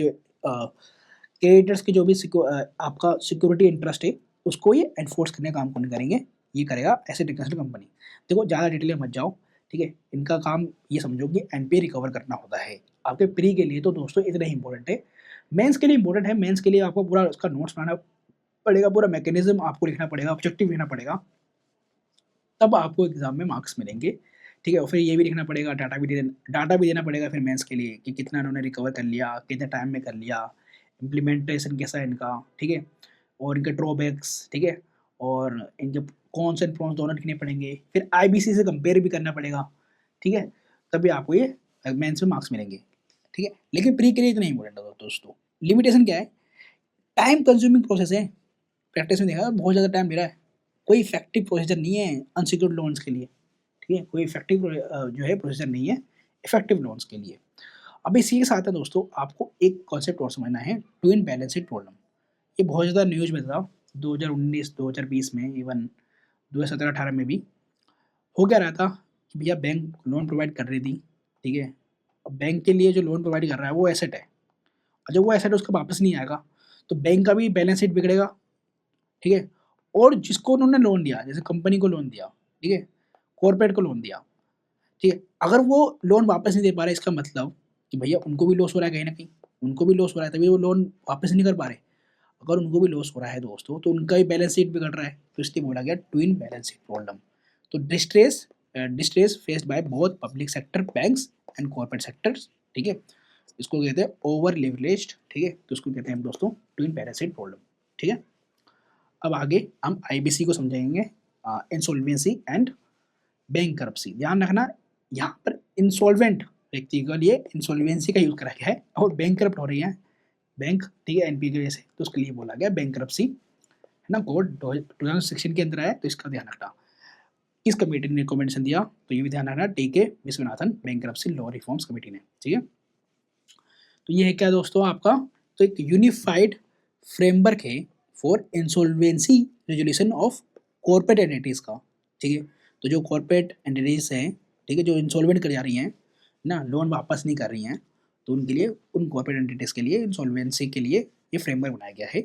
जो आपका सिक्योरिटी इंटरेस्ट है उसको ये एनफोर्स करने का काम कौन करेंगे, ये करेगा एसेट रिकवरी कंपनी। देखो ज़्यादा डिटेल में मत जाओ, ठीक है, इनका काम ये समझो कि एनपीए रिकवर करना होता है। आपके प्री के लिए तो दोस्तों इतना ही इंपॉर्टेंट है, मेंस के लिए इंपॉर्टेंट है। मेंस के लिए आपको पूरा उसका नोट्स बनाना पड़ेगा, पूरा मैकेनिज्म आपको लिखना पड़ेगा, ऑब्जेक्टिव लिखना पड़ेगा, तब आपको एग्जाम में मार्क्स मिलेंगे। ठीक है, और फिर ये भी लिखना पड़ेगा, डाटा भी देना पड़ेगा फिर मेंस के लिए कि कितना इन्होंने रिकवर कर लिया, कितने टाइम में कर लिया, इम्प्लीमेंटेशन कैसा है इनका, ठीक है, और इनके ड्रॉबैक्स, ठीक है, और इनके कॉन्स एंड प्रॉन्स दोनों लिखने पड़ेंगे, फिर आईबीसी से कंपेयर भी करना पड़ेगा। ठीक है, तभी आपको ये मेंस में मार्क्स मिलेंगे। ठीक है, लेकिन प्री के लिए इतना इंपॉर्टेंट है दोस्तों। लिमिटेशन क्या है, टाइम कंज्यूमिंग प्रोसेस है, प्रैक्टिस में देखा बहुत ज़्यादा टाइम ले रहा है, कोई इफेक्टिव प्रोसीजर नहीं है अनसिक्योर्ड लोन्स के लिए। ठीक है, कोई इफेक्टिव जो है प्रोसीजर नहीं है इफेक्टिव लोन्स के लिए। अब इसी के साथ है दोस्तों, आपको एक कॉन्सेप्ट और समझना है, ट्विन बैलेंस शीट प्रॉब्लम। ये बहुत ज़्यादा न्यूज में था 2019 2020 में, इवन 2017-18 में भी। हो क्या रहा था कि भैया बैंक लोन प्रोवाइड कर रही थी, ठीक है, अब बैंक के लिए जो लोन प्रोवाइड कर रहा है वो एसेट है, और जब वो एसेट उसका वापस नहीं आएगा तो बैंक का भी बैलेंस शीट बिगड़ेगा। ठीक है, और जिसको उन्होंने लोन दिया, जैसे कंपनी को लोन दिया, ठीक है, कॉर्पोरेट को लोन दिया, ठीक है, अगर वो लोन वापस नहीं दे पा रहे, इसका मतलब कि भैया उनको भी लॉस हो रहा है कहीं ना कहीं, उनको भी लॉस हो रहा है, तभी वो लोन वापस नहीं कर पा रहे। अगर उनको भी लॉस हो रहा है दोस्तों, तो उनका भी बैलेंस शीट बिगड़ रहा है, तो इसलिए बोला गया ट्विन बैलेंस शीट प्रॉब्लम। तो distress faced by both public sector banks and corporate sectors. ठीक है, इसको कहते हैं ओवर लेवरेज्ड। ठीक है, तो इसको कहते हैं हम दोस्तों ट्विन बैलेंस शीट प्रॉब्लम। ठीक है, अब आगे हम आईबीसी को समझेंगे, इंसॉल्वेंसी एंड बैंकरप्सी। ध्यान रखना, यहाँ पर इंसॉल्वेंट व्यक्ति के लिए इंसॉल्वेंसी का यूज करा गया है, और बैंकरप्ट हो रही है बैंक, ठीक है, एनपीए की वजह से, तो उसके लिए बोला गया बैंकरप्सी, है ना, कोड 2016 के अंदर है, तो इसका ध्यान रखना। किस कमेटी ने रिकमेंडेशन दिया, तो ये भी ध्यान रखना, TK Viswanathan bankruptcy law reforms committee ने। ठीक है, तो ये है क्या दोस्तों आपका, तो एक यूनिफाइड फ्रेमवर्क है for insolvency resolution of corporate entities का। ठीक है, तो जो कॉर्पोरेट एंटिटीज हैं, ठीक है, जो इंसॉल्वेंट कर जा रही हैं ना, लोन वापस नहीं कर रही हैं, तो उनके लिए, उन कॉर्पोरेट एंटिटीज के लिए इंसॉल्वेंसी के लिए ये फ्रेमवर्क बनाया गया है।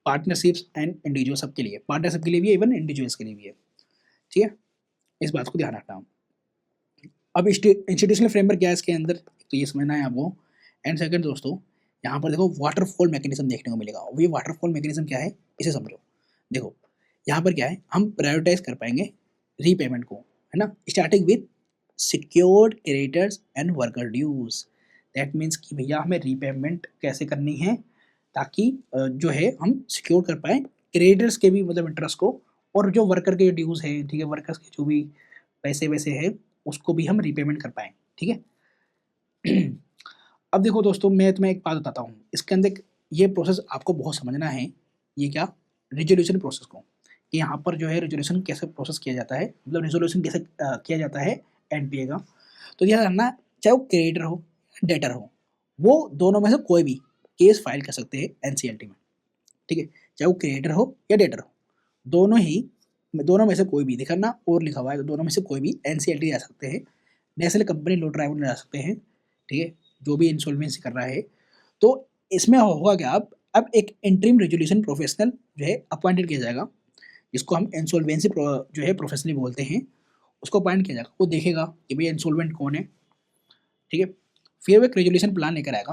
पार्टनरशिप्स एंड इंडिविजुअल सबके लिए, पार्टनरशिप के लिए भी है, इवन इंडिविजुअल्स के लिए भी है। ठीक है, इस बात को ध्यान रखना। अब इंस्टीट्यूशनल फ्रेमवर्क क्या है इसके अंदर, तो ये समझना है आपको। एंड सेकंड दोस्तों, यहाँ पर देखो वाटरफॉल मैकेनिज्म देखने को मिलेगा। अब ये वाटरफॉल मैकेनिज्म क्या है, इसे समझो। देखो यहाँ पर क्या है, हम प्रायोरिटाइज कर पाएंगे रीपेमेंट को, है ना, starting with secured creditors and worker dues. That means कि भैया हमें रीपेमेंट कैसे करनी है, ताकि जो है हम सिक्योर कर पाए क्रेडिटर्स के भी मतलब इंटरेस्ट को, और जो वर्कर के ड्यूज हैं, ठीक है, वर्कर्स के जो भी पैसे वैसे हैं उसको भी हम रीपेमेंट कर पाएँ। ठीक है, अब देखो दोस्तों, मैं तुम्हें एक बात बताता हूँ, इसके अंदर ये प्रोसेस आपको बहुत समझना है। ये क्या, रिजोल्यूशन प्रोसेस को, कि यहाँ पर जो है रिजोल्यूशन कैसे प्रोसेस किया जाता है, मतलब रिजोल्यूशन कैसे किया जाता है एनपीए का। तो ध्यान रखना, चाहे वो क्रेडिटर हो डेटर हो, वो दोनों में से कोई भी केस फाइल कर सकते हैं एनसीएलटी में। ठीक है, चाहे वो क्रेडिटर हो या डेटर हो, दोनों ही दोनों में से कोई भी, देखा ना और लिखा हुआ है, दोनों में से कोई भी एनसीएलटी जा सकते हैं, नेशनल कंपनी लॉ ट्राइब्यूनल जा सकते हैं, ठीक है, जो भी इंसॉल्वेंसी कर रहा है। तो इसमें होगा क्या, अब एक इंटरिम रेजोल्यूशन प्रोफेशनल जो है अपॉइंटेड किया जाएगा, जिसको हम इंसॉल्वेंसी जो है प्रोफेशनली बोलते हैं, उसको अपॉइंट किया जाएगा। वो देखेगा कि भैया इंसॉल्वेंट कौन है, ठीक है। फिर वो एक रेजोल्यूशन प्लान लेकर आएगा,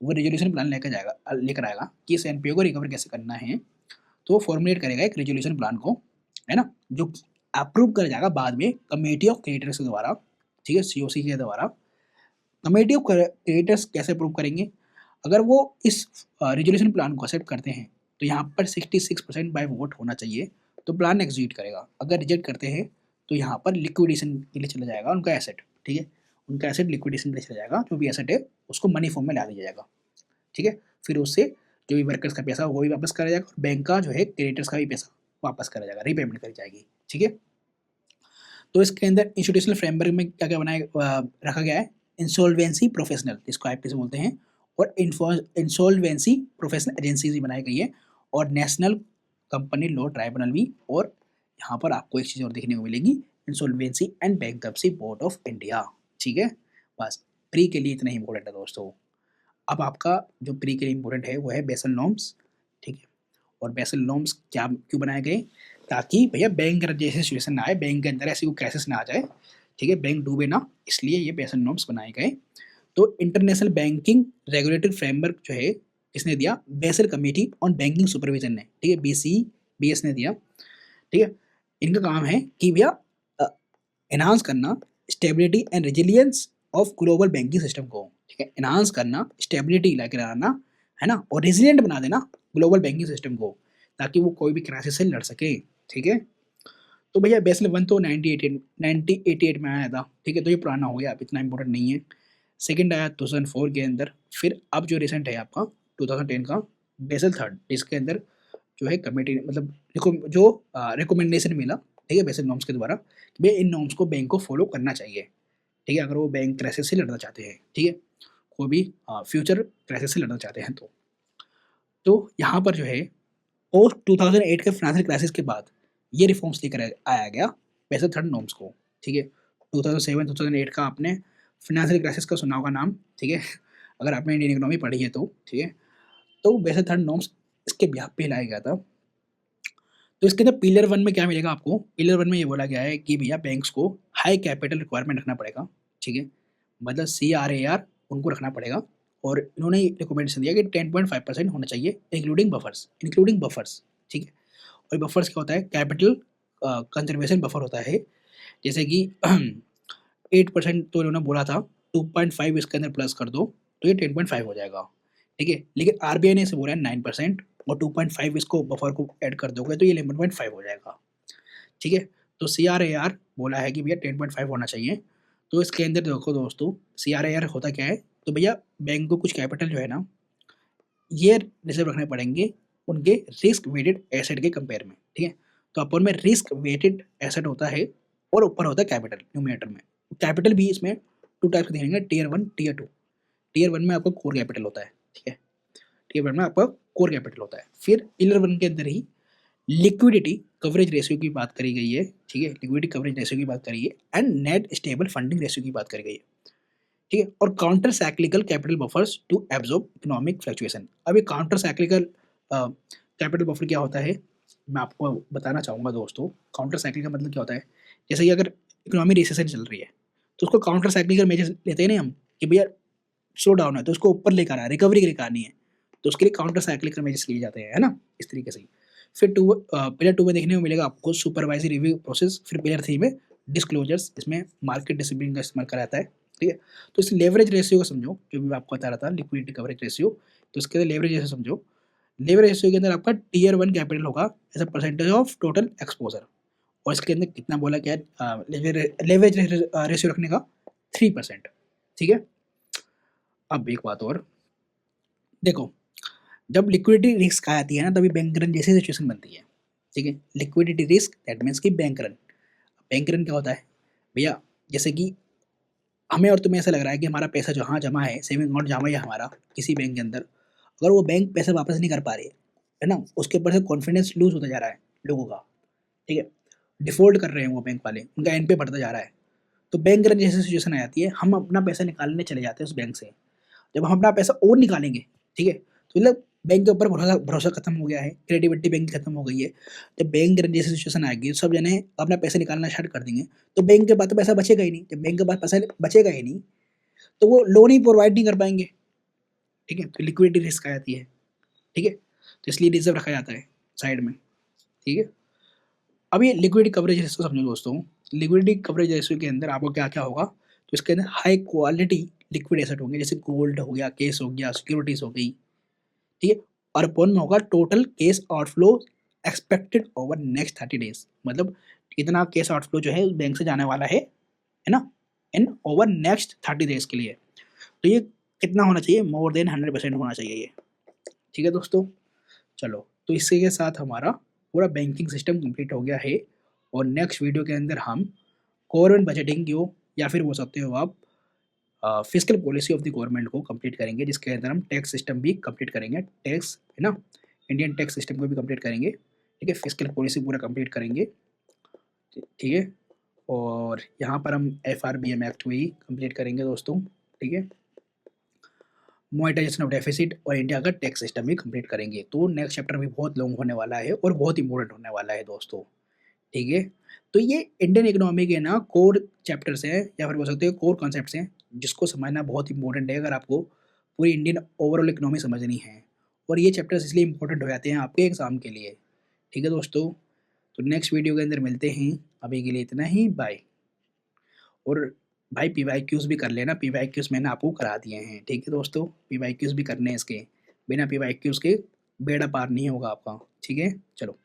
वो रेजोल्यूशन प्लान लेकर आएगा कि इस एनपीओ को रिकवर कैसे करना है। तो वो फॉर्मुलेट करेगा एक रेजोल्यूशन प्लान को, है ना, जो अप्रूव कर जाएगा बाद में कमेटी ऑफ क्रिएटर्स के द्वारा, ठीक है, सीओसी के द्वारा। कमेटी ऑफ क्रिएटर्स कैसे अप्रूव करेंगे, अगर वो इस रेजोल्यूशन प्लान को एक्सेप्ट करते हैं तो यहाँ पर 66% बाय वोट होना चाहिए, तो प्लान एग्जीक्यूट करेगा। अगर रिजेक्ट करते हैं तो यहाँ पर लिक्विडेशन के लिए चला जाएगा उनका एसेट, ठीक है, उनका एसेट लिक्विडेशन के लिए चला जाएगा, जो भी एसेट है उसको मनी फॉर्म में ला दिया जाएगा, ठीक है। फिर उससे जो भी वर्कर्स का पैसा वो भी वापस करा जाएगा, और बैंक का जो है क्रेडिटर्स का भी पैसा वापस करा जाएगा, रीपेमेंट करी जाएगी, ठीक है। तो इसके अंदर इंस्टीट्यूशनल फ्रेमवर्क में क्या क्या रखा गया है, इंसॉल्वेंसी प्रोफेशनल, जिसको आईपीसी बोलते हैं, और इंसॉल्वेंसी प्रोफेशनल एजेंसीज भी बनाई गई है, और नेशनल कंपनी लॉ ट्राइब्यूनल भी, और यहाँ पर आपको एक चीज़ और देखने को मिलेगी, insolvency and bankruptcy board of India, ठीक है। बस प्री के लिए इतना ही इंपॉर्टेंट है दोस्तों। अब आपका जो प्री के लिए इंपॉर्टेंट है वो है बेसल नॉर्म्स, ठीक है। और बेसल नॉर्म्स क्या क्यों बनाए गए, ताकि भैया बैंक जैसे सिचुएशन ना आए, बैंक के अंदर ऐसी कोई क्राइसिस ना आ जाए, ठीक है, बैंक डूबे ना, इसलिए ये बेसल नॉर्म्स बनाए गए। तो इंटरनेशनल बैंकिंग रेगुलेटरी फ्रेमवर्क जो है किसने दिया, basal committee on banking supervision ने, ठीक है, BCBS ने दिया, ठीक है। इनका काम है कि भैया एनहांस करना stability and resilience of global banking system को, ठीक है, एनहांस करना, स्टेबिलिटी लेकर आना, है ना, और रेजिलियंट बना देना ग्लोबल बैंकिंग सिस्टम को, ताकि वो कोई भी क्राइसिस से लड़ सके, ठीक है। तो भैया बेसल 1 तो 1988 में आया था, ठीक है, तो ये पुराना हो गया, अब इतना इंपॉर्टेंट नहीं है। सेकंड आया 2004 के अंदर, फिर अब जो रिसेंट है आपका 2010 का बेसल थर्ड, इसके अंदर जो है कमेटी मतलब जो रिकमेंडेशन मिला, ठीक है, बेसल नॉर्म्स के द्वारा, कि भाई इन नॉर्म्स को बैंक को फॉलो करना चाहिए, ठीक है, अगर वो बैंक क्राइसिस से लड़ना चाहते हैं, ठीक है, कोई भी फ्यूचर क्राइसिस से लड़ना चाहते हैं तो यहाँ पर जो है पोस्ट 2008 के फाइनेंशियल क्राइसिस के बाद ये रिफॉर्म्स लेकर आया गया बेसल थर्ड नॉर्म्स को, ठीक है। 2007-2008 का आपने फाइनेंशियल क्राइसिस का सुना होगा नाम, ठीक है, अगर आपने इंडियन इकोनॉमी पढ़ी है तो, ठीक है। तो बेसल थर्ड नॉर्म्स इसके बिहाफ पे लाया गया था। तो इसके अंदर पिलर 1 में क्या मिलेगा आपको, पिलर 1 में ये बोला गया है कि भैया बैंक्स को हाई कैपिटल रिक्वायरमेंट रखना पड़ेगा, ठीक है, मतलब CRAR उनको रखना पड़ेगा, और इन्होंने रिकमेंडेशन दिया कि 10.5% होना चाहिए इंक्लूडिंग बफर्स, ठीक है। और बफर्स क्या होता है, कैपिटल कंजर्वेशन बफर होता है, जैसे कि 8% तो इन्होंने बोला था, 2.5 इसके अंदर प्लस कर दो तो ये 10.5 हो जाएगा, ठीक है, लेकिन RBI ने इसे बोला है 9%, और 2.5 इसको बफर को ऐड कर दोगे तो ये 11.5 हो जाएगा, ठीक है। तो CRAR बोला है कि भैया 10.5 होना चाहिए। तो इसके अंदर देखो दोस्तों, CRAR होता क्या है, तो भैया बैंक को कुछ कैपिटल जो है ना ये रिजर्व रखने पड़ेंगे उनके रिस्क वेटेड एसेट के कंपेयर में, ठीक है। तो अपर में रिस्क वेटेड एसेट होता है और ऊपर होता है कैपिटल न्यूमरेटर में। कैपिटल भी इसमें 2 टाइप के देंगे, टीयर 1 टीयर 2। टीयर 1 में आपका कोर कैपिटल होता है, ठीक है, टीयर 1 में आपका कोर कैपिटल होता है। फिर पिलर 1 के अंदर ही लिक्विडिटी कवरेज रेशियो की बात करी गई है, ठीक है, लिक्विडिटी कवरेज रेशियो की बात करी है, and net stable funding ratio की बात करी गई है, ठीक है, और counter cyclical capital buffers to absorb economic fluctuation. अब ये काउंटर साइक्लिकल कैपिटल बफर क्या होता है, मैं आपको बताना चाहूँगा दोस्तों। काउंटर साइक्लिकल का मतलब क्या होता है, जैसे कि अगर इकोनॉमी रिसेशन चल रही है तो उसको काउंटर साइक्लिकल मेजर्स लेते हैं ना हम, कि भैया स्लो डाउन है तो उसको ऊपर लेकर आना है, रिकवरी लेकर आनी है, तो उसके लिए काउंटर साइक्लिकल मेजर्स लिए जाते हैं, है ना, इस तरीके से। फिर पिलर 2 में देखने को मिलेगा आपको सुपरवाइजरी रिव्यू प्रोसेस। फिर पिलर 3 में डिस्क्लोजर्स, इसमें मार्केट डिसिप्लिन का इस्तेमाल करा जाता है, ठीक है। तो इस लेवरेज रेशियो को समझो, जो भी मैं आपको बता रहा था लिक्विडिटी कवरेज रेशियो, तो इसके अंदर लेवरेज रेशियो समझो। लेवरेज रेशियो के अंदर आपका टीयर 1 कैपिटल होगा as a percentage of total exposure, और इसके अंदर कितना बोला क्या है, लेवरेज रेशियो रखने का 3%, ठीक है। अब एक बात और देखो, जब लिक्विडिटी रिस्क आ जाती है ना तभी बैंक रन जैसी सिचुएशन बनती है, ठीक है। लिक्विडिटी रिस्क दैट मीन्स कि बैंक रन क्या होता है भैया, जैसे कि हमें और तुम्हें ऐसा लग रहा है कि हमारा पैसा जहाँ जमा है, सेविंग अकाउंट जमा है हमारा किसी बैंक के अंदर, अगर वो बैंक पैसा वापस नहीं कर पा रही है ना, उसके ऊपर से कॉन्फिडेंस लूज होता जा रहा है लोगों का, ठीक है। डिफ़ॉल्ट कर रहे हैं वो बैंक वाले, उनका एनपीए बढ़ता जा रहा है। तो बैंक रन जैसी सिचुएशन आ जाती है, हम अपना पैसा निकालने चले जाते हैं उस बैंक से। जब हम अपना पैसा और निकालेंगे, ठीक है? तो मतलब बैंक के ऊपर भरोसा भरोसा खत्म हो गया है, क्रेडिबिलिटी बैंक की खत्म हो गई है। जब बैंक रन जैसी सिचुएशन आएगी, सब जने अपना पैसा निकालना स्टार्ट कर देंगे, तो बैंक के पास तो पैसा बचेगा ही नहीं। जब बैंक के पास पैसा बचेगा ही नहीं, तो वो लोन ही प्रोवाइड नहीं कर पाएँगे, ठीक है? तो लिक्विडिटी रिस्क आ जाती है, ठीक है? तो इसलिए रिज़र्व रखा जाता है साइड में, ठीक है? अब ये लिक्विडिटी कवरेज रेशियो समझो दोस्तों, लिक्विडिटी कवरेज रेशियो के अंदर आपको क्या-क्या होगा, तो इसके अंदर हाई क्वालिटी लिक्विड एसेट होंगे, जैसे गोल्ड हो गया, कैश हो गया, सिक्योरिटीज़ हो गई, ठीक है? और अपन में होगा total cash outflow expected over next 30 days, मतलब इतना कैश आउटफ्लो जो है उस बैंक से जाने वाला है ना? इन ओवर नेक्स्ट 30 डेज़ के लिए। तो ये कितना होना चाहिए? मोर देन 100% होना चाहिए ये, ठीक है दोस्तों? चलो, तो इसी के साथ हमारा पूरा बैंकिंग सिस्टम कंप्लीट हो गया है और नेक्स्ट वीडियो के अंदर हम गवर्नमेंट बजटिंग को या फिर बोल सकते हो आप fiscal policy of the government को कंप्लीट करेंगे, जिसके अंदर हम टैक्स सिस्टम भी कंप्लीट करेंगे, टैक्स है ना, इंडियन टैक्स सिस्टम को भी कंप्लीट करेंगे, ठीक है, फिस्कल पॉलिसी पूरा कंप्लीट करेंगे, ठीक है, और यहाँ पर हम FRBM एक्ट भी कंप्लीट करेंगे दोस्तों, ठीक है, मोनेटाइजेशन ऑफ डेफिसिट और इंडिया का टैक्स सिस्टम भी कंप्लीट करेंगे। तो नेक्स्ट चैप्टर भी बहुत लॉन्ग होने वाला है और बहुत इंपॉर्टेंट होने वाला है दोस्तों, ठीक है। तो ये इंडियन इकोनॉमी के ना कोर चैप्टर्स हैं या फिर बोल सकते हो कोर कॉन्सेप्ट्स हैं, जिसको समझना बहुत इंपॉर्टेंट है अगर आपको पूरी इंडियन ओवरऑल इकोनॉमी समझनी है। और ये चैप्टर्स इसलिए इंपॉर्टेंट हो जाते हैं आपके एग्जाम के लिए, ठीक है दोस्तों। तो नेक्स्ट वीडियो के अंदर मिलते हैं, अभी के लिए इतना ही, बाय। और भाई PYQs भी कर लेना, PYQs मैंने आपको करा दिए हैं, ठीक है दोस्तों, PYQs भी करने हैं इसके, बिना PYQs के बेड़ा पार नहीं होगा आपका, ठीक है, चलो।